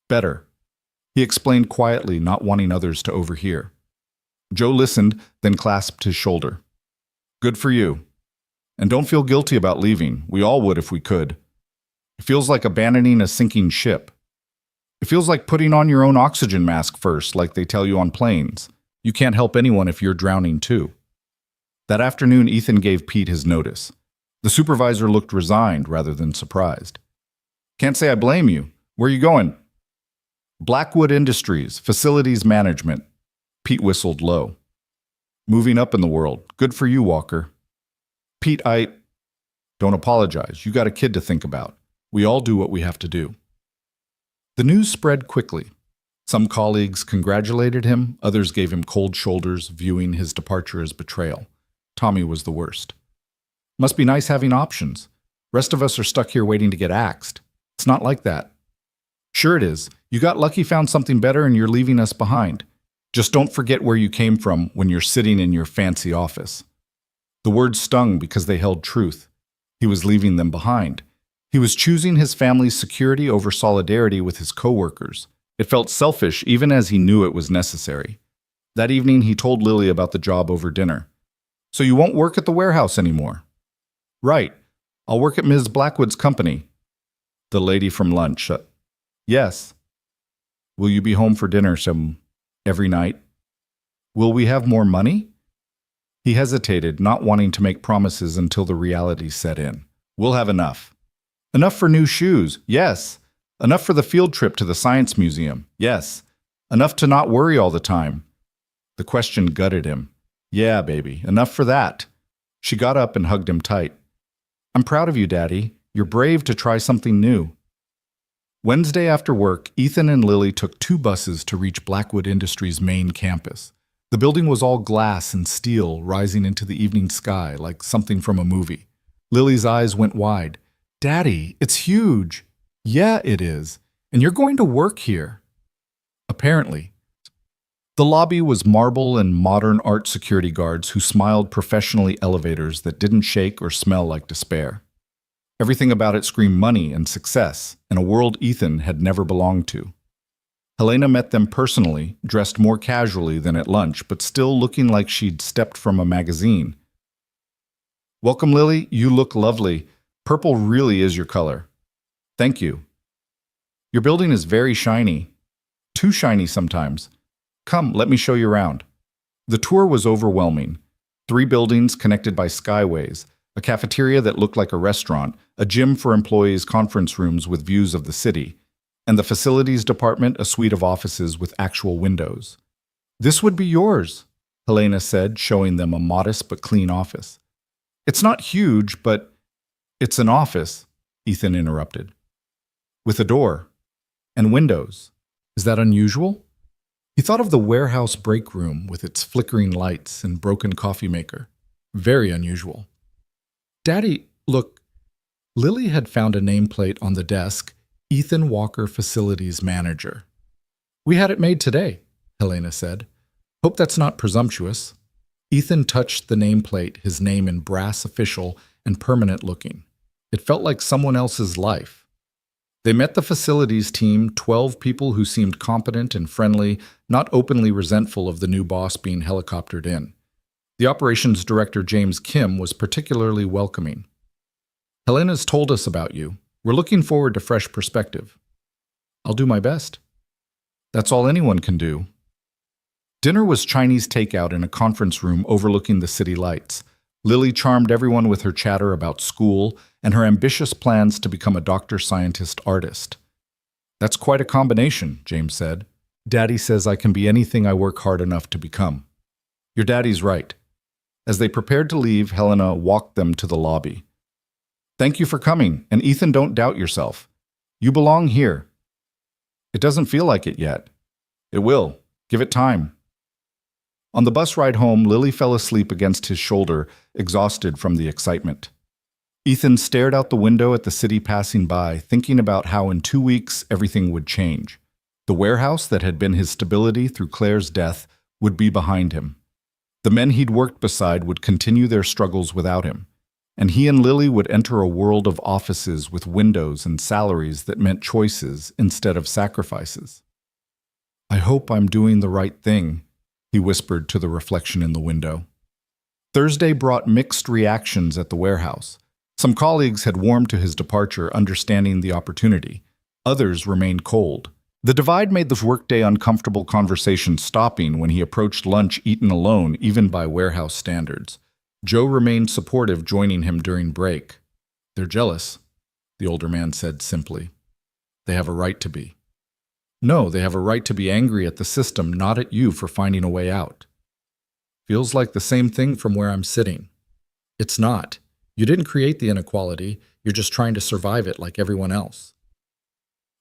Better. He explained quietly, not wanting others to overhear. Joe listened, then clasped his shoulder. Good for you. And don't feel guilty about leaving. We all would if we could. It feels like abandoning a sinking ship. It feels like putting on your own oxygen mask first, like they tell you on planes. You can't help anyone if you're drowning too. That afternoon, Ethan gave Pete his notice. The supervisor looked resigned rather than surprised. Can't say I blame you. Where are you going? Blackwood Industries, Facilities Management. Pete whistled low. Moving up in the world. Good for you, Walker. Pete, Don't apologize. You got a kid to think about. We all do what we have to do. The news spread quickly. Some colleagues congratulated him, others gave him cold shoulders, viewing his departure as betrayal. Tommy was the worst. Must be nice having options. Rest of us are stuck here waiting to get axed. It's not like that. Sure it is. You got lucky, found something better, and you're leaving us behind. Just don't forget where you came from when you're sitting in your fancy office. The words stung because they held truth. He was leaving them behind. He was choosing his family's security over solidarity with his coworkers. It felt selfish even as he knew it was necessary. That evening he told Lily about the job over dinner. So you won't work at the warehouse anymore? Right. I'll work at Ms. Blackwood's company. The lady from lunch. Yes. Will you be home for dinner every night? Will we have more money? He hesitated, not wanting to make promises until the reality set in. We'll have enough. Enough for new shoes, yes. Enough for the field trip to the science museum, yes. Enough to not worry all the time. The question gutted him. Yeah, baby, enough for that. She got up and hugged him tight. I'm proud of you, Daddy. You're brave to try something new. Wednesday after work, Ethan and Lily took 2 buses to reach Blackwood Industries' main campus. The building was all glass and steel, rising into the evening sky like something from a movie. Lily's eyes went wide. Daddy, it's huge. Yeah, it is. And you're going to work here. Apparently. The lobby was marble and modern art security guards who smiled professionally elevators that didn't shake or smell like despair. Everything about it screamed money and success, and a world Ethan had never belonged to. Helena met them personally, dressed more casually than at lunch, but still looking like she'd stepped from a magazine. Welcome, Lily. You look lovely. Purple really is your color. Thank you. Your building is very shiny. Too shiny sometimes. Come, let me show you around. The tour was overwhelming. 3 buildings connected by skyways, a cafeteria that looked like a restaurant, a gym for employees' conference rooms with views of the city, and the facilities department, a suite of offices with actual windows. This would be yours, Helena said, showing them a modest but clean office. It's not huge, but it's an office, Ethan interrupted. With a door and windows. Is that unusual? He thought of the warehouse break room with its flickering lights and broken coffee maker. Very unusual. Daddy, look. Lily had found a nameplate on the desk, Ethan Walker, Facilities Manager. We had it made today, Helena said. Hope that's not presumptuous. Ethan touched the nameplate, his name in brass official and permanent looking. It felt like someone else's life. They met the facilities team, 12 people who seemed competent and friendly, not openly resentful of the new boss being helicoptered in. The operations director, James Kim, was particularly welcoming. Helena's told us about you. We're looking forward to fresh perspective. I'll do my best. That's all anyone can do. Dinner was Chinese takeout in a conference room overlooking the city lights. Lily charmed everyone with her chatter about school and her ambitious plans to become a doctor-scientist-artist. That's quite a combination, James said. Daddy says I can be anything I work hard enough to become. Your daddy's right. As they prepared to leave, Helena walked them to the lobby. Thank you for coming, and Ethan, don't doubt yourself. You belong here. It doesn't feel like it yet. It will. Give it time. On the bus ride home, Lily fell asleep against his shoulder, exhausted from the excitement. Ethan stared out the window at the city passing by, thinking about how in 2 weeks everything would change. The warehouse that had been his stability through Claire's death would be behind him. The men he'd worked beside would continue their struggles without him, and he and Lily would enter a world of offices with windows and salaries that meant choices instead of sacrifices. "I hope I'm doing the right thing," he whispered to the reflection in the window. Thursday brought mixed reactions at the warehouse. Some colleagues had warmed to his departure, understanding the opportunity. Others remained cold. The divide made the workday uncomfortable conversation stopping when he approached lunch eaten alone, even by warehouse standards. Joe remained supportive, joining him during break. "They're jealous," the older man said simply. "They have a right to be." "No, they have a right to be angry at the system, not at you for finding a way out." "Feels like the same thing from where I'm sitting." "It's not. You didn't create the inequality, you're just trying to survive it like everyone else."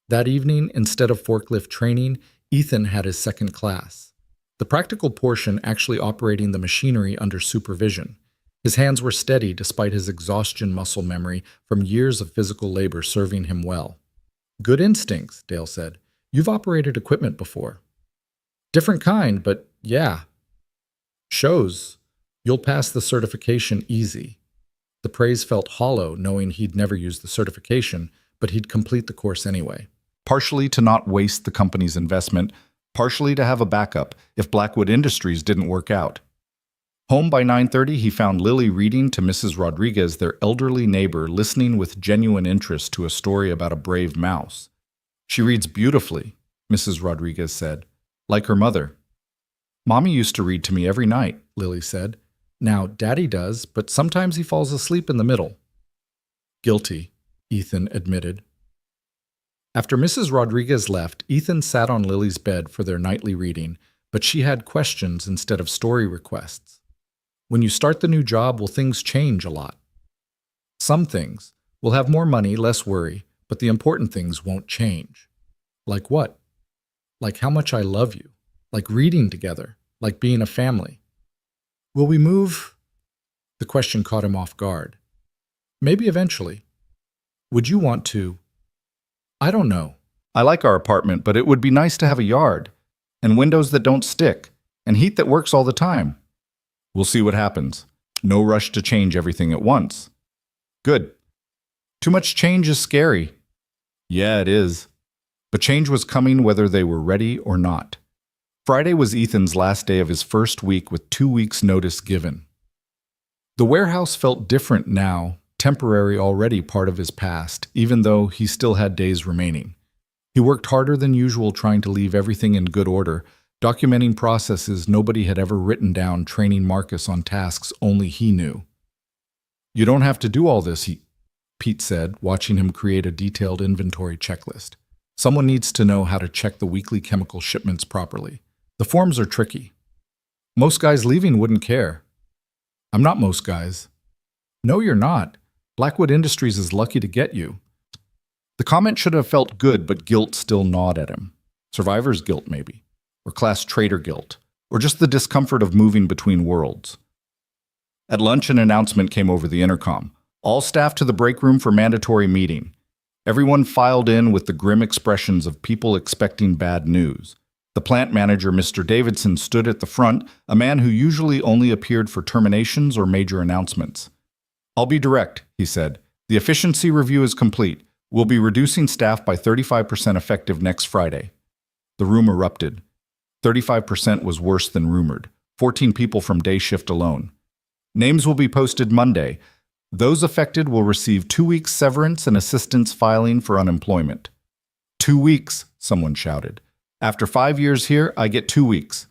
That evening, instead of forklift training, Ethan had his second class. The practical portion actually operating the machinery under supervision. His hands were steady despite his exhaustion muscle memory from years of physical labor serving him well. "Good instincts," Dale said. "You've operated equipment before." "Different kind, but yeah." "Shows. You'll pass the certification easy." The praise felt hollow, knowing he'd never use the certification, but he'd complete the course anyway. Partially to not waste the company's investment, partially to have a backup if Blackwood Industries didn't work out. Home by 9:30, he found Lily reading to Mrs. Rodriguez, their elderly neighbor, listening with genuine interest to a story about a brave mouse. "She reads beautifully," Mrs. Rodriguez said, "like her mother." "Mommy used to read to me every night," Lily said. "Now, Daddy does, but sometimes he falls asleep in the middle." "Guilty," Ethan admitted. After Mrs. Rodriguez left, Ethan sat on Lily's bed for their nightly reading, but she had questions instead of story requests. "When you start the new job, will things change a lot?" "Some things. We'll have more money, less worry, but the important things won't change." "Like what?" "Like how much I love you. Like reading together. Like being a family." "Will we move?" The question caught him off guard. "Maybe eventually." "Would you want to?" "I don't know. I like our apartment, but it would be nice to have a yard, and windows that don't stick, and heat that works all the time." "We'll see what happens. No rush to change everything at once." "Good. Too much change is scary." "Yeah, it is." But change was coming whether they were ready or not. Friday was Ethan's last day of his first week with 2 weeks' notice given. The warehouse felt different now, temporary already part of his past, even though he still had days remaining. He worked harder than usual trying to leave everything in good order, documenting processes nobody had ever written down, training Marcus on tasks only he knew. "You don't have to do all this," Pete said, watching him create a detailed inventory checklist. "Someone needs to know how to check the weekly chemical shipments properly. The forms are tricky. Most guys leaving wouldn't care." "I'm not most guys." "No, you're not. Blackwood Industries is lucky to get you." The comment should have felt good, but guilt still gnawed at him. Survivor's guilt, maybe. Or class traitor guilt. Or just the discomfort of moving between worlds. At lunch, an announcement came over the intercom. "All staff to the break room for mandatory meeting." Everyone filed in with the grim expressions of people expecting bad news. The plant manager, Mr. Davidson, stood at the front, a man who usually only appeared for terminations or major announcements. "I'll be direct," he said. "The efficiency review is complete. We'll be reducing staff by 35% effective next Friday." The room erupted. 35% was worse than rumored. 14 people from day shift alone. "Names will be posted Monday. Those affected will receive 2 weeks severance and assistance filing for unemployment." 2 weeks, someone shouted. "After 5 years here, I get 2 weeks."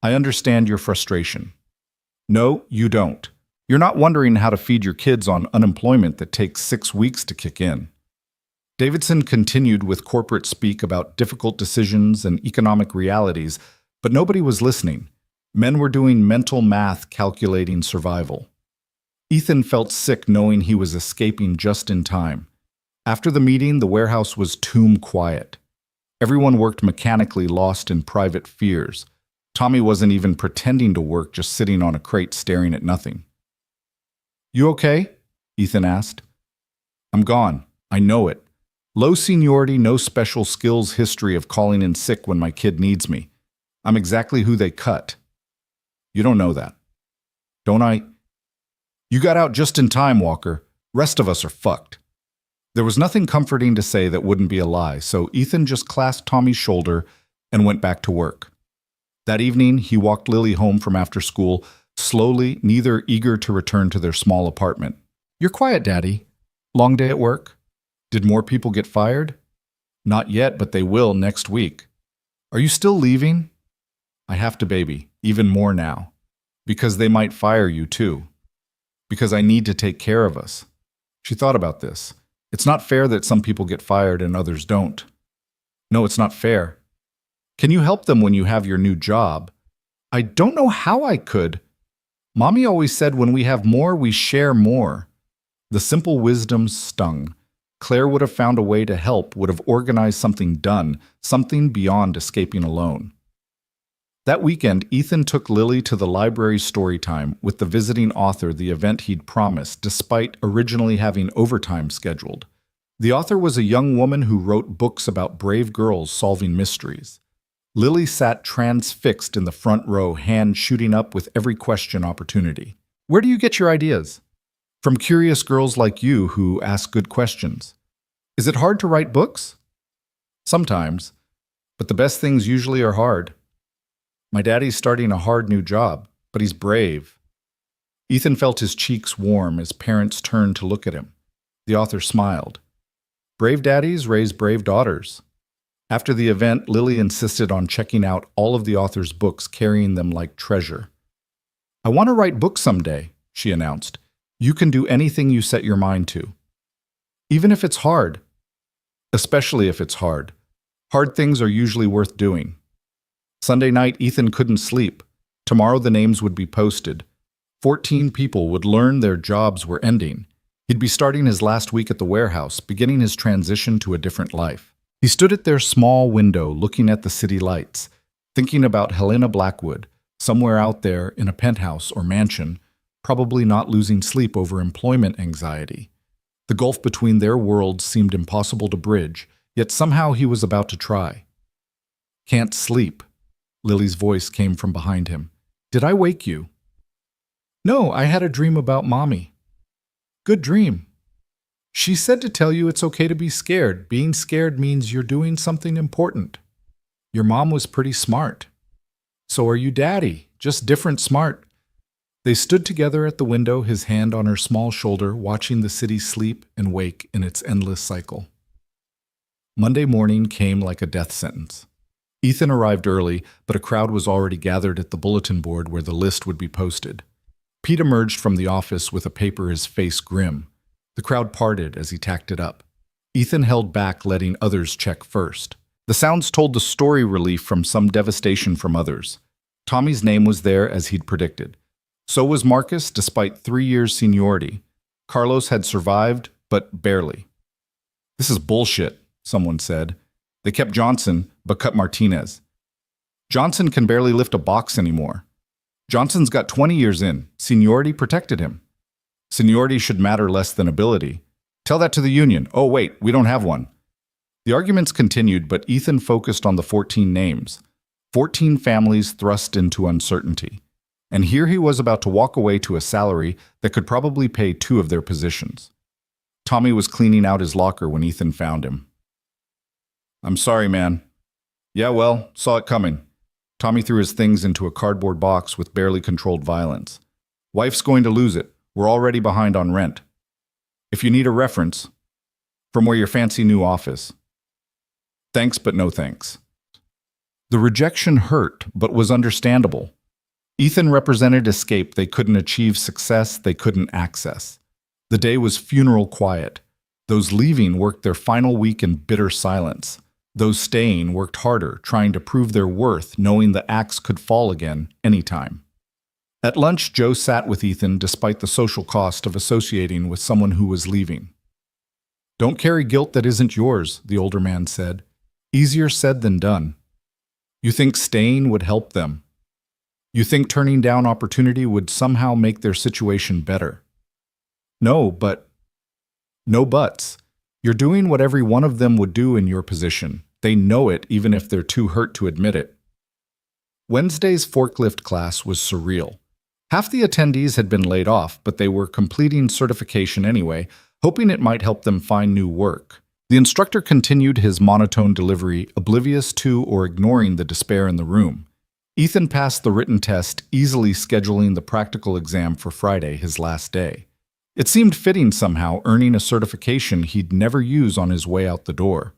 "I understand your frustration." "No, you don't. You're not wondering how to feed your kids on unemployment that takes 6 weeks to kick in." Davidson continued with corporate speak about difficult decisions and economic realities, but nobody was listening. Men were doing mental math calculating survival. Ethan felt sick knowing he was escaping just in time. After the meeting, the warehouse was tomb quiet. Everyone worked mechanically, lost in private fears. Tommy wasn't even pretending to work, just sitting on a crate staring at nothing. "You okay?" Ethan asked. "I'm gone. I know it. Low seniority, no special skills history of calling in sick when my kid needs me. I'm exactly who they cut." You don't know that. Don't I? You got out just in time, Walker. Rest of us are fucked. There was nothing comforting to say that wouldn't be a lie, so Ethan just clasped Tommy's shoulder and went back to work. That evening, he walked Lily home from after school, slowly, neither eager to return to their small apartment. You're quiet, Daddy. Long day at work? Did more people get fired? Not yet, but they will next week. Are you still leaving? I have to, baby, even more now. Because they might fire you, too. Because I need to take care of us. She thought about this. It's not fair that some people get fired and others don't. No, it's not fair. Can you help them when you have your new job? I don't know how I could. Mommy always said when we have more, we share more. The simple wisdom stung. Claire would have found a way to help, would have organized something done, something beyond escaping alone. That weekend, Ethan took Lily to the library story time with the visiting author, the event he'd promised, despite originally having overtime scheduled. The author was a young woman who wrote books about brave girls solving mysteries. Lily sat transfixed in the front row, hand shooting up with every question opportunity. Where do you get your ideas? From curious girls like you who ask good questions. Is it hard to write books? Sometimes, but the best things usually are hard. My daddy's starting a hard new job, but he's brave. Ethan felt his cheeks warm as parents turned to look at him. The author smiled. Brave daddies raise brave daughters. After the event, Lily insisted on checking out all of the author's books, carrying them like treasure. I want to write books someday, she announced. You can do anything you set your mind to. Even if it's hard. Especially if it's hard. Hard things are usually worth doing. Sunday night, Ethan couldn't sleep. Tomorrow the names would be posted. 14 people would learn their jobs were ending. He'd be starting his last week at the warehouse, beginning his transition to a different life. He stood at their small window, looking at the city lights, thinking about Helena Blackwood, somewhere out there in a penthouse or mansion, probably not losing sleep over employment anxiety. The gulf between their worlds seemed impossible to bridge, yet somehow he was about to try. Can't sleep. Lily's voice came from behind him. Did I wake you? No, I had a dream about Mommy. Good dream. She said to tell you it's okay to be scared. Being scared means you're doing something important. Your mom was pretty smart. So are you, Daddy, just different smart. They stood together at the window, his hand on her small shoulder, watching the city sleep and wake in its endless cycle. Monday morning came like a death sentence. Ethan arrived early, but a crowd was already gathered at the bulletin board where the list would be posted. Pete emerged from the office with a paper, his face grim. The crowd parted as he tacked it up. Ethan held back, letting others check first. The sounds told the story relief from some devastation from others. Tommy's name was there as he'd predicted. So was Marcus, despite 3 years' seniority. Carlos had survived, but barely. This is bullshit, someone said. They kept Johnson, but cut Martinez. Johnson can barely lift a box anymore. Johnson's got 20 years in. Seniority protected him. Seniority should matter less than ability. Tell that to the union. Oh, wait, we don't have one. The arguments continued, but Ethan focused on the 14 names. 14 families thrust into uncertainty. And here he was about to walk away to a salary that could probably pay 2 of their positions. Tommy was cleaning out his locker when Ethan found him. I'm sorry, man. Yeah, well, saw it coming. Tommy threw his things into a cardboard box with barely controlled violence. Wife's going to lose it. We're already behind on rent. If you need a reference, from where your fancy new office. Thanks, but no thanks. The rejection hurt, but was understandable. Ethan represented escape. They couldn't achieve success they couldn't access. The day was funeral quiet. Those leaving worked their final week in bitter silence. Those staying worked harder, trying to prove their worth, knowing the axe could fall again anytime. At lunch, Joe sat with Ethan despite the social cost of associating with someone who was leaving. Don't carry guilt that isn't yours, the older man said. Easier said than done. You think staying would help them. You think turning down opportunity would somehow make their situation better. No buts. You're doing what every one of them would do in your position. They know it even if they're too hurt to admit it. Wednesday's forklift class was surreal. Half the attendees had been laid off, but they were completing certification anyway, hoping it might help them find new work. The instructor continued his monotone delivery, oblivious to or ignoring the despair in the room. Ethan passed the written test, easily scheduling the practical exam for Friday, his last day. It seemed fitting somehow, earning a certification he'd never use on his way out the door.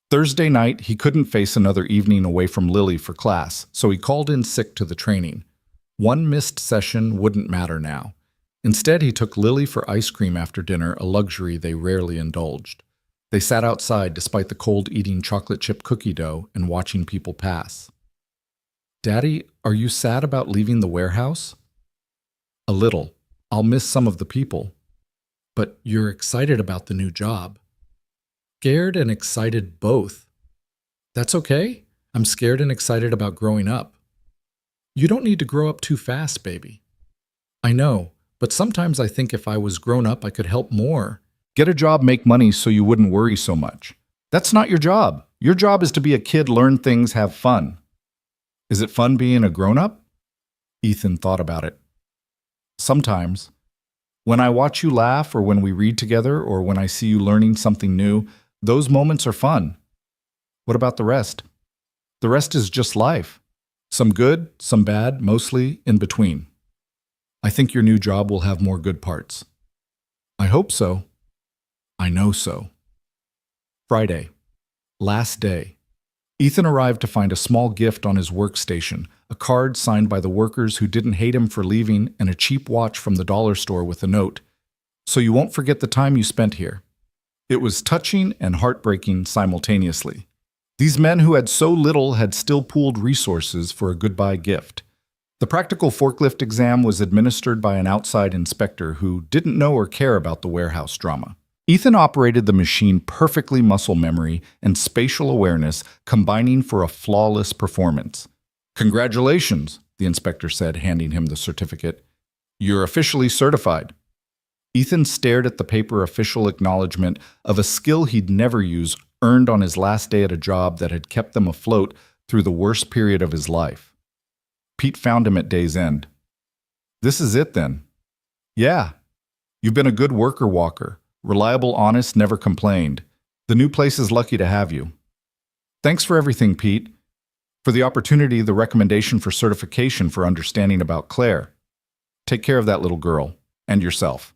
Thursday night, he couldn't face another evening away from Lily for class, so he called in sick to the training. One missed session wouldn't matter now. Instead, he took Lily for ice cream after dinner, a luxury they rarely indulged. They sat outside despite the cold, eating chocolate chip cookie dough and watching people pass. "Daddy, are you sad about leaving the warehouse?" "A little. I'll miss some of the people." "But you're excited about the new job." "Scared and excited both." "That's okay. I'm scared and excited about growing up." "You don't need to grow up too fast, baby." "I know, but sometimes I think if I was grown up, I could help more." Get a job, make money so you wouldn't worry so much. That's not your job. Your job is to be a kid, learn things, have fun. Is it fun being a grown-up? Ethan thought about it. Sometimes. When I watch you laugh, or when we read together, or when I see you learning something new, those moments are fun. What about the rest? The rest is just life. Some good, some bad, mostly in between. I think your new job will have more good parts. I hope so. I know so. Friday. Last day. Ethan arrived to find a small gift on his workstation, a card signed by the workers who didn't hate him for leaving, and a cheap watch from the dollar store with a note. "So you won't forget the time you spent here." It was touching and heartbreaking simultaneously. These men who had so little had still pooled resources for a goodbye gift. The practical forklift exam was administered by an outside inspector who didn't know or care about the warehouse drama. Ethan operated the machine perfectly, muscle memory and spatial awareness combining for a flawless performance. "Congratulations," the inspector said, handing him the certificate. "You're officially certified." Ethan stared at the paper official acknowledgement of a skill he'd never use, earned on his last day at a job that had kept them afloat through the worst period of his life. Pete found him at day's end. "This is it then." "Yeah. You've been a good worker walker. Reliable, honest, never complained. The new place is lucky to have you." "Thanks for everything, Pete. For the opportunity, the recommendation for certification, for understanding about Claire. Take care of that little girl, and yourself."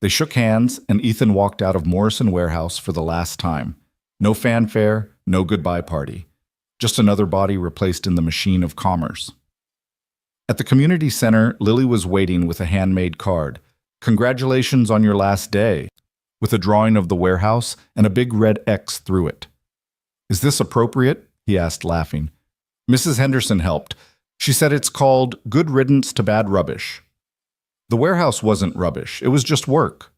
They shook hands, and Ethan walked out of Morrison Warehouse for the last time. No fanfare, no goodbye party. Just another body replaced in the machine of commerce. At the community center, Lily was waiting with a handmade card. "Congratulations on your last day," with a drawing of the warehouse and a big red X through it. "Is this appropriate?" he asked, laughing. Mrs. Henderson helped. She said it's called "Good Riddance to Bad Rubbish." The warehouse wasn't rubbish. It was just work.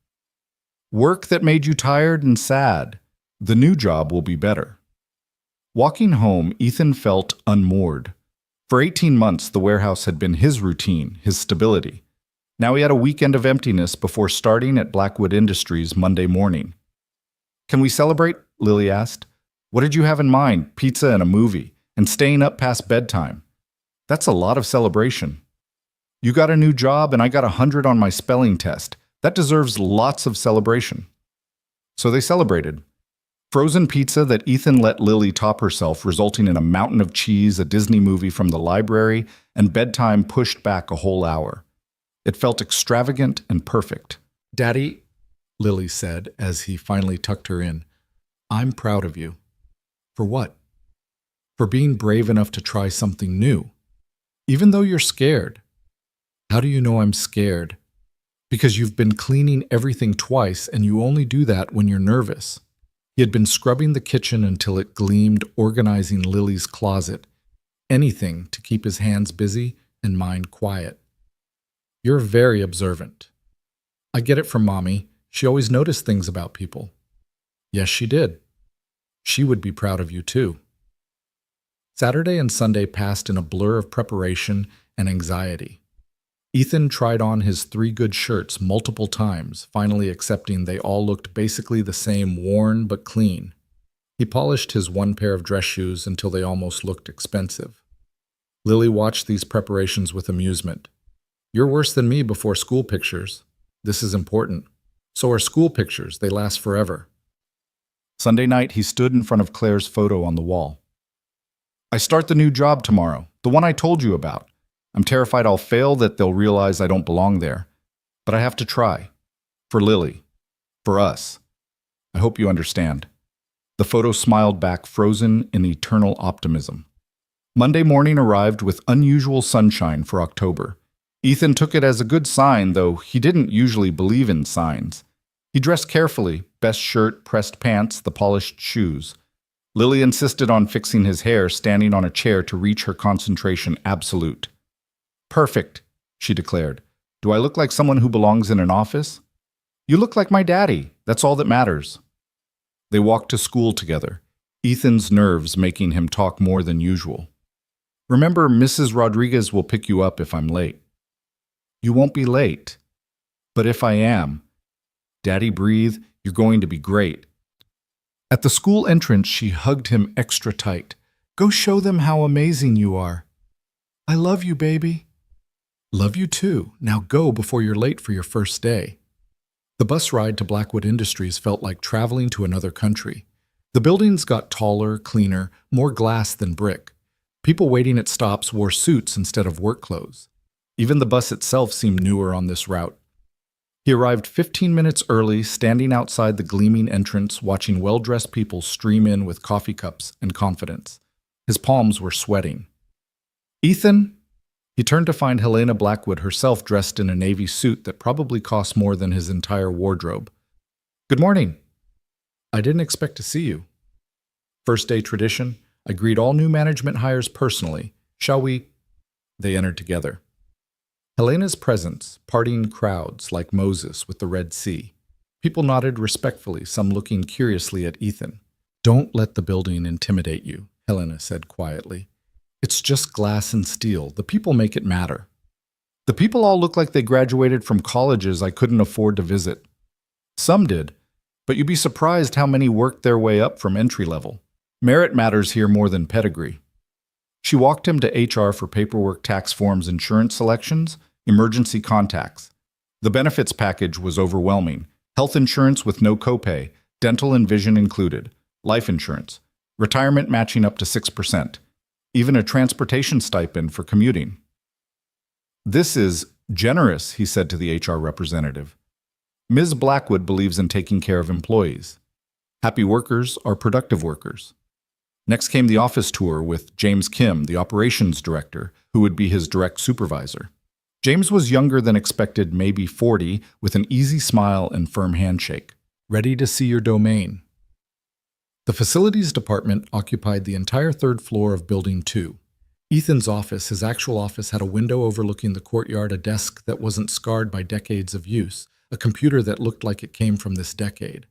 Work that made you tired and sad. The new job will be better. Walking home, Ethan felt unmoored. For 18 months, the warehouse had been his routine, his stability. Now he had a weekend of emptiness before starting at Blackwood Industries Monday morning. "Can we celebrate?" Lily asked. "What did you have in mind? Pizza and a movie, and staying up past bedtime. That's a lot of celebration. You got a new job and I got 100 on my spelling test. That deserves lots of celebration." So they celebrated. Frozen pizza that Ethan let Lily top herself, resulting in a mountain of cheese, a Disney movie from the library, and bedtime pushed back a whole hour. It felt extravagant and perfect. "Daddy," Lily said as he finally tucked her in, "I'm proud of you." "For what?" "For being brave enough to try something new. Even though you're scared." "How do you know I'm scared?" "Because you've been cleaning everything twice and you only do that when you're nervous." He had been scrubbing the kitchen until it gleamed, organizing Lily's closet. Anything to keep his hands busy and mind quiet. "You're very observant." "I get it from Mommy. She always noticed things about people." "Yes, she did. She would be proud of you too." Saturday and Sunday passed in a blur of preparation and anxiety. Ethan tried on his 3 good shirts multiple times, finally accepting they all looked basically the same, worn but clean. He polished his 1 pair of dress shoes until they almost looked expensive. Lily watched these preparations with amusement. You're worse than me before school pictures. This is important. So are school pictures. They last forever. Sunday night, he stood in front of Claire's photo on the wall. I start the new job tomorrow, the one I told you about. I'm terrified I'll fail, that they'll realize I don't belong there. But I have to try. For Lily. For us. I hope you understand. The photo smiled back, frozen in eternal optimism. Monday morning arrived with unusual sunshine for October. Ethan took it as a good sign, though he didn't usually believe in signs. He dressed carefully, best shirt, pressed pants, the polished shoes. Lily insisted on fixing his hair, standing on a chair to reach her concentration absolute. Perfect, she declared. Do I look like someone who belongs in an office? You look like my daddy. That's all that matters. They walked to school together, Ethan's nerves making him talk more than usual. Remember, Mrs. Rodriguez will pick you up if I'm late. You won't be late. But if I am, Daddy, breathe, you're going to be great. At the school entrance, she hugged him extra tight. Go show them how amazing you are. I love you, baby. Love you too. Now go before you're late for your first day. The bus ride to Blackwood Industries felt like traveling to another country. The buildings got taller, cleaner, more glass than brick. People waiting at stops wore suits instead of work clothes. Even the bus itself seemed newer on this route. He arrived 15 minutes early, standing outside the gleaming entrance, watching well-dressed people stream in with coffee cups and confidence. His palms were sweating. Ethan? He turned to find Helena Blackwood herself dressed in a navy suit that probably cost more than his entire wardrobe. Good morning. I didn't expect to see you. First day tradition, I greet all new management hires personally. Shall we? They entered together. Helena's presence, parting crowds like Moses with the Red Sea. People nodded respectfully, some looking curiously at Ethan. Don't let the building intimidate you, Helena said quietly. It's just glass and steel. The people make it matter. The people all look like they graduated from colleges I couldn't afford to visit. Some did, but you'd be surprised how many worked their way up from entry level. Merit matters here more than pedigree. She walked him to HR for paperwork, tax forms, insurance selections, emergency contacts. The benefits package was overwhelming. Health insurance with no copay, dental and vision included, life insurance, retirement matching up to 6%, even a transportation stipend for commuting. This is generous, he said to the HR representative. Ms. Blackwood believes in taking care of employees. Happy workers are productive workers. Next came the office tour with James Kim, the operations director, who would be his direct supervisor. James was younger than expected, maybe 40, with an easy smile and firm handshake. Ready to see your domain. The facilities department occupied the entire third floor of Building 2. Ethan's office, his actual office, had a window overlooking the courtyard, a desk that wasn't scarred by decades of use, a computer that looked like it came from this decade.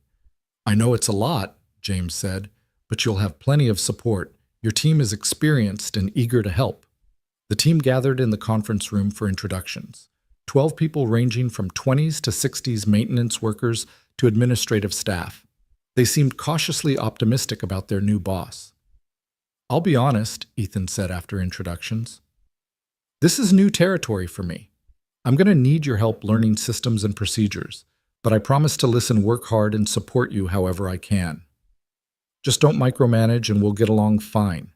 I know it's a lot, James said, but you'll have plenty of support. Your team is experienced and eager to help. The team gathered in the conference room for introductions. 12 people ranging from 20s to 60s maintenance workers to administrative staff. They seemed cautiously optimistic about their new boss. I'll be honest, Ethan said after introductions. This is new territory for me. I'm going to need your help learning systems and procedures, but I promise to listen, work hard, and support you however I can. Just don't micromanage and we'll get along fine,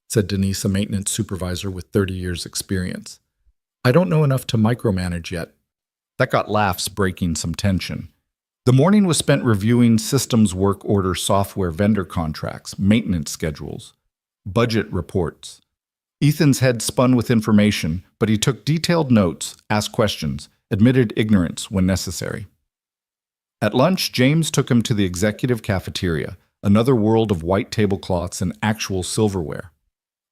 said Denise, a maintenance supervisor with 30 years' experience. I don't know enough to micromanage yet. That got laughs, breaking some tension. The morning was spent reviewing systems work order software vendor contracts, maintenance schedules, budget reports. Ethan's head spun with information, but he took detailed notes, asked questions, admitted ignorance when necessary. At lunch, James took him to the executive cafeteria, another world of white tablecloths and actual silverware.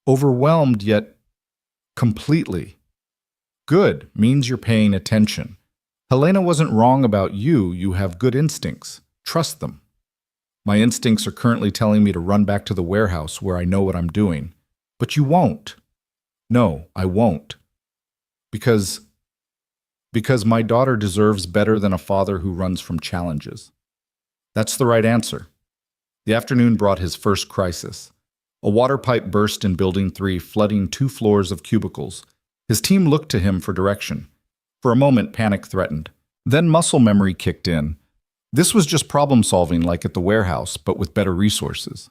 Overwhelmed, yet completely. Good means you're paying attention. Helena wasn't wrong about you. You have good instincts. Trust them. My instincts are currently telling me to run back to the warehouse where I know what I'm doing. But you won't. No, I won't. Because my daughter deserves better than a father who runs from challenges. That's the right answer. The afternoon brought his first crisis. A water pipe burst in Building 3, flooding 2 floors of cubicles. His team looked to him for direction. For a moment, panic threatened. Then muscle memory kicked in. This was just problem solving like at the warehouse, but with better resources.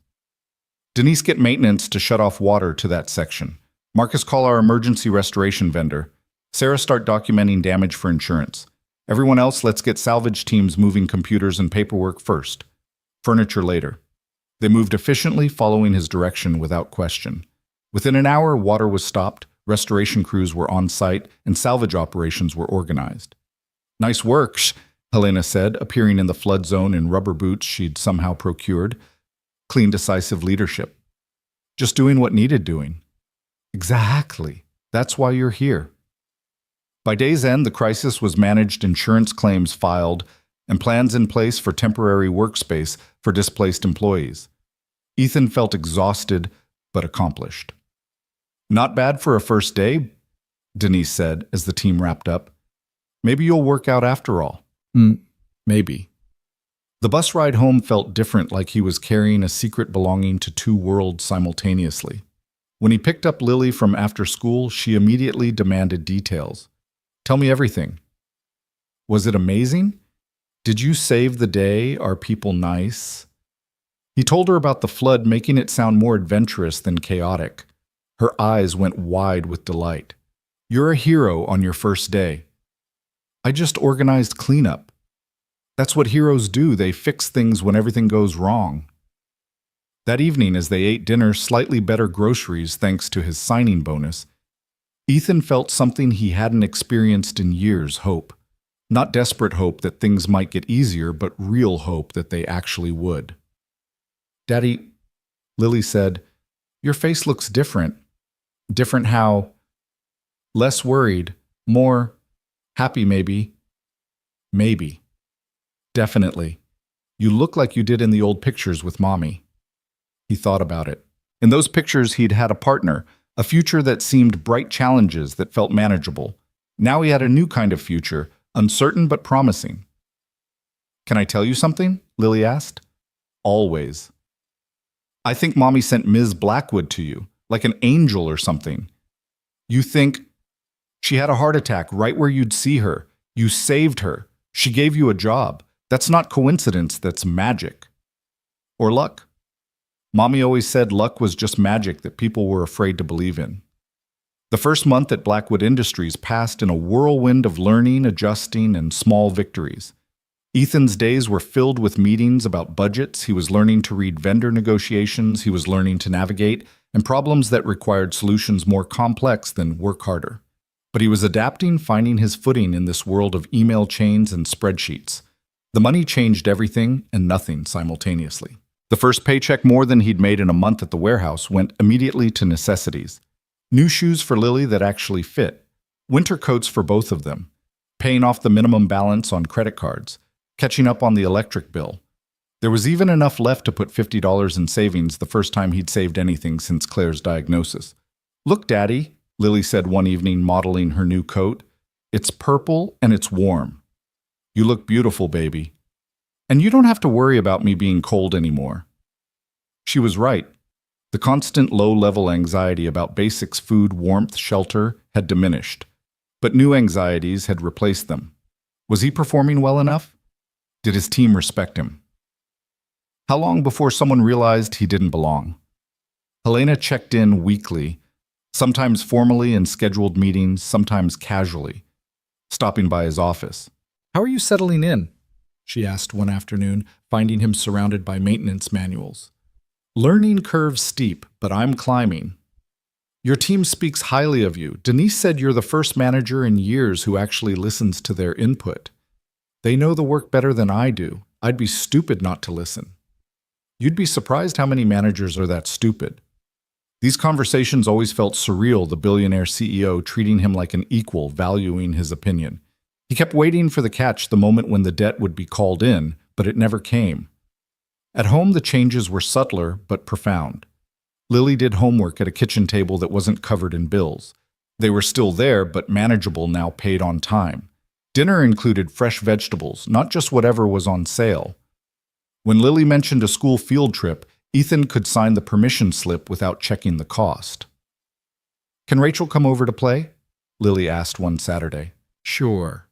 Denise, get maintenance to shut off water to that section. Marcus, call our emergency restoration vendor. Sarah, start documenting damage for insurance. Everyone else, let's get salvage teams moving computers and paperwork first. Furniture later. They moved efficiently, following his direction without question. Within an hour, water was stopped, restoration crews were on site, and salvage operations were organized. Nice work, Helena said, appearing in the flood zone in rubber boots she'd somehow procured. Clean, decisive leadership. Just doing what needed doing. Exactly. That's why you're here. By day's end, the crisis was managed, insurance claims filed, and plans in place for temporary workspace for displaced employees. Ethan felt exhausted, but accomplished. Not bad for a first day, Denise said as the team wrapped up. Maybe you'll work out after all. Maybe. The bus ride home felt different, like he was carrying a secret belonging to 2 worlds simultaneously. When he picked up Lily from after school, she immediately demanded details. Tell me everything. Was it amazing? Did you save the day? Are people nice? He told her about the flood, making it sound more adventurous than chaotic. Her eyes went wide with delight. You're a hero on your first day. I just organized cleanup. That's what heroes do. They fix things when everything goes wrong. That evening, as they ate dinner, slightly better groceries thanks to his signing bonus, Ethan felt something he hadn't experienced in years: hope. Not desperate hope that things might get easier, but real hope that they actually would. Daddy, Lily said, your face looks different. Different how? Less worried, more happy maybe. Maybe. Definitely. You look like you did in the old pictures with Mommy. He thought about it. In those pictures, he'd had a partner, a future that seemed bright, challenges that felt manageable. Now he had a new kind of future, uncertain but promising. Can I tell you something? Lily asked. Always. I think Mommy sent Ms. Blackwood to you, like an angel or something. You think she had a heart attack right where you'd see her. You saved her. She gave you a job. That's not coincidence, that's magic. Or luck. Mommy always said luck was just magic that people were afraid to believe in. The first month at Blackwood Industries passed in a whirlwind of learning, adjusting, and small victories. Ethan's days were filled with meetings about budgets. He was learning to read vendor negotiations. He was learning to navigate, and problems that required solutions more complex than work harder. But he was adapting, finding his footing in this world of email chains and spreadsheets. The money changed everything and nothing simultaneously. The first paycheck, more than he'd made in a month at the warehouse, went immediately to necessities. New shoes for Lily that actually fit. Winter coats for both of them. Paying off the minimum balance on credit cards. Catching up on the electric bill. There was even enough left to put $50 in savings, the first time he'd saved anything since Claire's diagnosis. Look, Daddy, Lily said one evening, modeling her new coat. It's purple and it's warm. You look beautiful, baby. And you don't have to worry about me being cold anymore. She was right. The constant low-level anxiety about basics, food, warmth, shelter, had diminished. But new anxieties had replaced them. Was he performing well enough? Did his team respect him? How long before someone realized he didn't belong? Helena checked in weekly, sometimes formally in scheduled meetings, sometimes casually, stopping by his office. How are you settling in? She asked one afternoon, finding him surrounded by maintenance manuals. Learning curve steep, but I'm climbing. Your team speaks highly of you. Denise said you're the first manager in years who actually listens to their input. They know the work better than I do. I'd be stupid not to listen. You'd be surprised how many managers are that stupid. These conversations always felt surreal, the billionaire CEO treating him like an equal, valuing his opinion. He kept waiting for the catch, the moment when the debt would be called in, but it never came. At home, the changes were subtler but profound. Lily did homework at a kitchen table that wasn't covered in bills. They were still there, but manageable, now paid on time. Dinner included fresh vegetables, not just whatever was on sale. When Lily mentioned a school field trip, Ethan could sign the permission slip without checking the cost. "Can Rachel come over to play?" Lily asked one Saturday. Sure.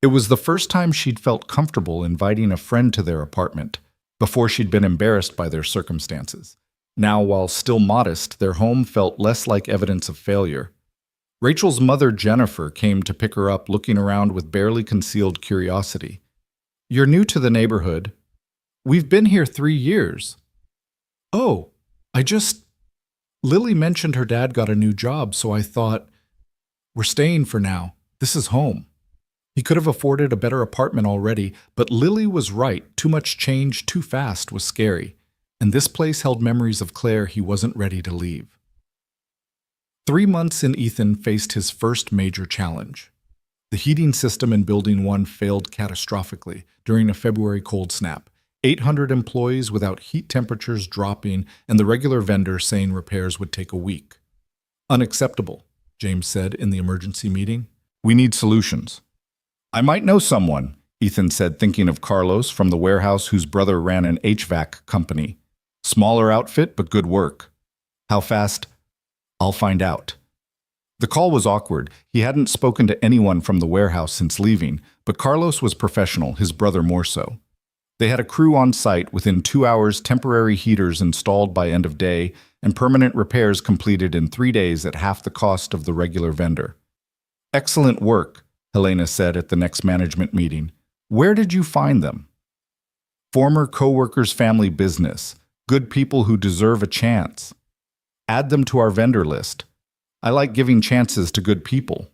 It was the first time she'd felt comfortable inviting a friend to their apartment. Before, she'd been embarrassed by their circumstances. Now, while still modest, their home felt less like evidence of failure. Rachel's mother, Jennifer, came to pick her up, looking around with barely concealed curiosity. "You're new to the neighborhood." "We've been here 3 years." "Oh, Lily mentioned her dad got a new job, so I thought, we're staying for now. This is home." He could have afforded a better apartment already, but Lily was right. Too much change too fast was scary, and this place held memories of Claire he wasn't ready to leave. 3 months in, Ethan faced his first major challenge. The heating system in Building 1 failed catastrophically during a February cold snap. 800 employees without heat temperatures dropping, and the regular vendor saying repairs would take a week. "Unacceptable," James said in the emergency meeting. "We need solutions." "I might know someone," Ethan said, thinking of Carlos from the warehouse whose brother ran an HVAC company. "Smaller outfit, but good work." "How fast?" "I'll find out." The call was awkward. He hadn't spoken to anyone from the warehouse since leaving, but Carlos was professional, his brother more so. They had a crew on site. Within 2 hours, temporary heaters installed by end of day, and permanent repairs completed in 3 days at half the cost of the regular vendor. "Excellent work," Helena said at the next management meeting. "Where did you find them?" "Former co-workers' family business. Good people who deserve a chance. Add them to our vendor list. I like giving chances to good people."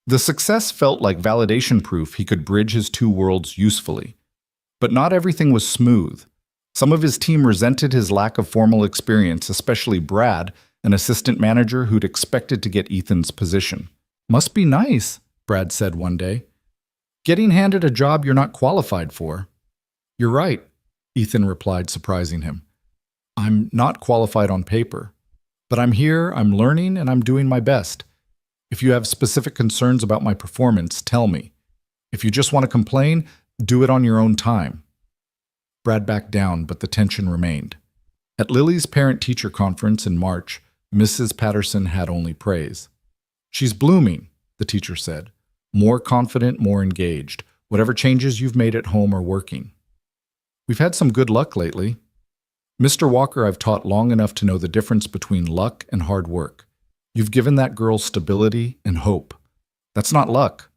The success felt like validation proof he could bridge his two worlds usefully. But not everything was smooth. Some of his team resented his lack of formal experience, especially Brad, an assistant manager who'd expected to get Ethan's position. "Must be nice," Brad said one day. "Getting handed a job you're not qualified for." "You're right," Ethan replied, surprising him. "I'm not qualified on paper. But I'm here, I'm learning, and I'm doing my best. If you have specific concerns about my performance, tell me. If you just want to complain, do it on your own time." Brad backed down, but the tension remained. At Lily's parent-teacher conference in March, Mrs. Patterson had only praise. "She's blooming," the teacher said. "More confident, more engaged. Whatever changes you've made at home are working." "We've had some good luck lately." "Mr. Walker, I've taught long enough to know the difference between luck and hard work. You've given that girl stability and hope. That's not luck."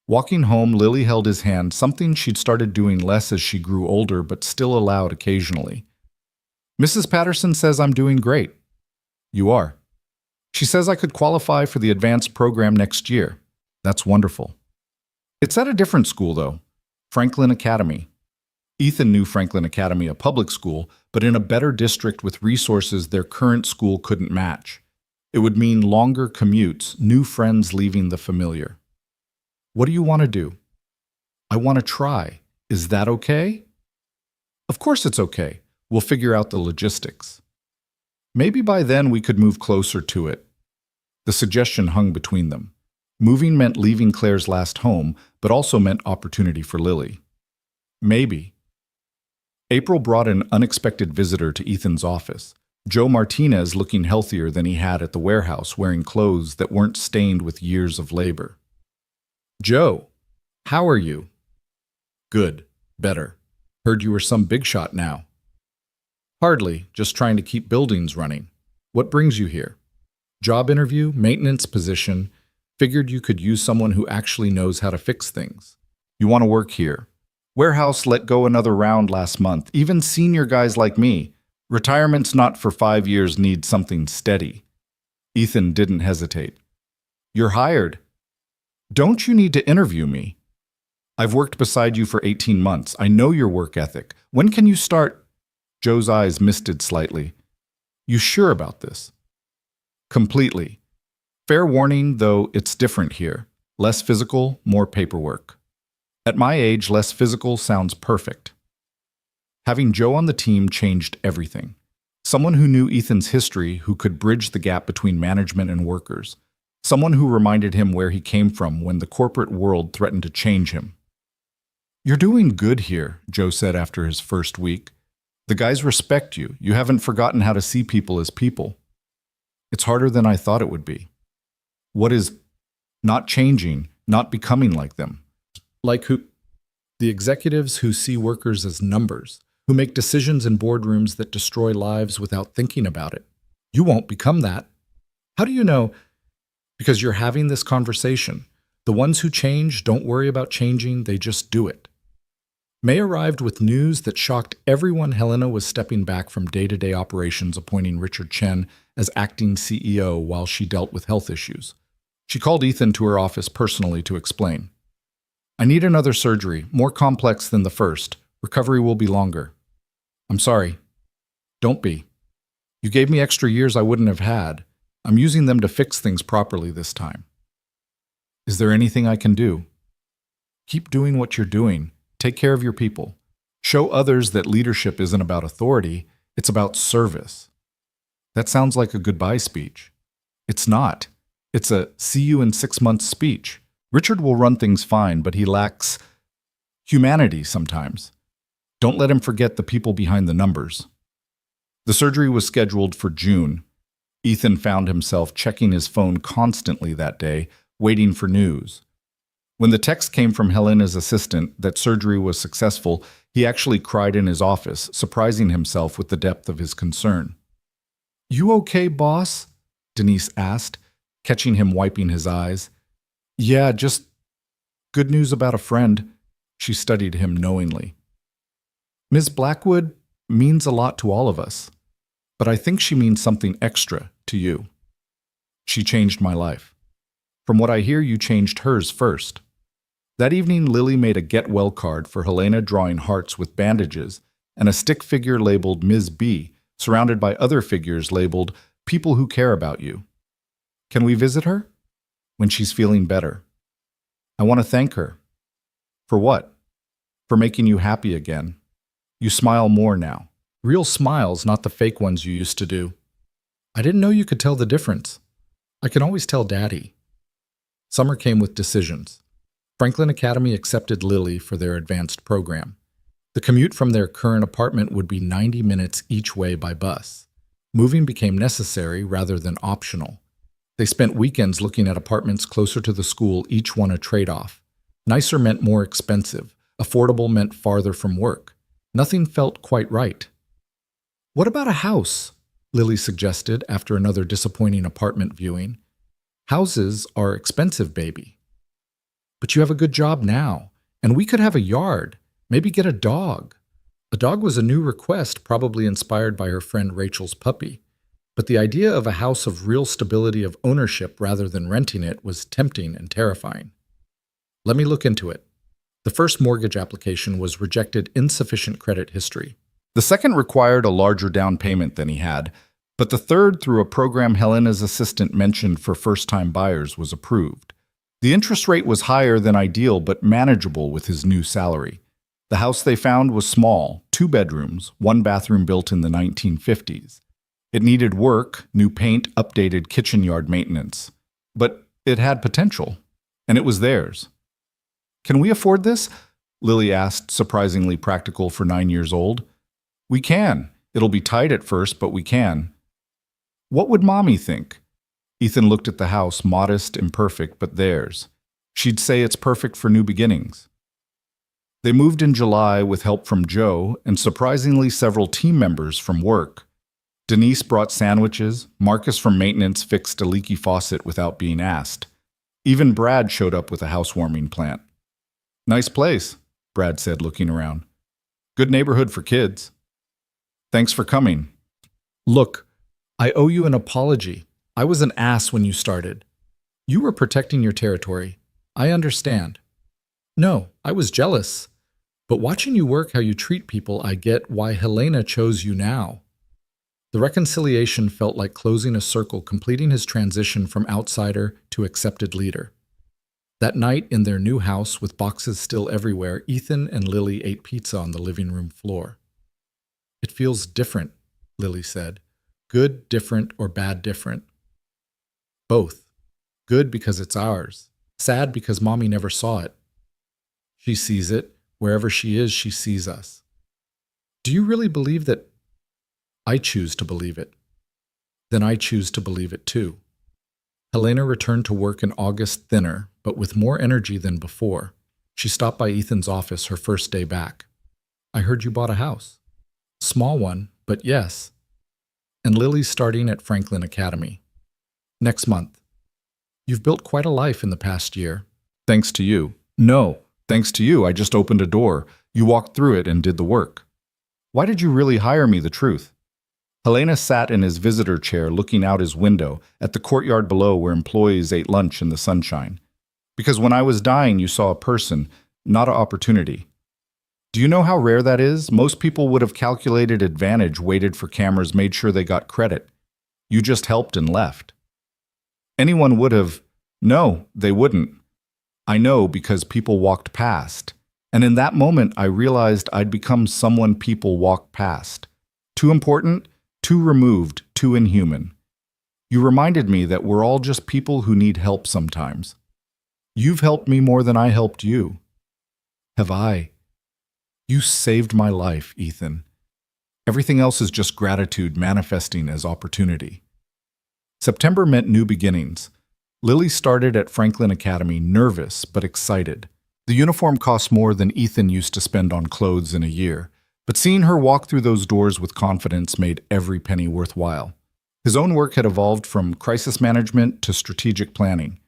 Walking home, Lily held his hand, something she'd started doing less as she grew older, but still allowed occasionally. "Mrs. Patterson says I'm doing great." "You are." "She says I could qualify for the advanced program next year." "That's wonderful." "It's at a different school, though. Franklin Academy." Ethan knew Franklin Academy, a public school, but in a better district with resources their current school couldn't match. It would mean longer commutes, new friends leaving the familiar. "What do you want to do?" "I want to try. Is that okay?" "Of course it's okay. We'll figure out the logistics." Maybe by then we could move closer to it. The suggestion hung between them. Moving meant leaving Claire's last home, but also meant opportunity for Lily. Maybe. April brought an unexpected visitor to Ethan's office. Joe Martinez, looking healthier than he had at the warehouse, wearing clothes that weren't stained with years of labor. "Joe, how are you?" "Good. Better. Heard you were some big shot now." "Hardly. Just trying to keep buildings running. What brings you here?" "Job interview, maintenance position. Figured you could use someone who actually knows how to fix things." "You want to work here?" "Warehouse let go another round last month. Even senior guys like me. Retirement's not for 5 years, need something steady." Ethan didn't hesitate. "You're hired." "Don't you need to interview me? I've worked beside you for 18 months. I know your work ethic. When can you start?" Joe's eyes misted slightly. "You sure about this?" "Completely. Fair warning, though, it's different here. Less physical, more paperwork." At my age, less physical sounds perfect. Having Joe on the team changed everything. Someone who knew Ethan's history, who could bridge the gap between management and workers. Someone who reminded him where he came from when the corporate world threatened to change him. "You're doing good here," Joe said after his first week. The guys respect you. You haven't forgotten how to see people as people. It's harder than I thought it would be. What is not changing, not becoming like them? Like who? The executives who see workers as numbers, who make decisions in boardrooms that destroy lives without thinking about it. You won't become that. How do you know? Because you're having this conversation. The ones who change don't worry about changing, they just do it. May arrived with news that shocked everyone. Helena was stepping back from day-to-day operations, appointing Richard Chen as acting CEO while she dealt with health issues. She called Ethan to her office personally to explain. I need another surgery, more complex than the first. Recovery will be longer. I'm sorry. Don't be. You gave me extra years I wouldn't have had. I'm using them to fix things properly this time. Is there anything I can do? Keep doing what you're doing. Take care of your people. Show others that leadership isn't about authority, it's about service. That sounds like a goodbye speech. It's not. It's a see you in 6 months speech. Richard will run things fine, but he lacks humanity sometimes. Don't let him forget the people behind the numbers. The surgery was scheduled for June. Ethan found himself checking his phone constantly that day, waiting for news. When the text came from Helena's assistant that surgery was successful, he actually cried in his office, surprising himself with the depth of his concern. You okay, boss? Denise asked, catching him wiping his eyes. Yeah, just good news about a friend. She studied him knowingly. Ms. Blackwood means a lot to all of us, but I think she means something extra to you. She changed my life. From what I hear, you changed hers first. That evening, Lily made a get-well card for Helena, drawing hearts with bandages and a stick figure labeled Ms. B, surrounded by other figures labeled People Who Care About You. Can we visit her? When she's feeling better. I want to thank her. For what? For making you happy again. You smile more now. Real smiles, not the fake ones you used to do. I didn't know you could tell the difference. I can always tell Daddy. Summer came with decisions. Franklin Academy accepted Lily for their advanced program. The commute from their current apartment would be 90 minutes each way by bus. Moving became necessary rather than optional. They spent weekends looking at apartments closer to the school, each one a trade-off. Nicer meant more expensive. Affordable meant farther from work. Nothing felt quite right. What about a house? Lily suggested after another disappointing apartment viewing. Houses are expensive, baby. But you have a good job now, and we could have a yard, maybe get a dog. A dog was a new request, probably inspired by her friend Rachel's puppy. But the idea of a house of real stability of ownership rather than renting it was tempting and terrifying. Let me look into it. The first mortgage application was rejected insufficient credit history. The second required a larger down payment than he had, but the third, through a program Helena's assistant mentioned for first-time buyers, was approved. The interest rate was higher than ideal but manageable with his new salary. The house they found was small, 2 bedrooms, 1 bathroom built in the 1950s. It needed work, new paint, updated kitchen yard maintenance. But it had potential, and it was theirs. Can we afford this? Lily asked, surprisingly practical for 9 years old. We can. It'll be tight at first, but we can. What would Mommy think? Ethan looked at the house, modest, imperfect, but theirs. She'd say it's perfect for new beginnings. They moved in July with help from Joe and surprisingly several team members from work. Denise brought sandwiches, Marcus from maintenance fixed a leaky faucet without being asked. Even Brad showed up with a housewarming plant. Nice place, Brad said, looking around. Good neighborhood for kids. Thanks for coming. Look, I owe you an apology. I was an ass when you started. You were protecting your territory. I understand. No, I was jealous. But watching you work how you treat people, I get why Helena chose you now. The reconciliation felt like closing a circle, completing his transition from outsider to accepted leader. That night in their new house, with boxes still everywhere, Ethan and Lily ate pizza on the living room floor. It feels different, Lily said. Good, different, or bad, different? Both. Good because it's ours. Sad because Mommy never saw it. She sees it. Wherever she is, she sees us. Do you really believe that? I choose to believe it. Then I choose to believe it too. Helena returned to work in August thinner, but with more energy than before. She stopped by Ethan's office her first day back. I heard you bought a house. Small one, but yes. And Lily's starting at Franklin Academy. Next month. You've built quite a life in the past year. Thanks to you. No, thanks to you. I just opened a door. You walked through it and did the work. Why did you really hire me, the truth? Helena sat in his visitor chair looking out his window at the courtyard below where employees ate lunch in the sunshine. Because when I was dying, you saw a person, not an opportunity. Do you know how rare that is? Most people would have calculated advantage, waited for cameras, made sure they got credit. You just helped and left. Anyone would have. No, they wouldn't. I know because people walked past. And in that moment, I realized I'd become someone people walk past. Too important, too removed, too inhuman. You reminded me that we're all just people who need help sometimes. You've helped me more than I helped you. Have I? You saved my life, Ethan. Everything else is just gratitude manifesting as opportunity. September meant new beginnings. Lily started at Franklin Academy nervous but excited. The uniform cost more than Ethan used to spend on clothes in a year, but seeing her walk through those doors with confidence made every penny worthwhile. His own work had evolved from crisis management to strategic planning.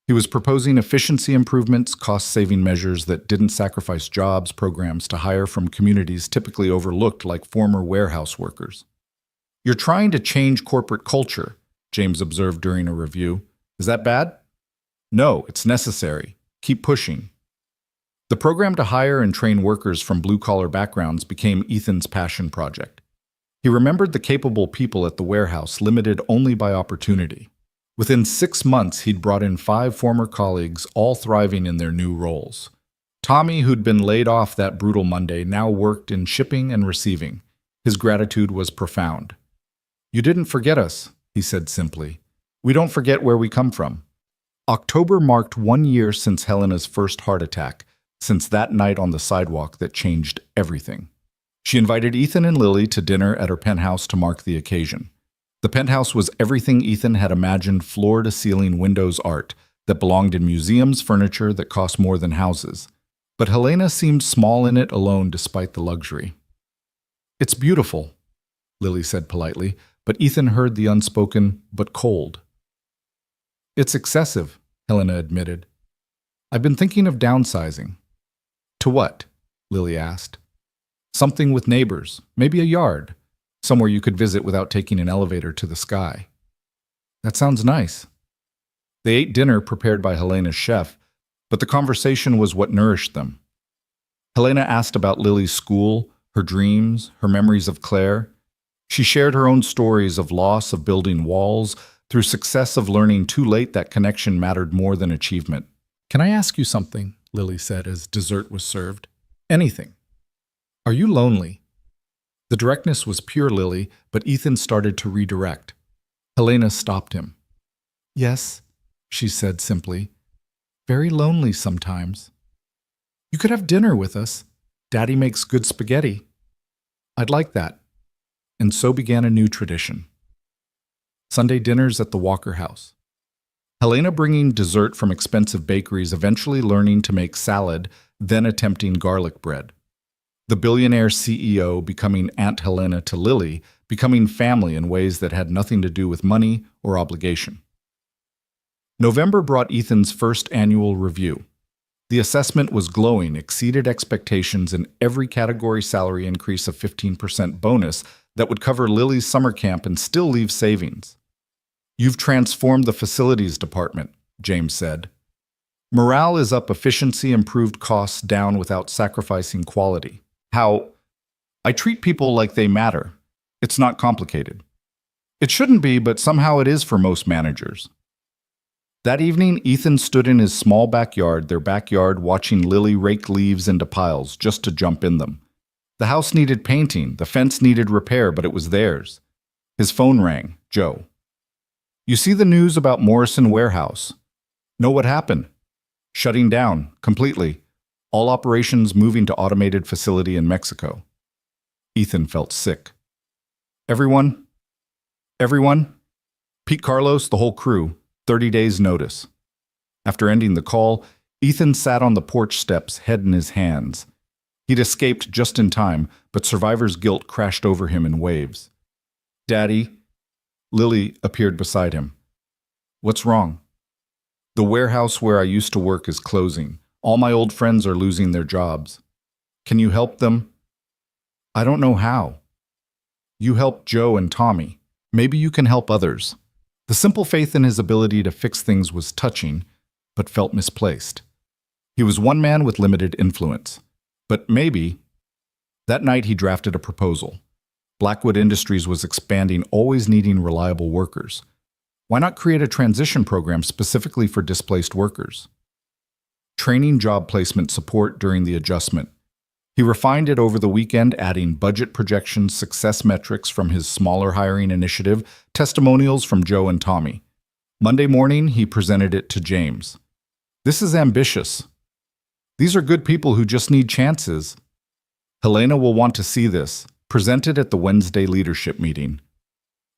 He was proposing efficiency improvements, cost-saving measures that didn't sacrifice jobs, programs to hire from communities typically overlooked like former warehouse workers. You're trying to change corporate culture, James observed during a review. Is that bad? No, it's necessary. Keep pushing. The program to hire and train workers from blue-collar backgrounds became Ethan's passion project. He remembered the capable people at the warehouse, limited only by opportunity. Within 6 months, he'd brought in 5 former colleagues, all thriving in their new roles. Tommy, who'd been laid off that brutal Monday, now worked in shipping and receiving. His gratitude was profound. "You didn't forget us," he said simply. "We don't forget where we come from." October marked 1 year since Helena's first heart attack, since that night on the sidewalk that changed everything. She invited Ethan and Lily to dinner at her penthouse to mark the occasion. The penthouse was everything Ethan had imagined, floor-to-ceiling windows art that belonged in museums, furniture that cost more than houses. But Helena seemed small in it alone despite the luxury. "It's beautiful," Lily said politely, but Ethan heard the unspoken, but cold. "It's excessive," Helena admitted. "I've been thinking of downsizing." "To what?" Lily asked. "Something with neighbors, maybe a yard. Somewhere you could visit without taking an elevator to the sky." "That sounds nice." They ate dinner prepared by Helena's chef, but the conversation was what nourished them. Helena asked about Lily's school, her dreams, her memories of Claire. She shared her own stories of loss of building walls, through success of learning too late that connection mattered more than achievement. "Can I ask you something?" Lily said as dessert was served. "Anything. Are you lonely?" The directness was pure Lily, but Ethan started to redirect. Helena stopped him. "Yes," she said simply. "Very lonely sometimes." "You could have dinner with us. Daddy makes good spaghetti." "I'd like that." And so began a new tradition. Sunday dinners at the Walker house. Helena bringing dessert from expensive bakeries, eventually learning to make salad, then attempting garlic bread. The billionaire CEO becoming Aunt Helena to Lily, becoming family in ways that had nothing to do with money or obligation. November brought Ethan's first annual review. The assessment was glowing, exceeded expectations in every category, salary increase of 15% bonus that would cover Lily's summer camp and still leave savings. "You've transformed the facilities department," James said. "Morale is up, efficiency improved, costs down without sacrificing quality. How? I treat people like they matter. It's not complicated." It shouldn't be, but somehow it is for most managers. That evening, Ethan stood in his small backyard, their backyard, watching Lily rake leaves into piles just to jump in them. The house needed painting, the fence needed repair, but it was theirs. His phone rang. Joe. "You see the news about Morrison Warehouse?" "No, what happened?" "Shutting down, completely. All operations moving to automated facility in Mexico." Ethan felt sick. Everyone? Everyone? Pete Carlos, the whole crew, 30 days' notice. After ending the call, Ethan sat on the porch steps, head in his hands. He'd escaped just in time, but survivor's guilt crashed over him in waves. Daddy, Lily appeared beside him. What's wrong? The warehouse where I used to work is closing. All my old friends are losing their jobs. Can you help them? I don't know how. You helped Joe and Tommy. Maybe you can help others. The simple faith in his ability to fix things was touching, but felt misplaced. He was one man with limited influence. But maybe. That night he drafted a proposal. Blackwood Industries was expanding, always needing reliable workers. Why not create a transition program specifically for displaced workers? Training, job placement support during the adjustment. He refined it over the weekend, adding budget projections, success metrics from his smaller hiring initiative, testimonials from Joe and Tommy. Monday morning, he presented it to James. This is ambitious. These are good people who just need chances. Helena will want to see this, presented at the Wednesday leadership meeting.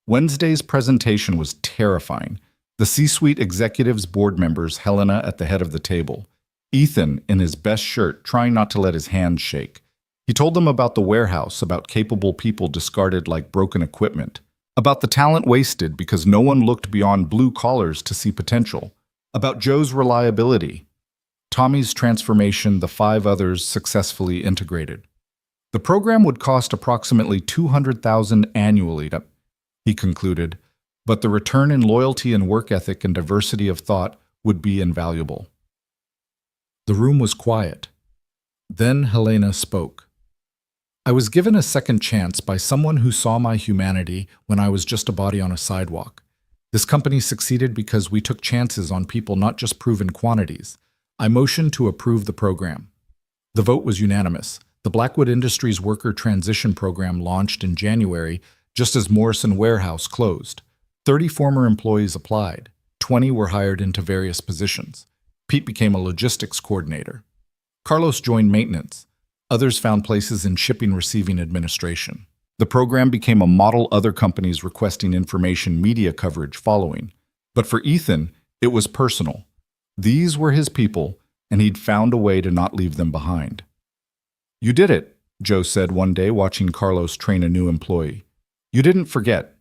Wednesday's presentation was terrifying. The C-suite executives, board members, Helena at the head of the table. Ethan, in his best shirt, trying not to let his hands shake. He told them about the warehouse, about capable people discarded like broken equipment, about the talent wasted because no one looked beyond blue collars to see potential, about Joe's reliability, Tommy's transformation, the 5 others successfully integrated. The program would cost approximately $200,000 annually, he concluded, but the return in loyalty and work ethic and diversity of thought would be invaluable. The room was quiet. Then Helena spoke. I was given a second chance by someone who saw my humanity when I was just a body on a sidewalk. This company succeeded because we took chances on people, not just proven quantities. I motioned to approve the program. The vote was unanimous. The Blackwood Industries Worker Transition Program launched in January, just as Morrison Warehouse closed. 30 former employees applied. 20 were hired into various positions. Pete became a logistics coordinator. Carlos joined maintenance. Others found places in shipping receiving administration. The program became a model, other companies requesting information media coverage following. But for Ethan, it was personal. These were his people, and he'd found a way to not leave them behind. You did it, Joe said one day watching Carlos train a new employee. You didn't forget.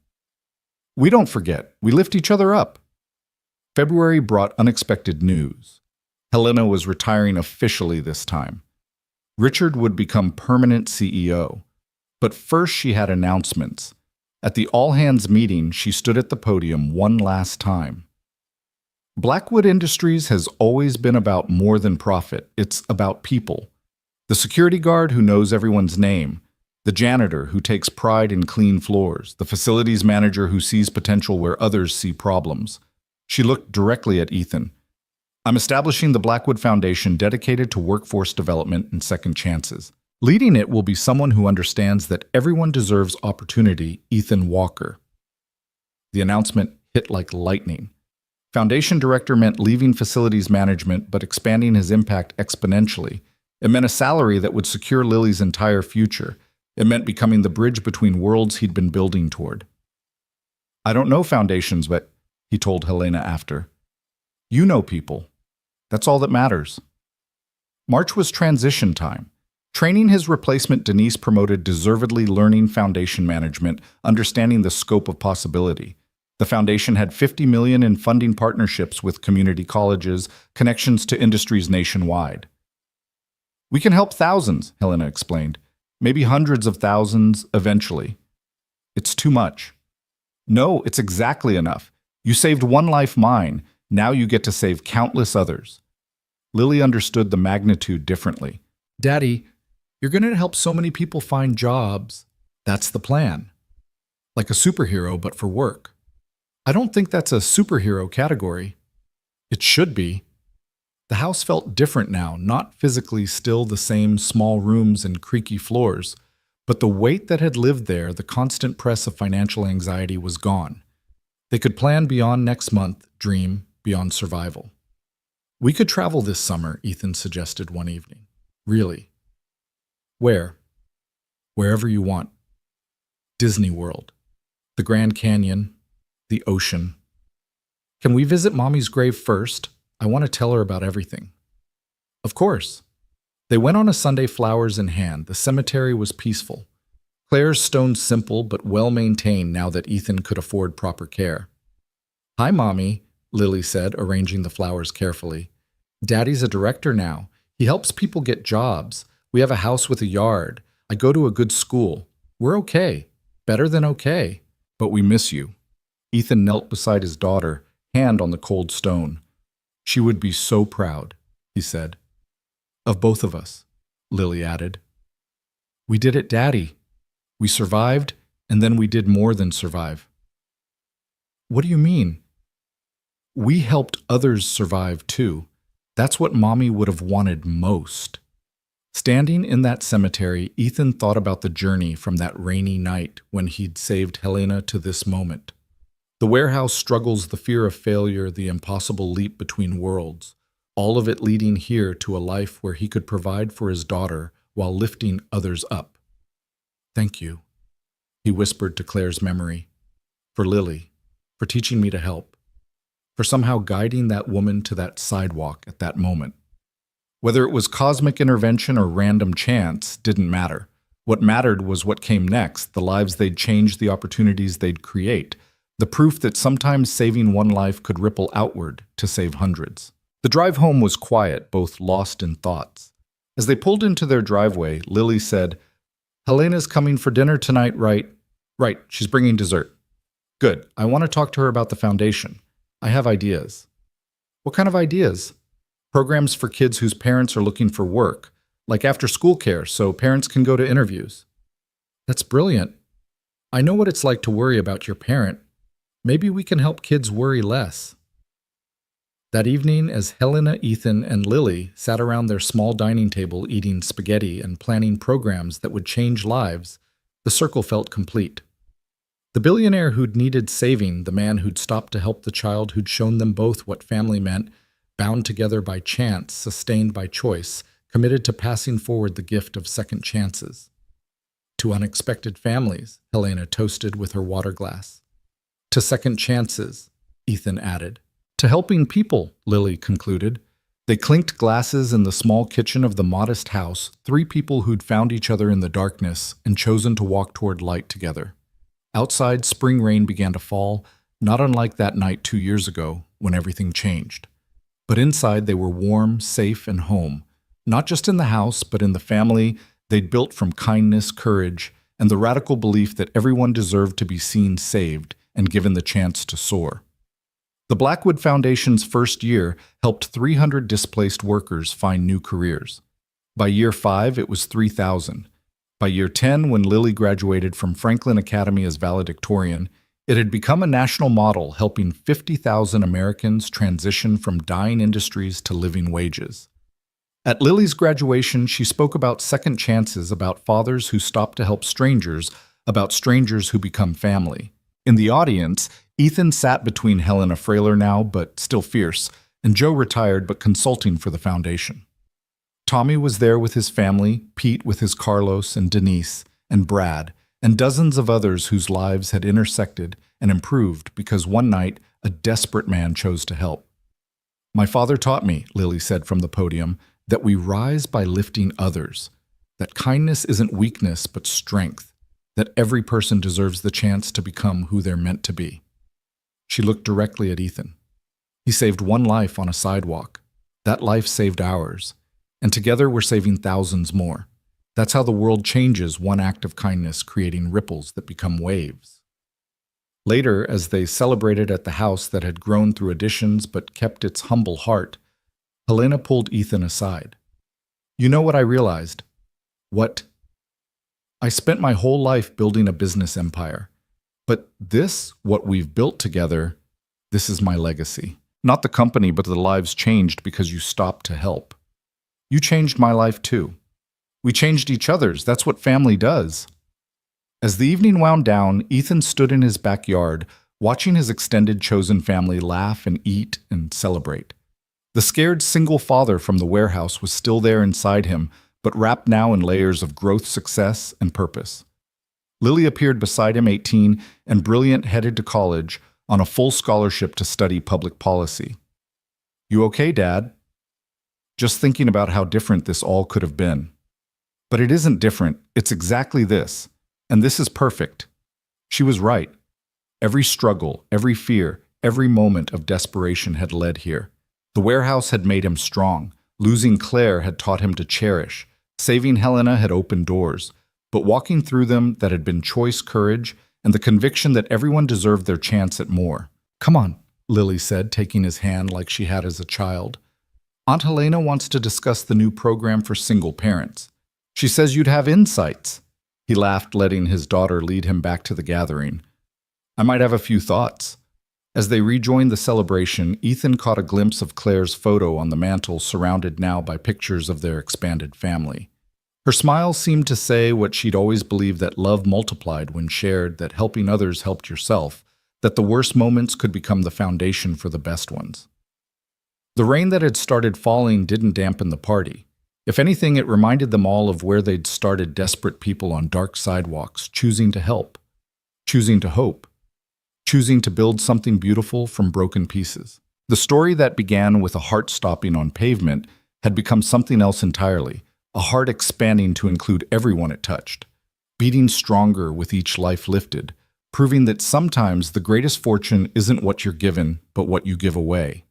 We don't forget. We lift each other up. February brought unexpected news. Helena was retiring officially this time. Richard would become permanent CEO. But first she had announcements. At the all-hands meeting, she stood at the podium one last time. Blackwood Industries has always been about more than profit. It's about people. The security guard who knows everyone's name, the janitor who takes pride in clean floors, the facilities manager who sees potential where others see problems. She looked directly at Ethan. I'm establishing the Blackwood Foundation dedicated to workforce development and second chances. Leading it will be someone who understands that everyone deserves opportunity, Ethan Walker. The announcement hit like lightning. Foundation director meant leaving facilities management but expanding his impact exponentially. It meant a salary that would secure Lily's entire future. It meant becoming the bridge between worlds he'd been building toward. I don't know foundations, but he told Helena after. You know people. That's all that matters. March was transition time. Training his replacement, Denise promoted deservedly learning foundation management, understanding the scope of possibility. The foundation had $50 million in funding partnerships with community colleges, connections to industries nationwide. We can help thousands, Helena explained. Maybe hundreds of thousands eventually. It's too much. No, it's exactly enough. You saved one life, mine. Now you get to save countless others. Lily understood the magnitude differently. Daddy, you're going to help so many people find jobs. That's the plan. Like a superhero, but for work. I don't think that's a superhero category. It should be. The house felt different now, not physically still the same small rooms and creaky floors, but the weight that had lived there, the constant press of financial anxiety was gone. They could plan beyond next month, dream beyond survival. We could travel this summer, Ethan suggested one evening. Really? Where? Wherever you want. Disney World, the Grand Canyon, the ocean. Can we visit Mommy's grave first? I want to tell her about everything. Of course. They went on a Sunday, flowers in hand. The cemetery was peaceful. Claire's stones simple but well-maintained now that Ethan could afford proper care. Hi, Mommy, Lily said, arranging the flowers carefully. Daddy's a director now. He helps people get jobs. We have a house with a yard. I go to a good school. We're okay. Better than okay. But we miss you. Ethan knelt beside his daughter, hand on the cold stone. She would be so proud, he said. Of both of us, Lily added. We did it, Daddy. We survived, and then we did more than survive. What do you mean? We helped others survive too. That's what Mommy would have wanted most. Standing in that cemetery, Ethan thought about the journey from that rainy night when he'd saved Helena to this moment. The warehouse struggles, the fear of failure, the impossible leap between worlds, all of it leading here to a life where he could provide for his daughter while lifting others up. Thank you, he whispered to Claire's memory, for Lily, for teaching me to help, for somehow guiding that woman to that sidewalk at that moment. Whether it was cosmic intervention or random chance didn't matter. What mattered was what came next, the lives they'd change, the opportunities they'd create, the proof that sometimes saving one life could ripple outward to save hundreds. The drive home was quiet, both lost in thoughts. As they pulled into their driveway, Lily said, Helena's coming for dinner tonight, right? Right, she's bringing dessert. Good, I want to talk to her about the foundation. I have ideas. What kind of ideas? Programs for kids whose parents are looking for work, like after-school care so parents can go to interviews. That's brilliant. I know what it's like to worry about your parent. Maybe we can help kids worry less. That evening, as Helena, Ethan, and Lily sat around their small dining table eating spaghetti and planning programs that would change lives, the circle felt complete. The billionaire who'd needed saving, the man who'd stopped to help the child who'd shown them both what family meant, bound together by chance, sustained by choice, committed to passing forward the gift of second chances. To unexpected families, Helena toasted with her water glass. To second chances, Ethan added. To helping people, Lily concluded. They clinked glasses in the small kitchen of the modest house, three people who'd found each other in the darkness and chosen to walk toward light together. Outside, spring rain began to fall, not unlike that night 2 years ago when everything changed. But inside they were warm, safe, and home, not just in the house, but in the family they'd built from kindness, courage, and the radical belief that everyone deserved to be seen saved and given the chance to soar. The Blackwood Foundation's first year helped 300 displaced workers find new careers. By year 5, it was 3,000. By year 10, when Lily graduated from Franklin Academy as valedictorian, it had become a national model, helping 50,000 Americans transition from dying industries to living wages. At Lily's graduation, she spoke about second chances, about fathers who stop to help strangers, about strangers who become family. In the audience, Ethan sat between Helena, frailer now but still fierce, and Joe, retired but consulting for the foundation. Tommy was there with his family, Pete with his Carlos and Denise, and Brad, and dozens of others whose lives had intersected and improved because one night a desperate man chose to help. My father taught me, Lily said from the podium, that we rise by lifting others, that kindness isn't weakness but strength, that every person deserves the chance to become who they're meant to be. She looked directly at Ethan. He saved one life on a sidewalk. That life saved ours, and together we're saving thousands more. That's how the world changes, one act of kindness creating ripples that become waves. Later, as they celebrated at the house that had grown through additions but kept its humble heart, Helena pulled Ethan aside. You know what I realized? What? I spent my whole life building a business empire. But this, what we've built together, this is my legacy. Not the company, but the lives changed because you stopped to help. You changed my life too. We changed each other's. That's what family does. As the evening wound down, Ethan stood in his backyard, watching his extended chosen family laugh and eat and celebrate. The scared single father from the warehouse was still there inside him, but wrapped now in layers of growth, success, and purpose. Lily appeared beside him, 18 and brilliant, headed to college on a full scholarship to study public policy. "You okay, Dad?" Just thinking about how different this all could have been. But it isn't different, it's exactly this. And this is perfect. She was right. Every struggle, every fear, every moment of desperation had led here. The warehouse had made him strong. Losing Claire had taught him to cherish. Saving Helena had opened doors. But walking through them, that had been choice courage and the conviction that everyone deserved their chance at more. "Come on," Lily said, taking his hand like she had as a child. "Aunt Helena wants to discuss the new program for single parents. She says you'd have insights." He laughed, letting his daughter lead him back to the gathering. "I might have a few thoughts." As they rejoined the celebration, Ethan caught a glimpse of Claire's photo on the mantel, surrounded now by pictures of their expanded family. Her smile seemed to say what she'd always believed, that love multiplied when shared, that helping others helped yourself, that the worst moments could become the foundation for the best ones. The rain that had started falling didn't dampen the party. If anything, it reminded them all of where they'd started, desperate people on dark sidewalks, choosing to help, choosing to hope, choosing to build something beautiful from broken pieces. The story that began with a heart stopping on pavement had become something else entirely, a heart expanding to include everyone it touched, beating stronger with each life lifted, proving that sometimes the greatest fortune isn't what you're given, but what you give away.